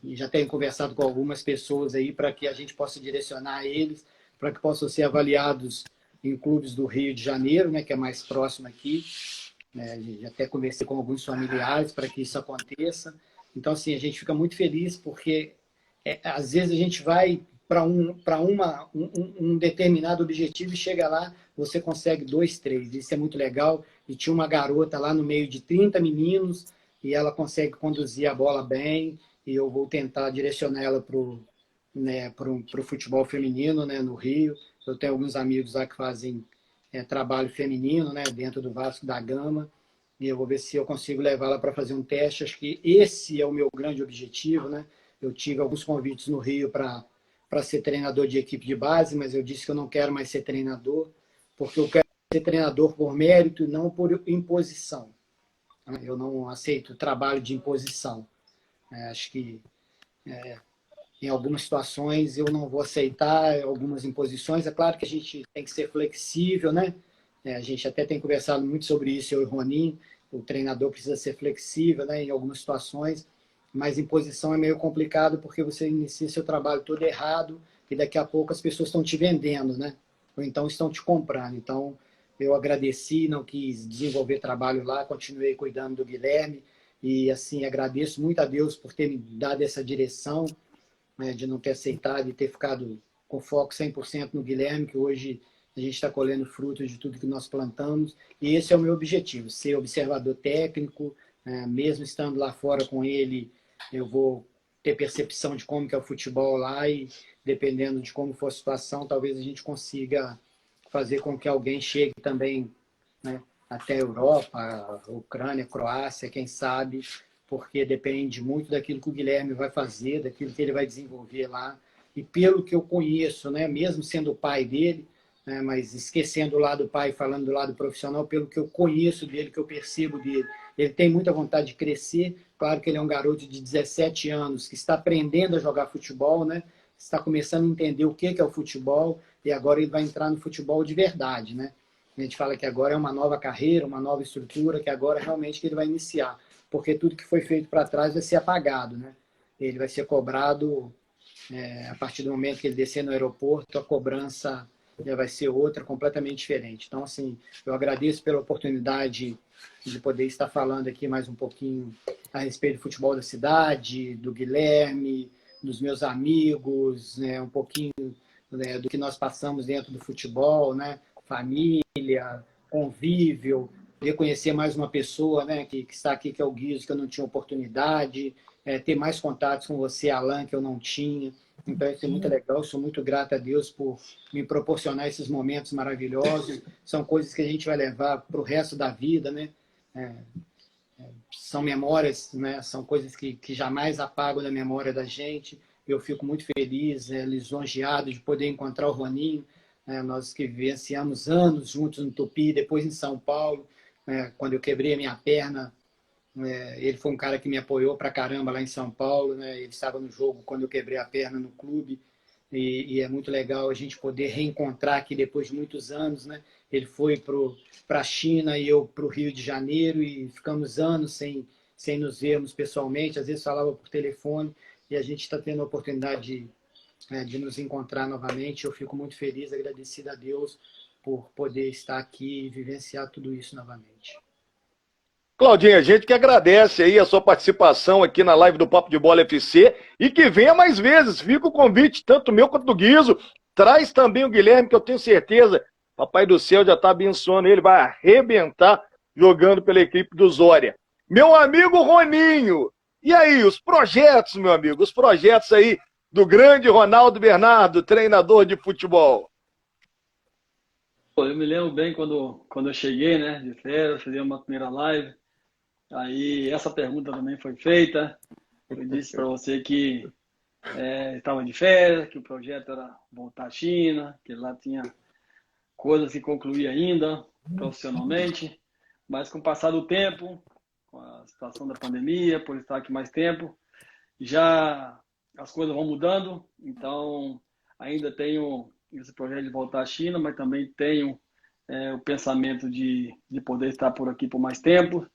já tenho conversado com algumas pessoas aí para que a gente possa direcionar eles, para que possam ser avaliados em clubes do Rio de Janeiro, né, que é mais próximo aqui. Já até conversei com alguns familiares para que isso aconteça. Então, assim, a gente fica muito feliz porque, às vezes, a gente vai para um determinado objetivo e chega lá, você consegue 2, 3. Isso é muito legal. E tinha uma garota lá no meio de 30 meninos e ela consegue conduzir a bola bem, e eu vou tentar direcionar ela para o futebol feminino, né, no Rio. Eu tenho alguns amigos lá que fazem trabalho feminino, né, dentro do Vasco da Gama, e eu vou ver se eu consigo levá-la para fazer um teste. Acho que esse é o meu grande objetivo, né? Eu tive alguns convites no Rio para ser treinador de equipe de base, mas eu disse que eu não quero mais ser treinador, porque eu quero ser treinador por mérito e não por imposição. Eu não aceito trabalho de imposição. Acho que em algumas situações eu não vou aceitar algumas imposições. É claro que a gente tem que ser flexível, né? A gente até tem conversado muito sobre isso, eu e o Roninho. O treinador precisa ser flexível, né, em algumas situações, mas imposição é meio complicado porque você inicia seu trabalho todo errado e daqui a pouco as pessoas estão te vendendo, né? Ou então estão te comprando. Então, eu agradeci, não quis desenvolver trabalho lá, continuei cuidando do Guilherme e, assim, agradeço muito a Deus por ter me dado essa direção, né, de não ter aceitado e ter ficado com foco 100% no Guilherme, que hoje a gente está colhendo frutos de tudo que nós plantamos. E esse é o meu objetivo, ser observador técnico, mesmo estando lá fora com ele, eu vou ter percepção de como que é o futebol lá e, dependendo de como for a situação, talvez a gente consiga fazer com que alguém chegue também, né, até a Europa, a Ucrânia, a Croácia, quem sabe, porque depende muito daquilo que o Guilherme vai fazer, daquilo que ele vai desenvolver lá. E pelo que eu conheço, né, mesmo sendo o pai dele, mas esquecendo o lado pai e falando do lado profissional, pelo que eu conheço dele, que eu percebo dele, ele tem muita vontade de crescer. Claro que ele é um garoto de 17 anos que está aprendendo a jogar futebol, né? Está começando a entender o que é o futebol e agora ele vai entrar no futebol de verdade, né? A gente fala que agora é uma nova carreira, uma nova estrutura, que agora realmente que ele vai iniciar, porque tudo que foi feito para trás vai ser apagado, né? Ele vai ser cobrado a partir do momento que ele descer no aeroporto, a cobrança já vai ser outra, completamente diferente. Então, assim, eu agradeço pela oportunidade de poder estar falando aqui mais um pouquinho a respeito do futebol da cidade, do Guilherme, dos meus amigos, né, um pouquinho, né, do que nós passamos dentro do futebol, né, família, convívio, reconhecer mais uma pessoa, né, que está aqui, que é o Guizo, que eu não tinha oportunidade, ter mais contatos com você, Alan, que eu não tinha. Então, isso é muito legal. Eu sou muito grato a Deus por me proporcionar esses momentos maravilhosos. São coisas que a gente vai levar para o resto da vida, né? São memórias, né? São coisas que jamais apagam da memória da gente. Eu fico muito feliz, lisonjeado de poder encontrar o Roninho. Nós que vivenciamos anos juntos no Tupi, depois em São Paulo. Quando eu quebrei a minha perna, ele foi um cara que me apoiou pra caramba lá em São Paulo, né? Ele estava no jogo quando eu quebrei a perna no clube, e é muito legal a gente poder reencontrar aqui depois de muitos anos, né? Ele foi para a China e eu para o Rio de Janeiro, e ficamos anos sem nos vermos pessoalmente, às vezes falava por telefone, e a gente está tendo a oportunidade de nos encontrar novamente. Eu fico muito feliz, agradecido a Deus por poder estar aqui e vivenciar tudo isso novamente. Claudinha, a gente que agradece aí a sua participação aqui na live do Papo de Bola FC e que venha mais vezes. Fica o convite, tanto meu quanto do Guizo, Traz também o Guilherme, que eu tenho certeza, Papai do Céu já está abençoando ele, vai arrebentar jogando pela equipe do Zória. Meu amigo Roninho, e aí, os projetos, meu amigo, os projetos aí do grande Ronaldo Bernardo, treinador de futebol. Pô, eu me lembro bem quando eu cheguei, né, de férias, fiz uma primeira live, aí essa pergunta também foi feita, eu disse para você que estava de férias, que o projeto era voltar à China, que lá tinha coisas que concluir ainda profissionalmente, mas com o passar do tempo, com a situação da pandemia, por estar aqui mais tempo, já as coisas vão mudando, então ainda tenho esse projeto de voltar à China, mas também tenho o pensamento de poder estar por aqui por mais tempo.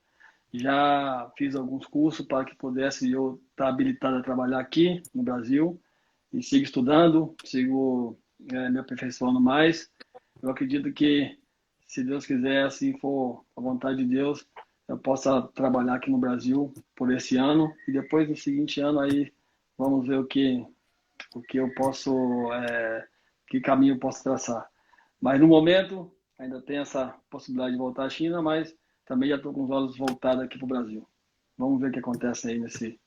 Já fiz alguns cursos para que pudesse eu estar habilitado a trabalhar aqui no Brasil e sigo estudando, sigo me aperfeiçoando mais. Eu acredito que, se Deus quiser, assim for a vontade de Deus, eu possa trabalhar aqui no Brasil por esse ano e depois no seguinte ano aí vamos ver o que eu posso, que caminho eu posso traçar. Mas no momento ainda tem essa possibilidade de voltar à China, mas também já estou com os olhos voltados aqui para o Brasil. Vamos ver o que acontece aí nesse...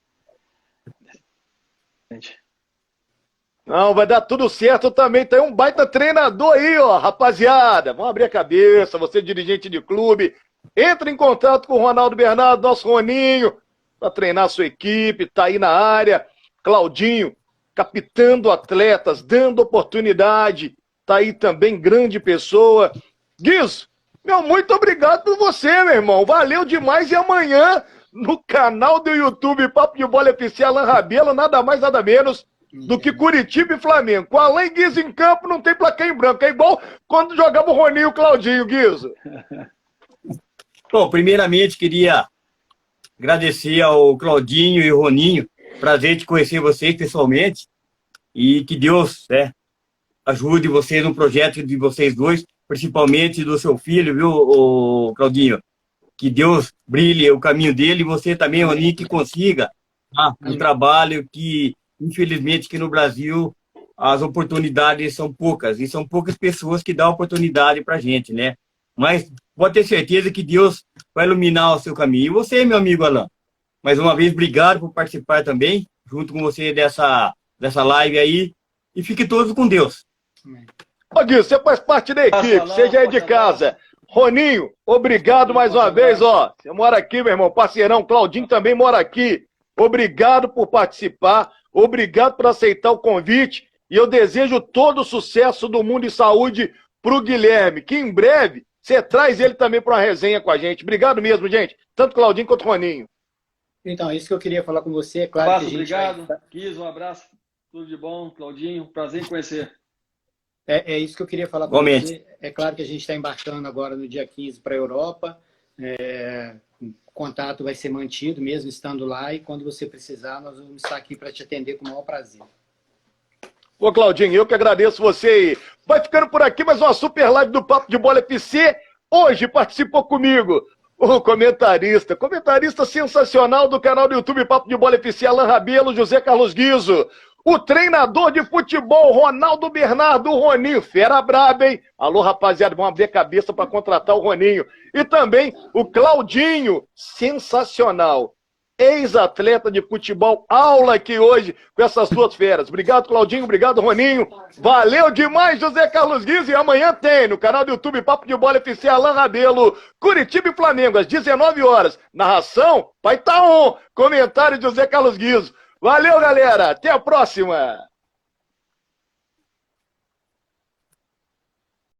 Não, vai dar tudo certo também. Tem um baita treinador aí, ó, rapaziada. Vamos abrir a cabeça, você dirigente de clube. Entre em contato com o Ronaldo Bernardo, nosso Roninho, para treinar a sua equipe, tá aí na área. Claudinho, capitando atletas, dando oportunidade. Tá aí também, grande pessoa. Guizo, meu, muito obrigado por você, meu irmão. Valeu demais. E amanhã, no canal do YouTube Papo de Bola FC, Alan Rabelo, nada mais, nada menos do que Curitiba e Flamengo. Com Alan Guizo em campo, não tem plaquinha em branco. É igual quando jogava o Roninho e o Claudinho, Guizo. Bom, primeiramente, queria agradecer ao Claudinho e ao Roninho. Prazer de conhecer vocês pessoalmente. E que Deus ajude vocês no projeto de vocês dois, principalmente do seu filho, viu, Claudinho? Que Deus brilhe o caminho dele e você também, Roninho, que consiga um trabalho que, infelizmente, aqui no Brasil, as oportunidades são poucas. E são poucas pessoas que dão oportunidade pra gente, né? Mas pode ter certeza que Deus vai iluminar o seu caminho. E você, meu amigo Alan, mais uma vez, obrigado por participar também, junto com você dessa live aí. E fiquem todos com Deus. Ô, Guizo, você faz parte da equipe, você já é de casa. Roninho, obrigado mais uma vez, ó. Você mora aqui, meu irmão, parceirão. Claudinho também mora aqui. Obrigado por participar, obrigado por aceitar o convite. E eu desejo todo o sucesso do mundo e saúde pro Guilherme, que em breve você traz ele também para uma resenha com a gente. Obrigado mesmo, gente. Tanto Claudinho quanto Roninho. Então, é isso que eu queria falar com você. É claro que a gente obrigado. Guizo, um abraço. Tudo de bom. Claudinho, prazer em conhecer. É isso que eu queria falar com você. É claro que a gente está embarcando agora no dia 15 para a Europa. O contato vai ser mantido, mesmo estando lá. E quando você precisar, nós vamos estar aqui para te atender com o maior prazer. Ô, Claudinho, eu que agradeço você aí. Vai ficando por aqui mais uma super live do Papo de Bola FC. Hoje participou comigo o comentarista sensacional do canal do YouTube Papo de Bola FC, Alan Rabelo, José Carlos Guizo. O treinador de futebol, Ronaldo Bernardo, o Roninho, fera braba, hein? Alô, rapaziada, vamos abrir a cabeça para contratar o Roninho. E também o Claudinho, sensacional. Ex-atleta de futebol, aula aqui hoje com essas duas feras. Obrigado, Claudinho, obrigado, Roninho. Valeu demais, José Carlos Guizo. E amanhã tem no canal do YouTube Papo de Bola FC, Alan Rabelo, Curitiba e Flamengo, às 19 horas. Narração, Pai Taon. Comentário de José Carlos Guizo. Valeu, galera. Até a próxima.